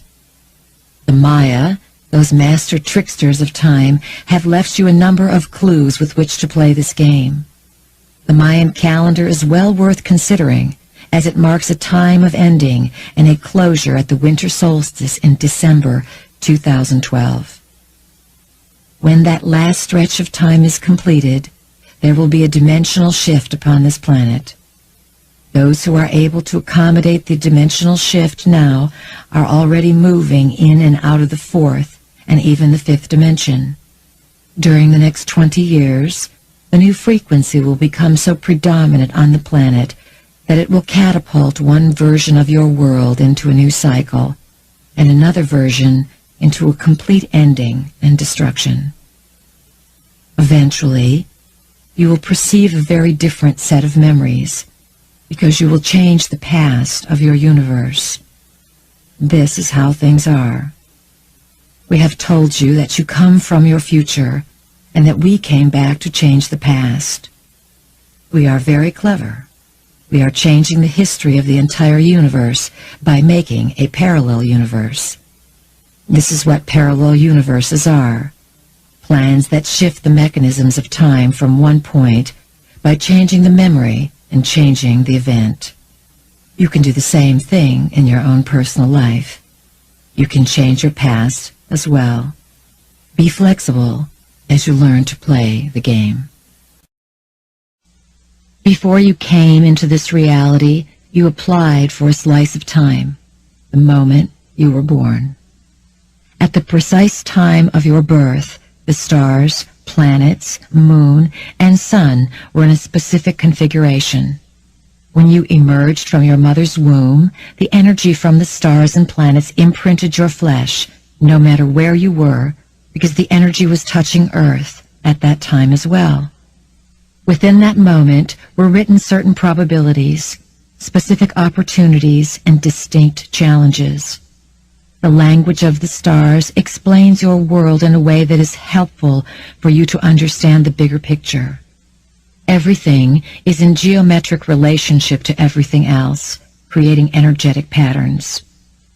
The Maya, those master tricksters of time, have left you a number of clues with which to play this game. The Mayan calendar is well worth considering, as it marks a time of ending and a closure at the winter solstice in December 2012. When that last stretch of time is completed, there will be a dimensional shift upon this planet. Those who are able to accommodate the dimensional shift now are already moving in and out of the fourth and even the fifth dimension. During the next 20 years, the new frequency will become so predominant on the planet that it will catapult one version of your world into a new cycle and another version into a complete ending and destruction. Eventually, you will perceive a very different set of memories because you will change the past of your universe. This is how things are. We have told you that you come from your future and that we came back to change the past. We are very clever. We are changing the history of the entire universe by making a parallel universe. This is what parallel universes are. Plans that shift the mechanisms of time from one point by changing the memory and changing the event. You can do the same thing in your own personal life. You can change your past as well. Be flexible as you learn to play the game. Before you came into this reality, you applied for a slice of time, the moment you were born. At the precise time of your birth, the stars, planets, moon, and sun were in a specific configuration. When you emerged from your mother's womb, the energy from the stars and planets imprinted your flesh, no matter where you were, because the energy was touching Earth at that time as well. Within that moment were written certain probabilities, specific opportunities, and distinct challenges. The language of the stars explains your world in a way that is helpful for you to understand the bigger picture. Everything is in geometric relationship to everything else, creating energetic patterns.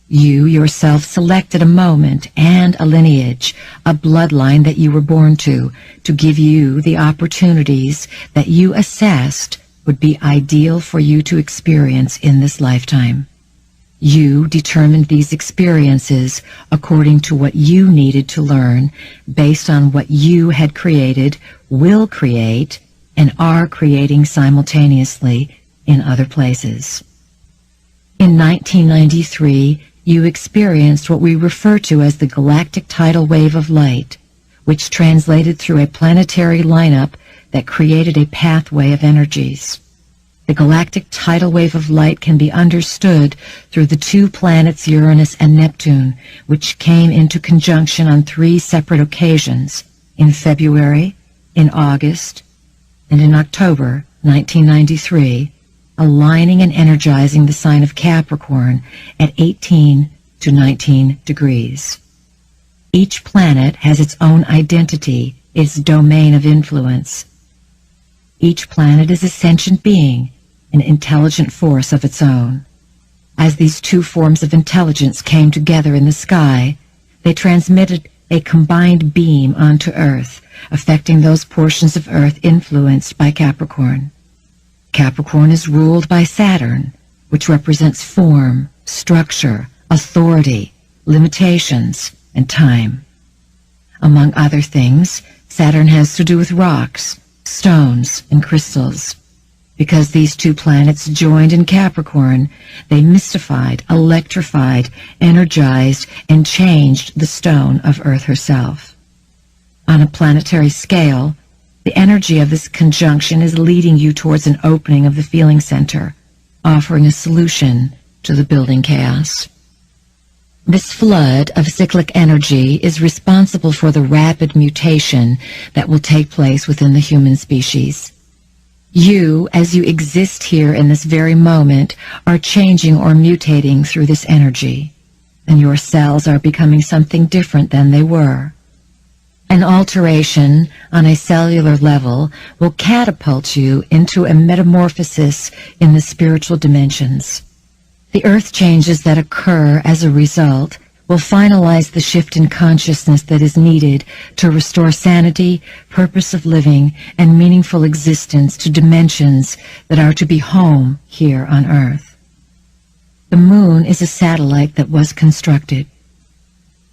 You yourself selected a moment and a lineage, a bloodline that you were born to give you the opportunities that you assessed would be ideal for you to experience in this lifetime. You determined these experiences according to what you needed to learn based on what you had created, will create, and are creating simultaneously in other places. In 1993, you experienced what we refer to as the galactic tidal wave of light, which translated through a planetary lineup that created a pathway of energies. The galactic tidal wave of light can be understood through the two planets Uranus and Neptune, which came into conjunction on 3 separate occasions, in February, in August, and in October 1993, aligning and energizing the sign of Capricorn at 18 to 19 degrees. Each planet has its own identity, its domain of influence. Each planet is a sentient being, an intelligent force of its own. As these two forms of intelligence came together in the sky, they transmitted a combined beam onto Earth, affecting those portions of Earth influenced by Capricorn. Capricorn is ruled by Saturn, which represents form, structure, authority, limitations, and time. Among other things, Saturn has to do with rocks, stones, and crystals. Because these two planets joined in Capricorn, they mystified, electrified, energized, and changed the stone of Earth herself. On a planetary scale, the energy of this conjunction is leading you towards an opening of the feeling center, offering a solution to the building chaos. This flood of cyclic energy is responsible for the rapid mutation that will take place within the human species. You, as you exist here in this very moment, are changing or mutating through this energy, and your cells are becoming something different than they were. An alteration on a cellular level will catapult you into a metamorphosis in the spiritual dimensions. The earth changes that occur as a result will finalize the shift in consciousness that is needed to restore sanity, purpose of living, and meaningful existence to dimensions that are to be home here on Earth. The moon is a satellite that was constructed.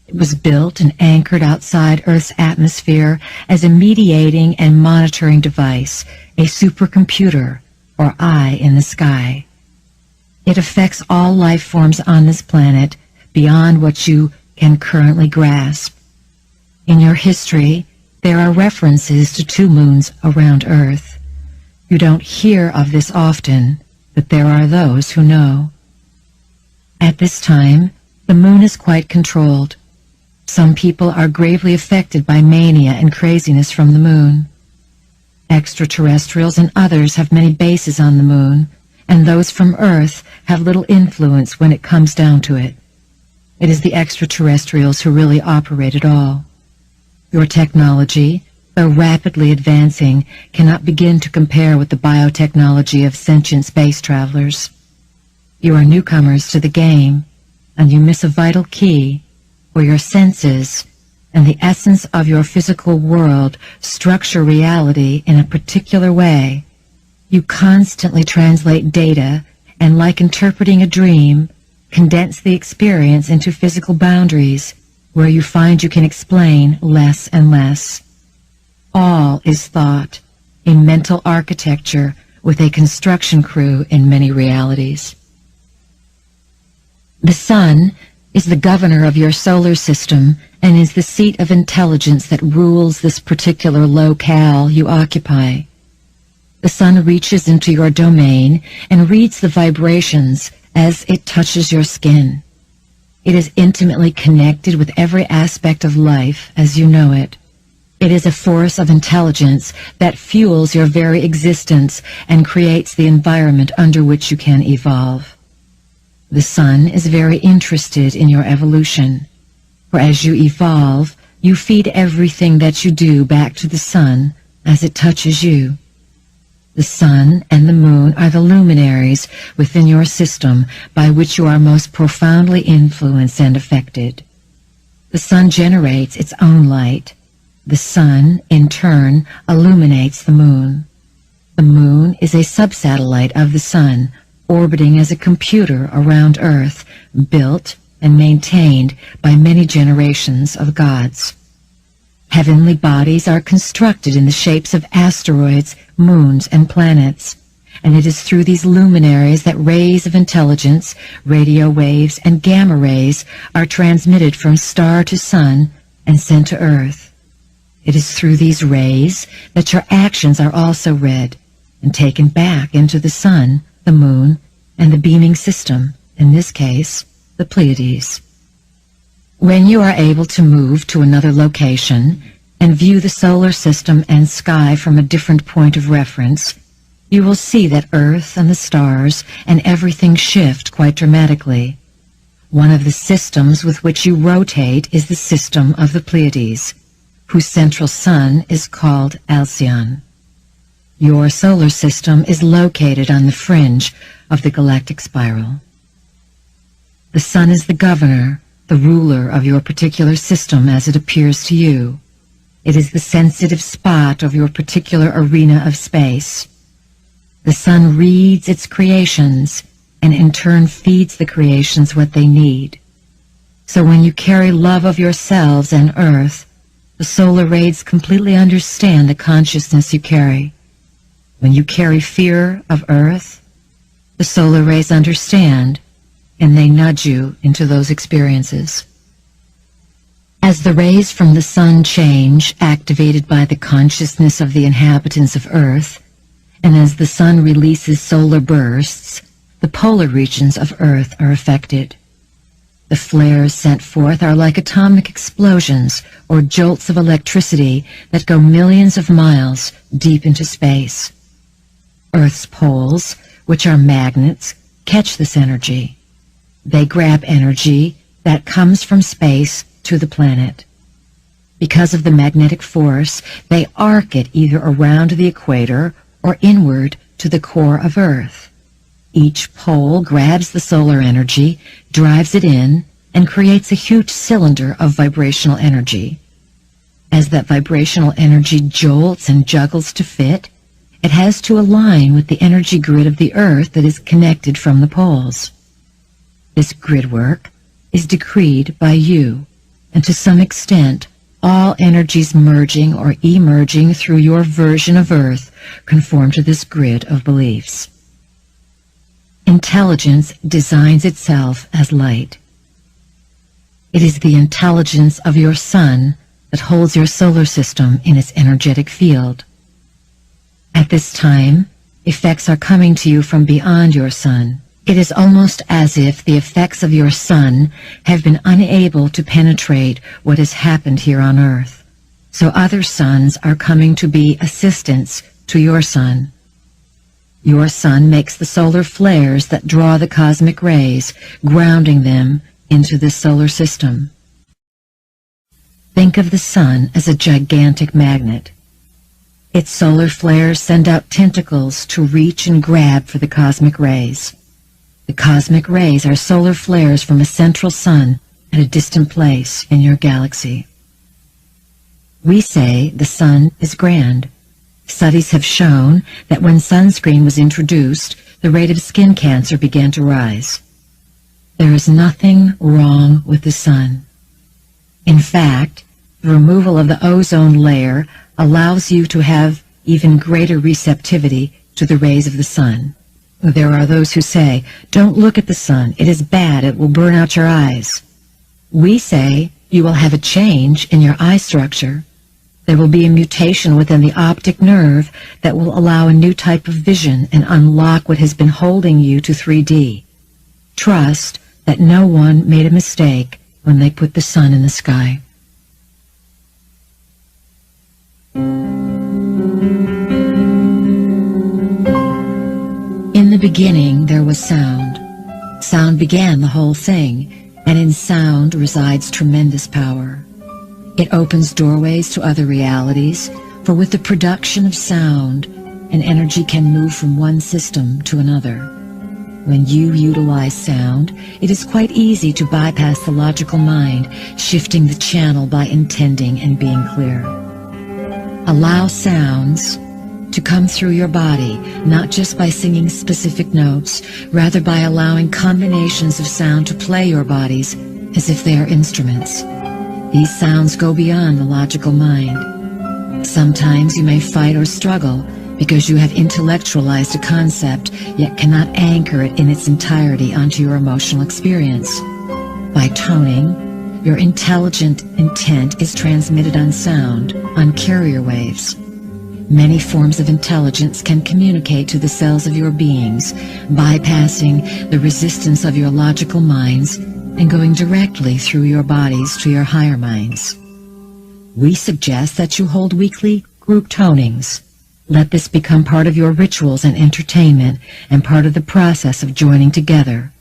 It was built and anchored outside Earth's atmosphere as a mediating and monitoring device, a supercomputer, or eye in the sky. It affects all life forms on this planet beyond what you can currently grasp. In your history, there are references to two moons around Earth. You don't hear of this often, but there are those who know. At this time, the moon is quite controlled. Some people are gravely affected by mania and craziness from the moon. Extraterrestrials and others have many bases on the moon, and those from Earth have little influence when it comes down to it. It is the extraterrestrials who really operate it all. Your technology, though rapidly advancing, cannot begin to compare with the biotechnology of sentient space travelers. You are newcomers to the game, and you miss a vital key, where your senses and the essence of your physical world structure reality in a particular way. You constantly translate data, and like interpreting a dream, condense the experience into physical boundaries, where you find you can explain less and less. All is thought, a mental architecture with a construction crew in many realities. The sun is the governor of your solar system and is the seat of intelligence that rules this particular locale you occupy. The sun reaches into your domain and reads the vibrations as it touches your skin. It is intimately connected with every aspect of life as you know it. It is a force of intelligence that fuels your very existence and creates the environment under which you can evolve. The sun is very interested in your evolution, for as you evolve, you feed everything that you do back to the sun as it touches you. The sun and the moon are the luminaries within your system by which you are most profoundly influenced and affected. The sun generates its own light. The sun, in turn, illuminates the moon. The moon is a subsatellite of the sun, orbiting as a computer around Earth, built and maintained by many generations of gods. Heavenly bodies are constructed in the shapes of asteroids, moons, and planets, and it is through these luminaries that rays of intelligence, radio waves, and gamma rays are transmitted from star to sun and sent to Earth. It is through these rays that your actions are also read and taken back into the sun, the moon, and the beaming system, in this case, the Pleiades. When you are able to move to another location and view the solar system and sky from a different point of reference, you will see that Earth and the stars and everything shift quite dramatically. One of the systems with which you rotate is the system of the Pleiades, whose central sun is called Alcyon. Your solar system is located on the fringe of the galactic spiral. The sun is the governor, the ruler of your particular system as it appears to you. It is the sensitive spot of your particular arena of space. The sun reads its creations and in turn feeds the creations what they need. So when you carry love of yourselves and Earth, the solar rays completely understand the consciousness you carry. When you carry fear of Earth, the solar rays understand, and they nudge you into those experiences. As the rays from the sun change, activated by the consciousness of the inhabitants of Earth, and as the sun releases solar bursts, the polar regions of Earth are affected. The flares sent forth are like atomic explosions or jolts of electricity that go millions of miles deep into space. Earth's poles, which are magnets, catch this energy. They grab energy that comes from space to the planet. Because of the magnetic force, they arc it either around the equator or inward to the core of Earth. Each pole grabs the solar energy, drives it in, and creates a huge cylinder of vibrational energy. As that vibrational energy jolts and juggles to fit, it has to align with the energy grid of the Earth that is connected from the poles. This grid work is decreed by you, and to some extent, all energies merging or emerging through your version of Earth conform to this grid of beliefs. Intelligence designs itself as light. It is the intelligence of your sun that holds your solar system in its energetic field. At this time, effects are coming to you from beyond your sun. It is almost as if the effects of your sun have been unable to penetrate what has happened here on Earth. So other suns are coming to be assistants to your sun. Your sun makes the solar flares that draw the cosmic rays, grounding them into the solar system. Think of the sun as a gigantic magnet. Its solar flares send out tentacles to reach and grab for the cosmic rays. The cosmic rays are solar flares from a central sun at a distant place in your galaxy. We say the sun is grand. Studies have shown that when sunscreen was introduced, the rate of skin cancer began to rise. There is nothing wrong with the sun. In fact, the removal of the ozone layer allows you to have even greater receptivity to the rays of the sun. There are those who say, "Don't look at the sun. It is bad. It will burn out your eyes." We say, you will have a change in your eye structure. There will be a mutation within the optic nerve that will allow a new type of vision and unlock what has been holding you to 3D. Trust that no one made a mistake when they put the sun in the sky. In the beginning there was sound. Sound began the whole thing, and in sound resides tremendous power. It opens doorways to other realities, for with the production of sound, an energy can move from one system to another. When you utilize sound, it is quite easy to bypass the logical mind, shifting the channel by intending and being clear. Allow sounds to come through your body, not just by singing specific notes, rather by allowing combinations of sound to play your bodies as if they are instruments. These sounds go beyond the logical mind. Sometimes you may fight or struggle because you have intellectualized a concept, yet cannot anchor it in its entirety onto your emotional experience. By toning, your intelligent intent is transmitted on sound, on carrier waves. Many forms of intelligence can communicate to the cells of your beings, bypassing the resistance of your logical minds and going directly through your bodies to your higher minds. We suggest that you hold weekly group tonings. Let this become part of your rituals and entertainment and part of the process of joining together.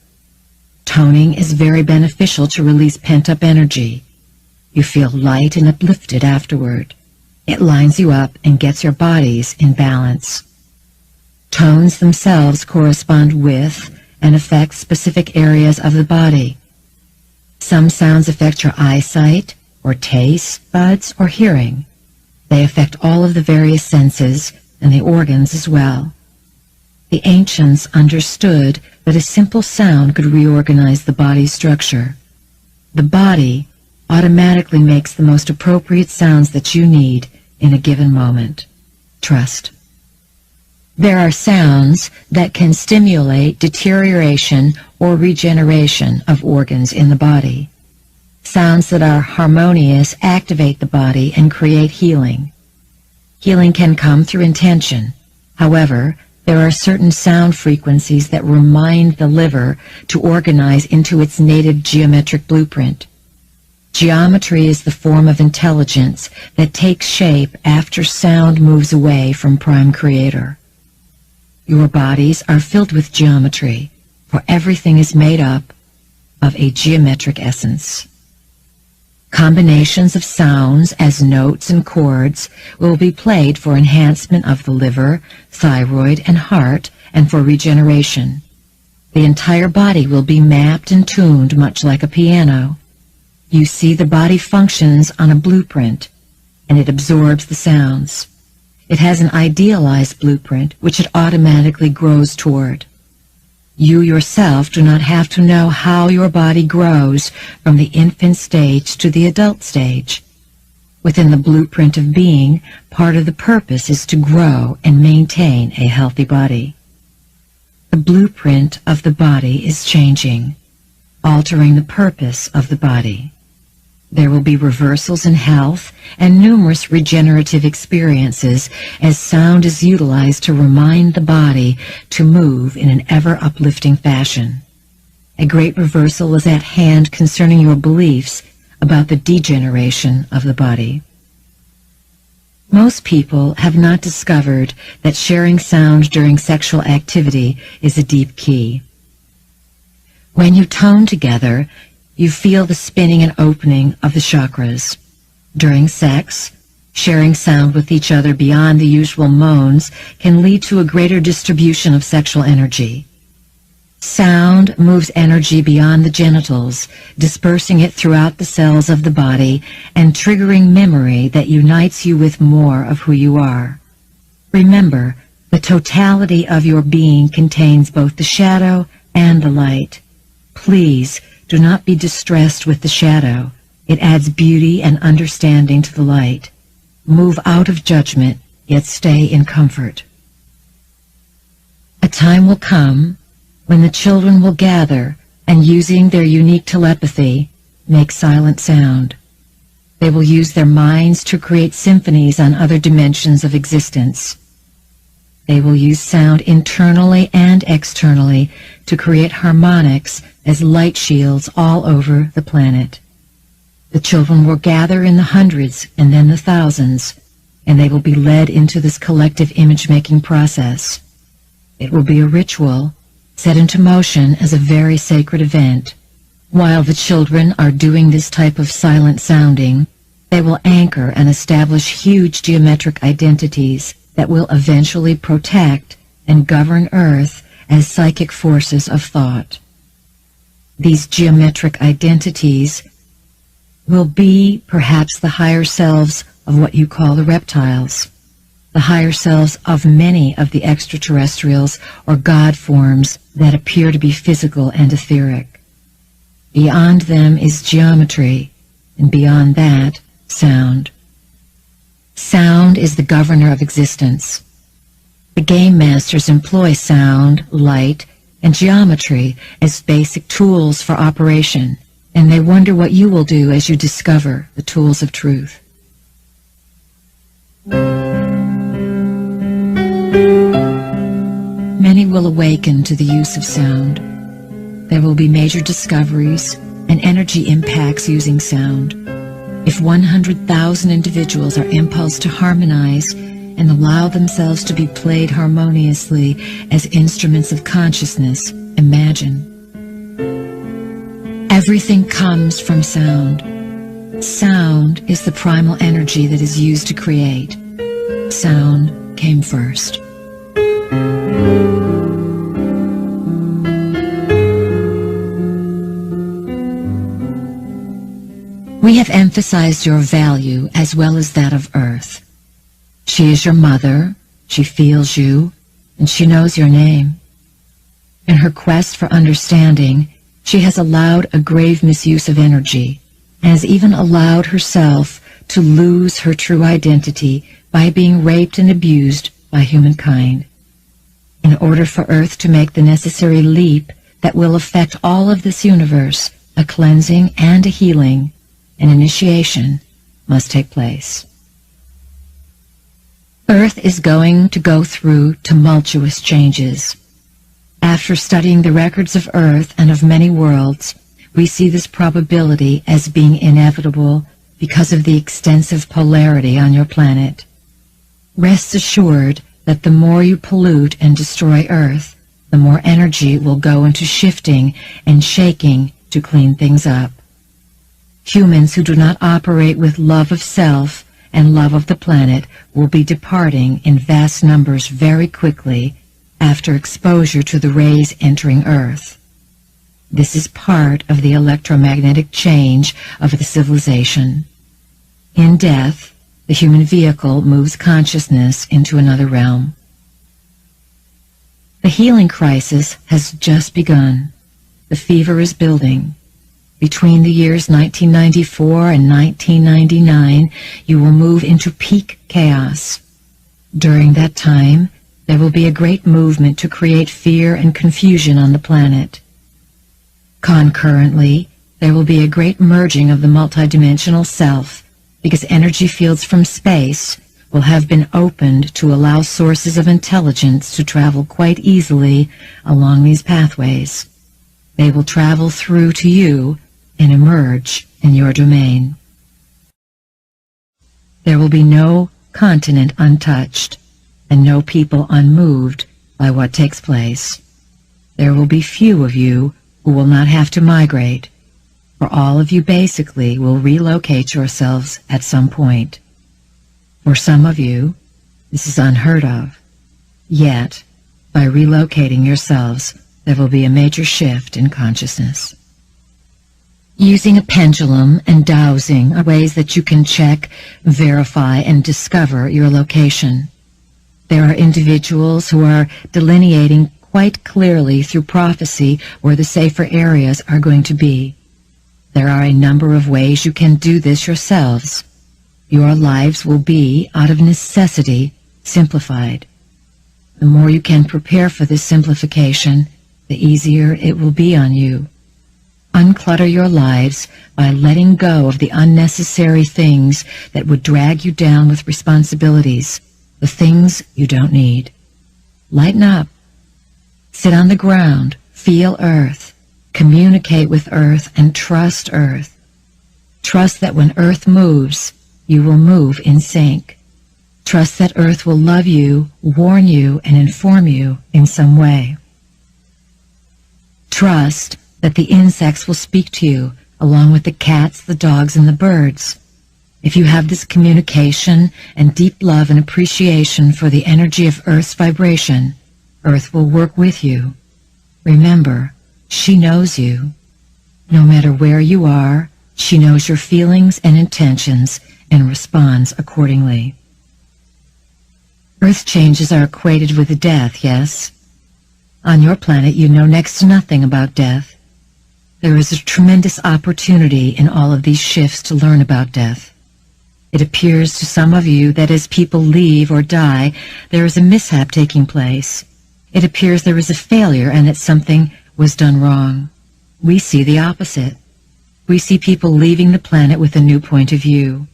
Toning is very beneficial to release pent-up energy. You feel light and uplifted afterward. It lines you up and gets your bodies in balance. Tones themselves correspond with and affect specific areas of the body. Some sounds affect your eyesight, or taste buds, or hearing. They affect all of the various senses and the organs as well. The ancients understood that a simple sound could reorganize the body's structure. The body automatically makes the most appropriate sounds that you need in a given moment. Trust. There are sounds that can stimulate deterioration or regeneration of organs in the body. Sounds that are harmonious activate the body and create healing. Healing can come through intention. However, there are certain sound frequencies that remind the liver to organize into its native geometric blueprint. Geometry is the form of intelligence that takes shape after sound moves away from Prime Creator. Your bodies are filled with geometry, for everything is made up of a geometric essence. Combinations of sounds as notes and chords will be played for enhancement of the liver, thyroid, and heart, and for regeneration. The entire body will be mapped and tuned much like a piano. You see, the body functions on a blueprint, and it absorbs the sounds. It has an idealized blueprint which it automatically grows toward. You yourself do not have to know how your body grows from the infant stage to the adult stage. Within the blueprint of being, part of the purpose is to grow and maintain a healthy body. The blueprint of the body is changing, altering the purpose of the body. There will be reversals in health and numerous regenerative experiences as sound is utilized to remind the body to move in an ever-uplifting fashion. A great reversal is at hand concerning your beliefs about the degeneration of the body. Most people have not discovered that sharing sound during sexual activity is a deep key. When you tone together, you feel the spinning and opening of the chakras. During sex, sharing sound with each other beyond the usual moans can lead to a greater distribution of sexual energy. Sound moves energy beyond the genitals, dispersing it throughout the cells of the body and triggering memory that unites you with more of who you are. Remember, the totality of your being contains both the shadow and the light. Please, do not be distressed with the shadow. It adds beauty and understanding to the light. Move out of judgment, yet stay in comfort. A time will come when the children will gather and, using their unique telepathy, make silent sound. They will use their minds to create symphonies on other dimensions of existence. They will use sound internally and externally to create harmonics as light shields all over the planet. The children will gather in the hundreds and then the thousands, and they will be led into this collective image-making process. It will be a ritual set into motion as a very sacred event. While the children are doing this type of silent sounding, they will anchor and establish huge geometric identities that will eventually protect and govern Earth as psychic forces of thought. These geometric identities will be perhaps the higher selves of what you call the reptiles, the higher selves of many of the extraterrestrials or God forms that appear to be physical and etheric. Beyond them is geometry, and beyond that, sound. Sound is the governor of existence. The game masters employ sound, light, and geometry as basic tools for operation, and they wonder what you will do as you discover the tools of truth. Many will awaken to the use of sound. There will be major discoveries and energy impacts using sound. If 100,000 individuals are impulsed to harmonize and allow themselves to be played harmoniously as instruments of consciousness, imagine. Everything comes from sound. Sound is the primal energy that is used to create. Sound came first. We have emphasized your value as well as that of Earth. She is your mother, she feels you, and she knows your name. In her quest for understanding, she has allowed a grave misuse of energy, and has even allowed herself to lose her true identity by being raped and abused by humankind. in order for Earth to make the necessary leap that will affect all of this universe, a cleansing and a healing, an initiation must take place. Earth is going to go through tumultuous changes. After studying the records of Earth and of many worlds, we see this probability as being inevitable because of the extensive polarity on your planet. Rest assured that the more you pollute and destroy Earth, the more energy will go into shifting and shaking to clean things up. Humans who do not operate with love of self and love of the planet will be departing in vast numbers very quickly after exposure to the rays entering Earth. This is part of the electromagnetic change of the civilization. In death, the human vehicle moves consciousness into another realm. The healing crisis has just begun. The fever is building. Between the years 1994 and 1999, you will move into peak chaos. During that time, there will be a great movement to create fear and confusion on the planet. Concurrently, there will be a great merging of the multidimensional self, because energy fields from space will have been opened to allow sources of intelligence to travel quite easily along these pathways. They will travel through to you and emerge in your domain. There will be no continent untouched and no people unmoved by what takes place. There will be few of you who will not have to migrate, for all of you basically will relocate yourselves at some point. For some of you, this is unheard of. Yet, by relocating yourselves, there will be a major shift in consciousness. Using a pendulum and dowsing are ways that you can check, verify, and discover your location. There are individuals who are delineating quite clearly through prophecy where the safer areas are going to be. There are a number of ways you can do this yourselves. Your lives will be, out of necessity, simplified. The more you can prepare for this simplification, the easier it will be on you. Unclutter your lives by letting go of the unnecessary things that would drag you down with responsibilities, the things you don't need. Lighten up. Sit on the ground, feel Earth, communicate with Earth, and trust Earth. Trust that when Earth moves, you will move in sync. Trust that Earth will love you, warn you, and inform you in some way. Trust that the insects will speak to you, along with the cats, the dogs, and the birds. If you have this communication and deep love and appreciation for the energy of Earth's vibration, Earth will work with you. Remember, she knows you. No matter where you are, she knows your feelings and intentions and responds accordingly. Earth changes are equated with death, yes? On your planet, you know next to nothing about death. There is a tremendous opportunity in all of these shifts to learn about death. It appears to some of you that as people leave or die, there is a mishap taking place. It appears there is a failure and that something was done wrong. We see the opposite. We see people leaving the planet with a new point of view.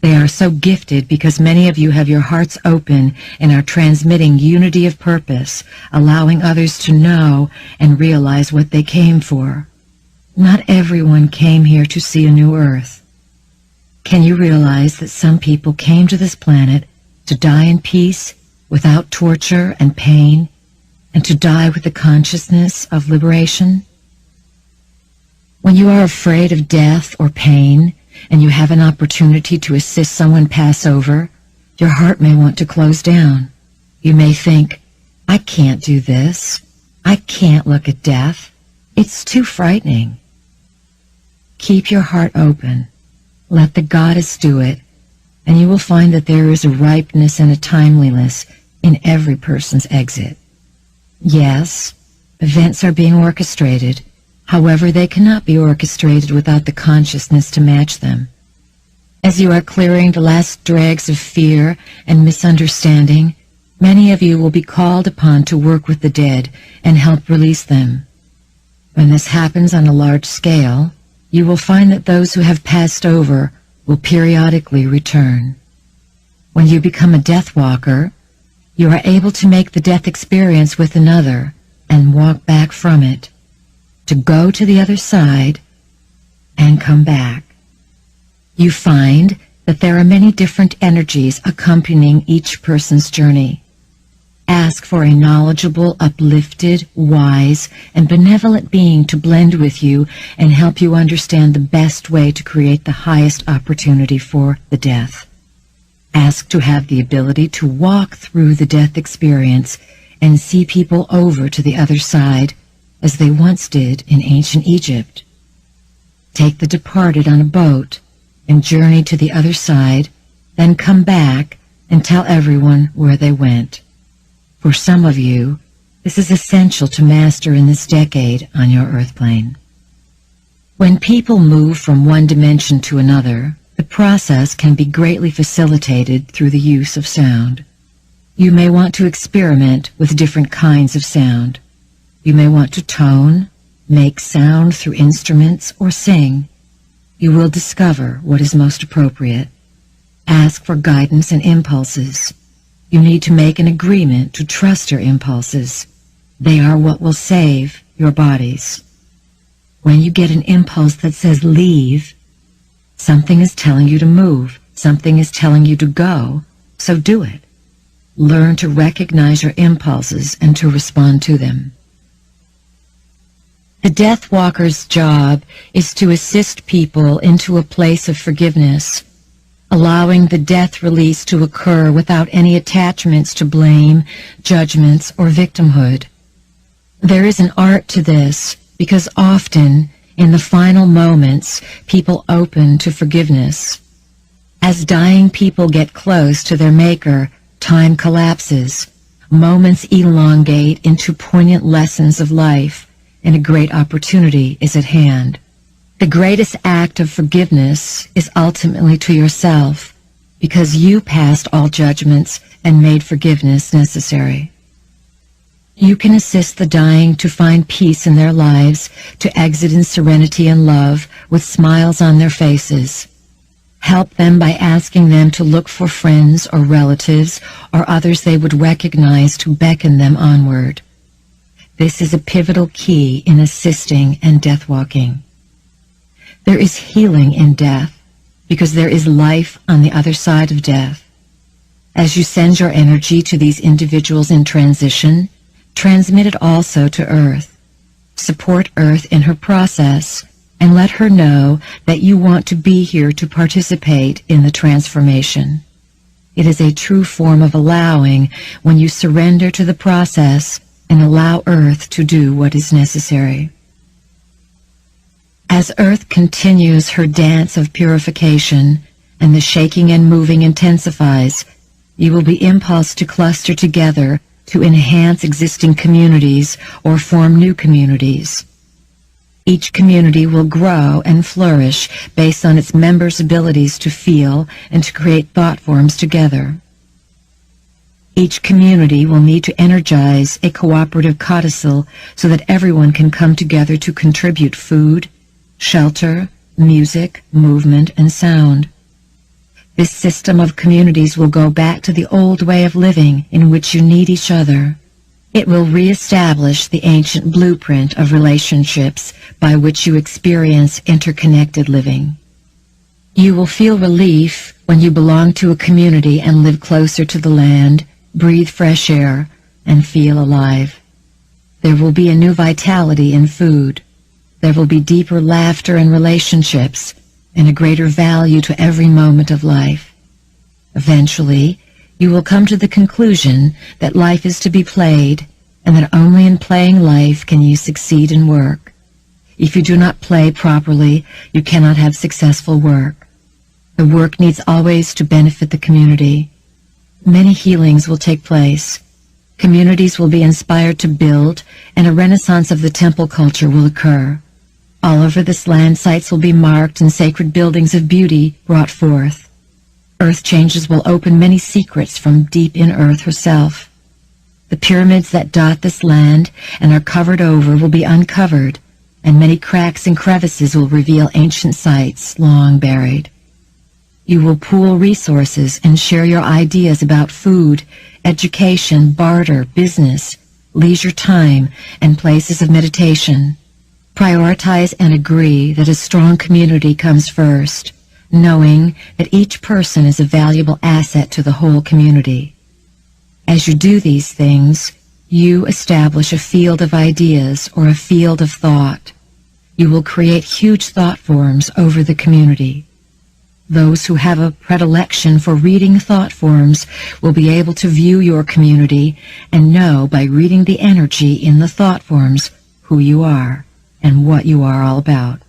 They are so gifted because many of you have your hearts open and are transmitting unity of purpose, allowing others to know and realize what they came for. Not everyone came here to see a new Earth. Can you realize that some people came to this planet to die in peace, without torture and pain, and to die with the consciousness of liberation? When you are afraid of death or pain, and you have an opportunity to assist someone pass over, your heart may want to close down. You may think, I can't do this. I can't look at death. It's too frightening. Keep your heart open. Let the goddess do it, and you will find that there is a ripeness and a timeliness in every person's exit. Yes, events are being orchestrated. However, they cannot be orchestrated without the consciousness to match them. As you are clearing the last dregs of fear and misunderstanding, Many of you will be called upon to work with the dead and help release them. When this happens on a large scale, you will find that those who have passed over will periodically return. When you become a death walker, you are able to make the death experience with another and walk back from it, to go to the other side and come back. You find that there are many different energies accompanying each person's journey. Ask for a knowledgeable, uplifted, wise, and benevolent being to blend with you and help you understand the best way to create the highest opportunity for the death. Ask to have the ability to walk through the death experience and see people over to the other side as they once did in ancient Egypt. Take the departed on a boat and journey to the other side, then come back and tell everyone where they went. For some of you, this is essential to master in this decade on your earth plane. When people move from one dimension to another, the process can be greatly facilitated through the use of sound. You may want to experiment with different kinds of sound. You may want to tone, make sound through instruments, or sing. You will discover what is most appropriate. Ask for guidance and impulses. You need to make an agreement to trust your impulses. They are what will save your bodies. When you get an impulse that says leave, something is telling you to move, something is telling you to go, so do it. Learn to recognize your impulses and to respond to them. The Death Walker's job is to assist people into a place of forgiveness, allowing the death release to occur without any attachments to blame, judgments, or victimhood. There is an art to this because often, in the final moments, people open to forgiveness. As dying people get close to their maker, time collapses, moments elongate into poignant lessons of life, and a great opportunity is at hand. The greatest act of forgiveness is ultimately to yourself, because you passed all judgments and made forgiveness necessary. You can assist the dying to find peace in their lives, to exit in serenity and love with smiles on their faces. Help them by asking them to look for friends or relatives or others they would recognize to beckon them onward. This is a pivotal key in assisting and death walking. There is healing in death because there is life on the other side of death. As you send your energy to these individuals in transition, transmit it also to Earth. Support Earth in her process and let her know that you want to be here to participate in the transformation. It is a true form of allowing when you surrender to the process and allow Earth to do what is necessary. As Earth continues her dance of purification and the shaking and moving intensifies, you will be impulsed to cluster together to enhance existing communities or form new communities. Each community will grow and flourish based on its members' abilities to feel and to create thought forms together. Each community will need to energize a cooperative codicil so that everyone can come together to contribute food, shelter, music, movement, and sound. This system of communities will go back to the old way of living in which you need each other. It will reestablish the ancient blueprint of relationships by which you experience interconnected living. You will feel relief when you belong to a community and live closer to the land, breathe fresh air, and feel alive. There will be a new vitality in food. There will be deeper laughter and relationships, and a greater value to every moment of life. Eventually, you will come to the conclusion that life is to be played, and that only in playing life can you succeed in work. If you do not play properly, you cannot have successful work. The work needs always to benefit the community. Many healings will take place. Communities will be inspired to build, and a renaissance of the temple culture will occur. All over this land, sites will be marked and sacred buildings of beauty brought forth. Earth changes will open many secrets from deep in Earth herself. The pyramids that dot this land and are covered over will be uncovered, and many cracks and crevices will reveal ancient sites long buried. You will pool resources and share your ideas about food, education, barter, business, leisure time, and places of meditation. Prioritize and agree that a strong community comes first, knowing that each person is a valuable asset to the whole community. As you do these things, you establish a field of ideas or a field of thought. You will create huge thought forms over the community. Those who have a predilection for reading thought forms will be able to view your community and know by reading the energy in the thought forms who you are and what you are all about.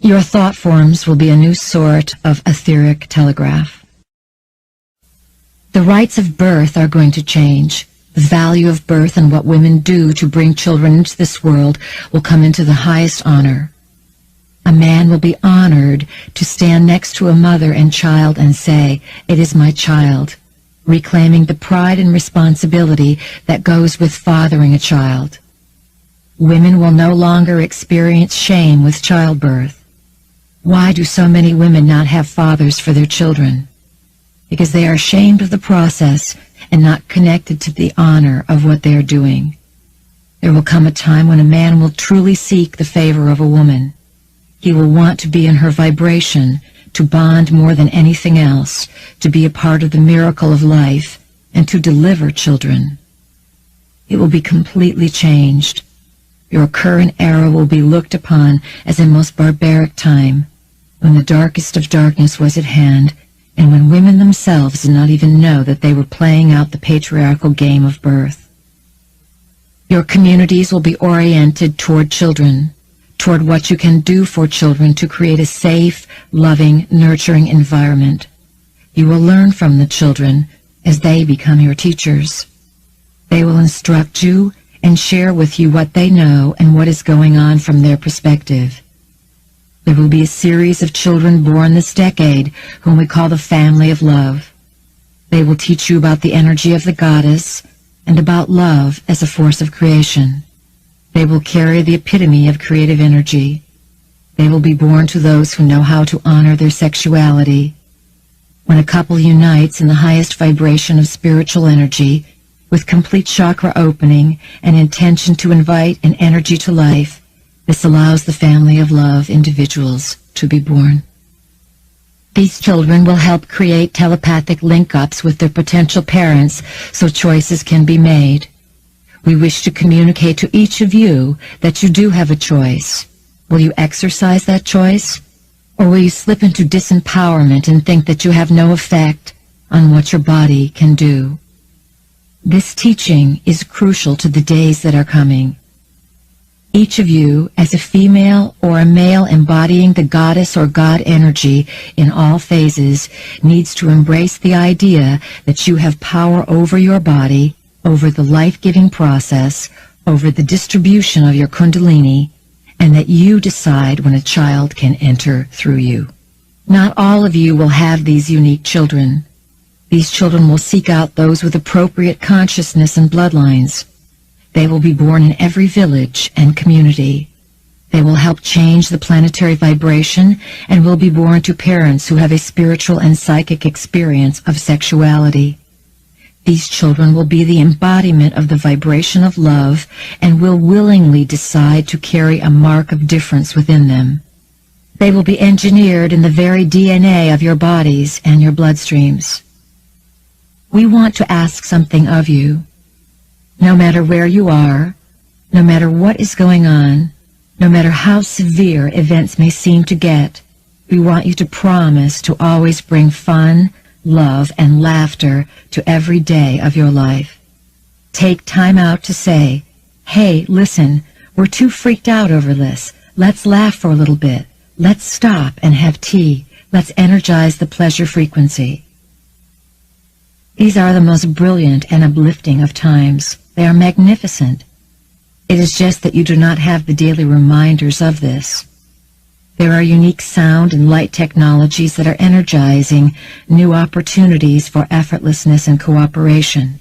Your thought forms will be a new sort of etheric telegraph. The rites of birth are going to change. The value of birth and what women do to bring children into this world will come into the highest honor. A man will be honored to stand next to a mother and child and say, "It is my child," reclaiming the pride and responsibility that goes with fathering a child. Women will no longer experience shame with childbirth. Why do so many women not have fathers for their children? Because they are ashamed of the process and not connected to the honor of what they are doing. There will come a time when a man will truly seek the favor of a woman. He will want to be in her vibration, to bond more than anything else, to be a part of the miracle of life, and to deliver children. It will be completely changed. Your current era will be looked upon as a most barbaric time, when the darkest of darkness was at hand, and when women themselves did not even know that they were playing out the patriarchal game of birth. Your communities will be oriented toward children, toward what you can do for children to create a safe, loving, nurturing environment. You will learn from the children as they become your teachers. They will instruct you and share with you what they know and what is going on from their perspective. There will be a series of children born this decade whom we call the family of love. They will teach you about the energy of the goddess and about love as a force of creation. They will carry the epitome of creative energy. They will be born to those who know how to honor their sexuality. When a couple unites in the highest vibration of spiritual energy, with complete chakra opening and intention to invite an energy to life, this allows the family of love individuals to be born. These children will help create telepathic link-ups with their potential parents so choices can be made. We wish to communicate to each of you that you do have a choice. Will you exercise that choice? Or will you slip into disempowerment and think that you have no effect on what your body can do? This teaching is crucial to the days that are coming. Each of you, as a female or a male embodying the goddess or god energy in all phases, needs to embrace the idea that you have power over your body, over the life-giving process, over the distribution of your kundalini, and that you decide when a child can enter through you. Not all of you will have these unique children. These children will seek out those with appropriate consciousness and bloodlines. They will be born in every village and community. They will help change the planetary vibration and will be born to parents who have a spiritual and psychic experience of sexuality. These children will be the embodiment of the vibration of love and will willingly decide to carry a mark of difference within them. They will be engineered in the very DNA of your bodies and your bloodstreams. We want to ask something of you. No matter where you are, no matter what is going on, no matter how severe events may seem to get, we want you to promise to always bring fun, love, and laughter to every day of your life. Take time out to say, "Hey, listen, we're too freaked out over this. Let's laugh for a little bit. Let's stop and have tea. Let's energize the pleasure frequency." These are the most brilliant and uplifting of times. They are magnificent. It is just that you do not have the daily reminders of this. There are unique sound and light technologies that are energizing new opportunities for effortlessness and cooperation.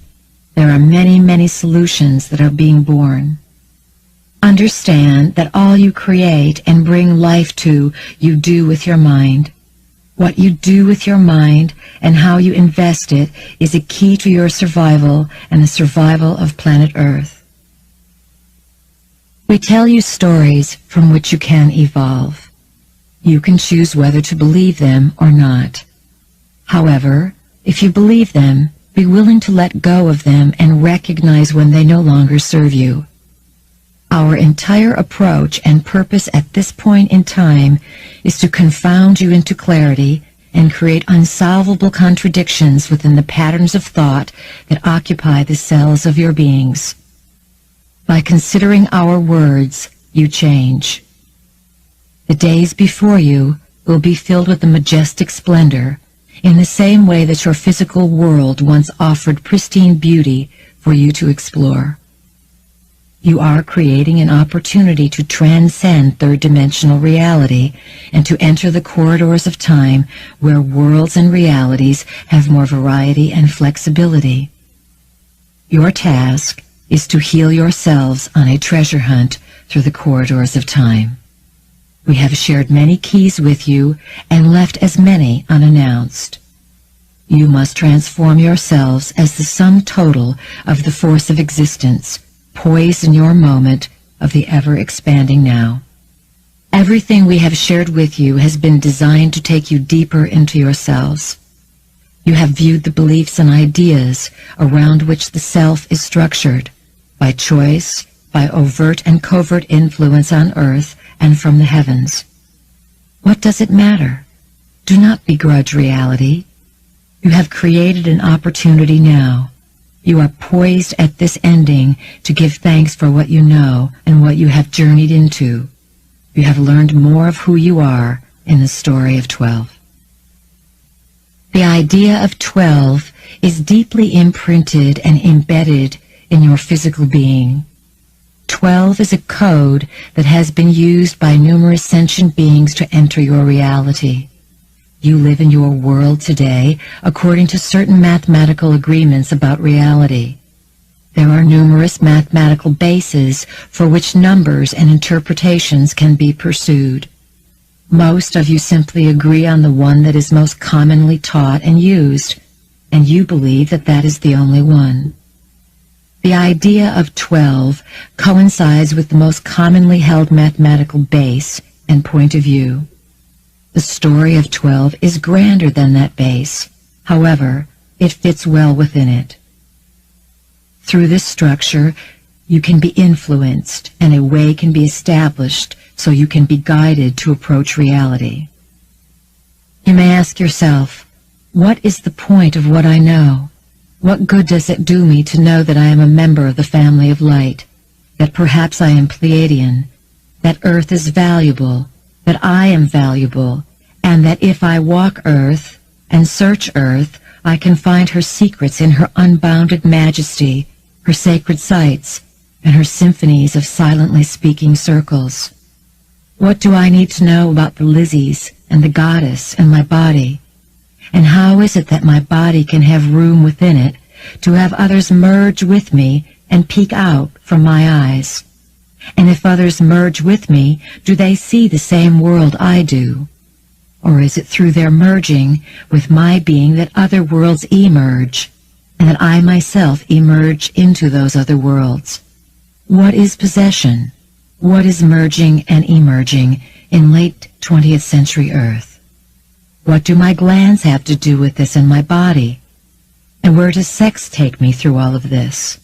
There are many, many solutions that are being born. Understand that all you create and bring life to, you do with your mind. What you do with your mind and how you invest it is a key to your survival and the survival of planet Earth. We tell you stories from which you can evolve. You can choose whether to believe them or not. However, if you believe them, be willing to let go of them and recognize when they no longer serve you. Our entire approach and purpose at this point in time is to confound you into clarity and create unsolvable contradictions within the patterns of thought that occupy the cells of your beings. By considering our words, you change. The days before you will be filled with a majestic splendor, in the same way that your physical world once offered pristine beauty for you to explore. You are creating an opportunity to transcend third-dimensional reality and to enter the corridors of time where worlds and realities have more variety and flexibility. Your task is to heal yourselves on a treasure hunt through the corridors of time. We have shared many keys with you and left as many unannounced. You must transform yourselves as the sum total of the force of existence, poised in your moment of the ever-expanding now. Everything we have shared with you has been designed to take you deeper into yourselves. You have viewed the beliefs and ideas around which the self is structured, by choice, by overt and covert influence on earth and from the heavens. What does it matter? Do not begrudge reality. You have created an opportunity now. You are poised at this ending to give thanks for what you know and what you have journeyed into. You have learned more of who you are in the story of 12. The idea of 12 is deeply imprinted and embedded in your physical being. 12 is a code that has been used by numerous sentient beings to enter your reality. You live in your world today according to certain mathematical agreements about reality. There are numerous mathematical bases for which numbers and interpretations can be pursued. Most of you simply agree on the one that is most commonly taught and used, and you believe that that is the only one. The idea of 12 coincides with the most commonly held mathematical base and point of view. The story of 12 is grander than that base. However, it fits well within it. Through this structure, you can be influenced, and a way can be established so you can be guided to approach reality. You may ask yourself, what is the point of what I know? What good does it do me to know that I am a member of the family of light, that perhaps I am Pleiadian, that Earth is valuable, that I am valuable, and that if I walk Earth and search Earth, I can find her secrets in her unbounded majesty, her sacred sites, and her symphonies of silently speaking circles? What do I need to know about the Lizzies and the goddess and my body? And how is it that my body can have room within it to have others merge with me and peek out from my eyes? And if others merge with me, do they see the same world I do? Or is it through their merging with my being that other worlds emerge, and that I myself emerge into those other worlds? What is possession? What is merging and emerging in late 20th century Earth? What do my glands have to do with this in my body? And where does sex take me through all of this?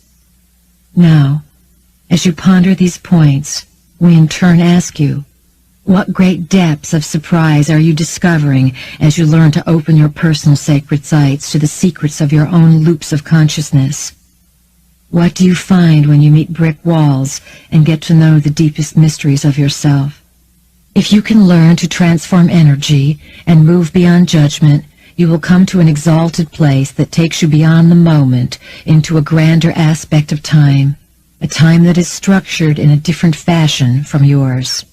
Now, as you ponder these points, we in turn ask you, what great depths of surprise are you discovering as you learn to open your personal sacred sites to the secrets of your own loops of consciousness? What do you find when you meet brick walls and get to know the deepest mysteries of yourself? If you can learn to transform energy and move beyond judgment, you will come to an exalted place that takes you beyond the moment into a grander aspect of time, a time that is structured in a different fashion from yours.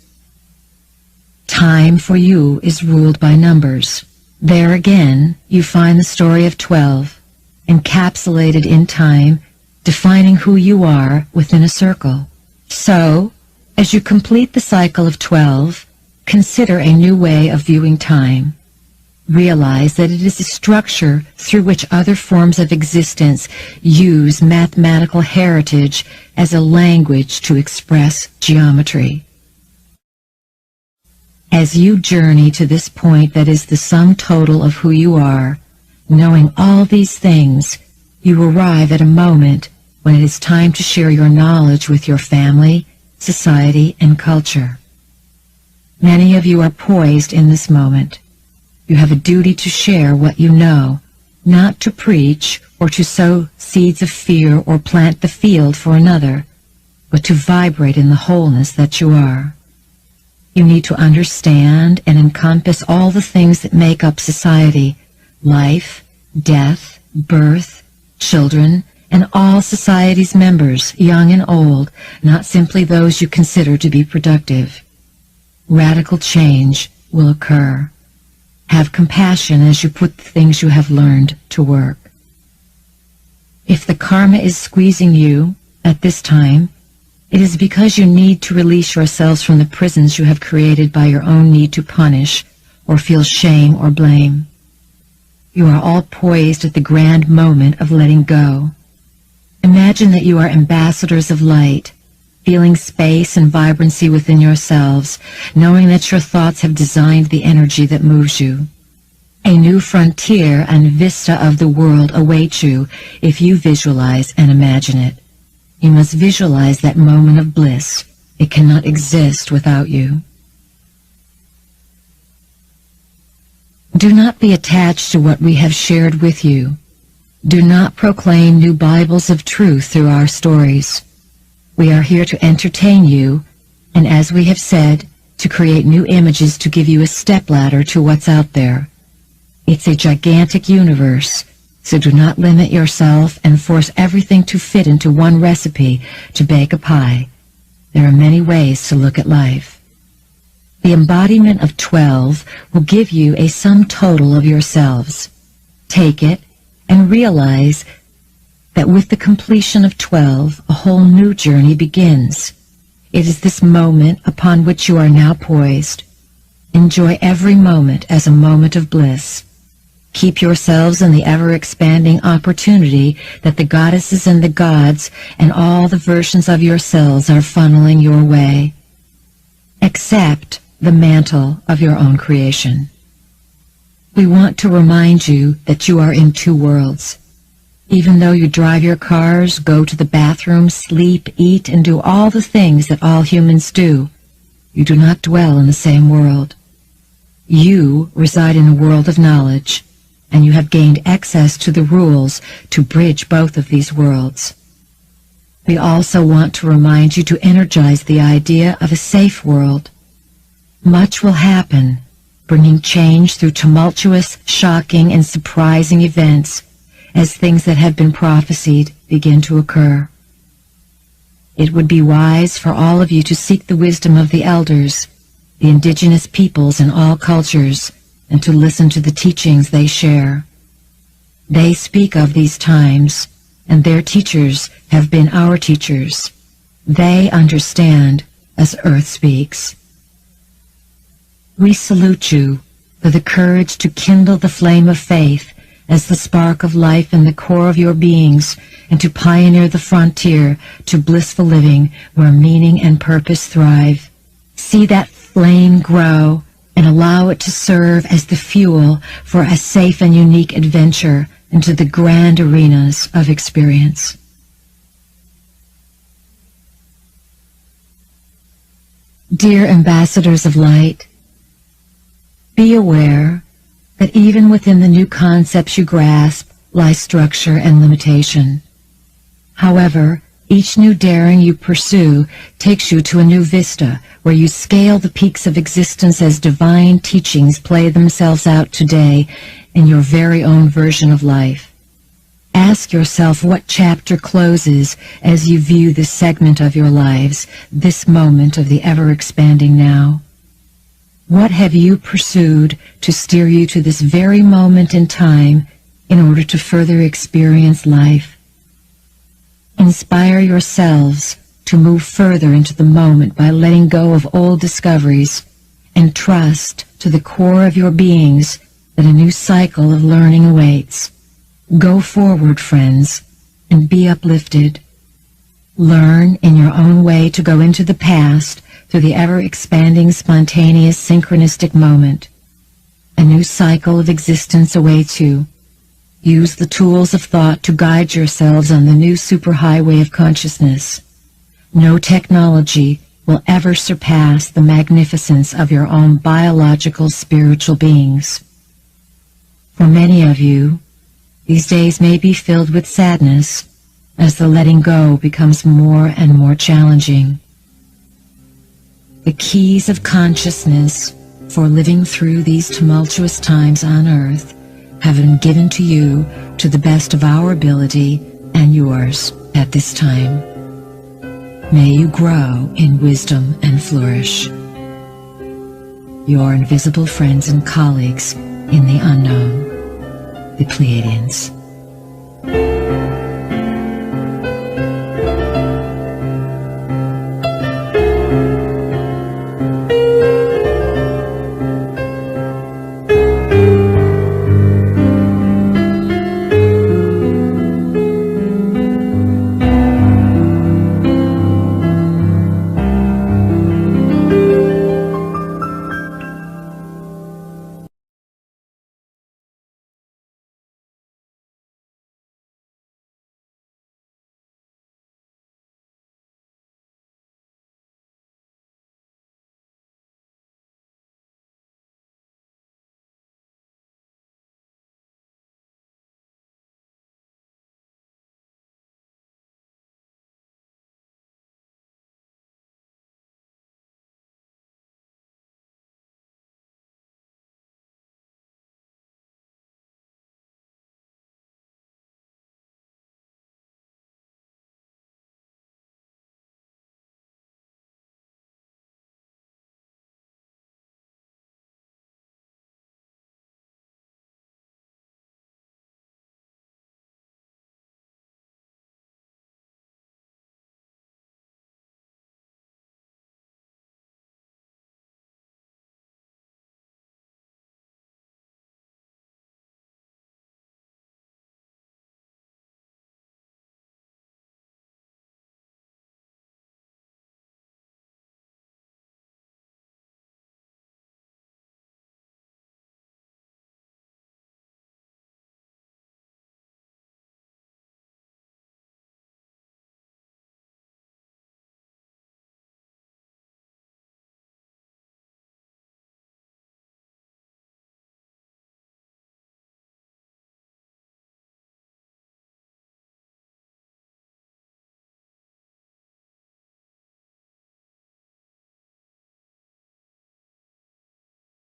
Time for you is ruled by numbers. There again, you find the story of 12, encapsulated in time, defining who you are within a circle. So, as you complete the cycle of 12, consider a new way of viewing time. Realize that it is a structure through which other forms of existence use mathematical heritage as a language to express geometry. As you journey to this point that is the sum total of who you are, knowing all these things, you arrive at a moment when it is time to share your knowledge with your family, society, and culture. Many of you are poised in this moment. You have a duty to share what you know, not to preach or to sow seeds of fear or plant the field for another, but to vibrate in the wholeness that you are. You need to understand and encompass all the things that make up society: life, death, birth, children, and all society's members, young and old, not simply those you consider to be productive. Radical change will occur. Have compassion as you put the things you have learned to work. If the karma is squeezing you at this time, it is because you need to release yourselves from the prisons you have created by your own need to punish or feel shame or blame. You are all poised at the grand moment of letting go. Imagine that you are ambassadors of light, feeling space and vibrancy within yourselves, knowing that your thoughts have designed the energy that moves you. A new frontier and vista of the world awaits you if you visualize and imagine it. You must visualize that moment of bliss. It cannot exist without you. Do not be attached to what we have shared with you. Do not proclaim new Bibles of truth through our stories. We are here to entertain you, and as we have said, to create new images to give you a stepladder to what's out there. It's a gigantic universe, so do not limit yourself and force everything to fit into one recipe to bake a pie. There are many ways to look at life. The embodiment of 12 will give you a sum total of yourselves. Take it and realize that with the completion of 12, a whole new journey begins. It is this moment upon which you are now poised. Enjoy every moment as a moment of bliss. Keep yourselves in the ever-expanding opportunity that the goddesses and the gods and all the versions of yourselves are funneling your way. Accept the mantle of your own creation. We want to remind you that you are in two worlds. Even though you drive your cars, go to the bathroom, sleep, eat, and do all the things that all humans do, you do not dwell in the same world. You reside in a world of knowledge, and you have gained access to the rules to bridge both of these worlds. We also want to remind you to energize the idea of a safe world. Much will happen, bringing change through tumultuous, shocking, and surprising events as things that have been prophesied begin to occur. It would be wise for all of you to seek the wisdom of the elders, the indigenous peoples in all cultures, and to listen to the teachings they share. They speak of these times, and their teachers have been our teachers. They understand as Earth speaks. We salute you for the courage to kindle the flame of faith as the spark of life in the core of your beings, and to pioneer the frontier to blissful living where meaning and purpose thrive. See that flame grow and allow it to serve as the fuel for a safe and unique adventure into the grand arenas of experience. Dear ambassadors of light, be aware that even within the new concepts you grasp lie structure and limitation. However, each new daring you pursue takes you to a new vista where you scale the peaks of existence as divine teachings play themselves out today in your very own version of life. Ask yourself what chapter closes as you view this segment of your lives, this moment of the ever-expanding now. What have you pursued to steer you to this very moment in time in order to further experience life? Inspire yourselves to move further into the moment by letting go of old discoveries and trust to the core of your beings that a new cycle of learning awaits. Go forward, friends, and be uplifted. Learn in your own way to go into the past through the ever-expanding, spontaneous, synchronistic moment. A new cycle of existence awaits you. Use the tools of thought to guide yourselves on the new superhighway of consciousness. No technology will ever surpass the magnificence of your own biological spiritual beings. For many of you, these days may be filled with sadness as the letting go becomes more and more challenging. The keys of consciousness for living through these tumultuous times on earth have been given to you to the best of our ability and yours at this time. May you grow in wisdom and flourish. Your invisible friends and colleagues in the unknown, the Pleiadians.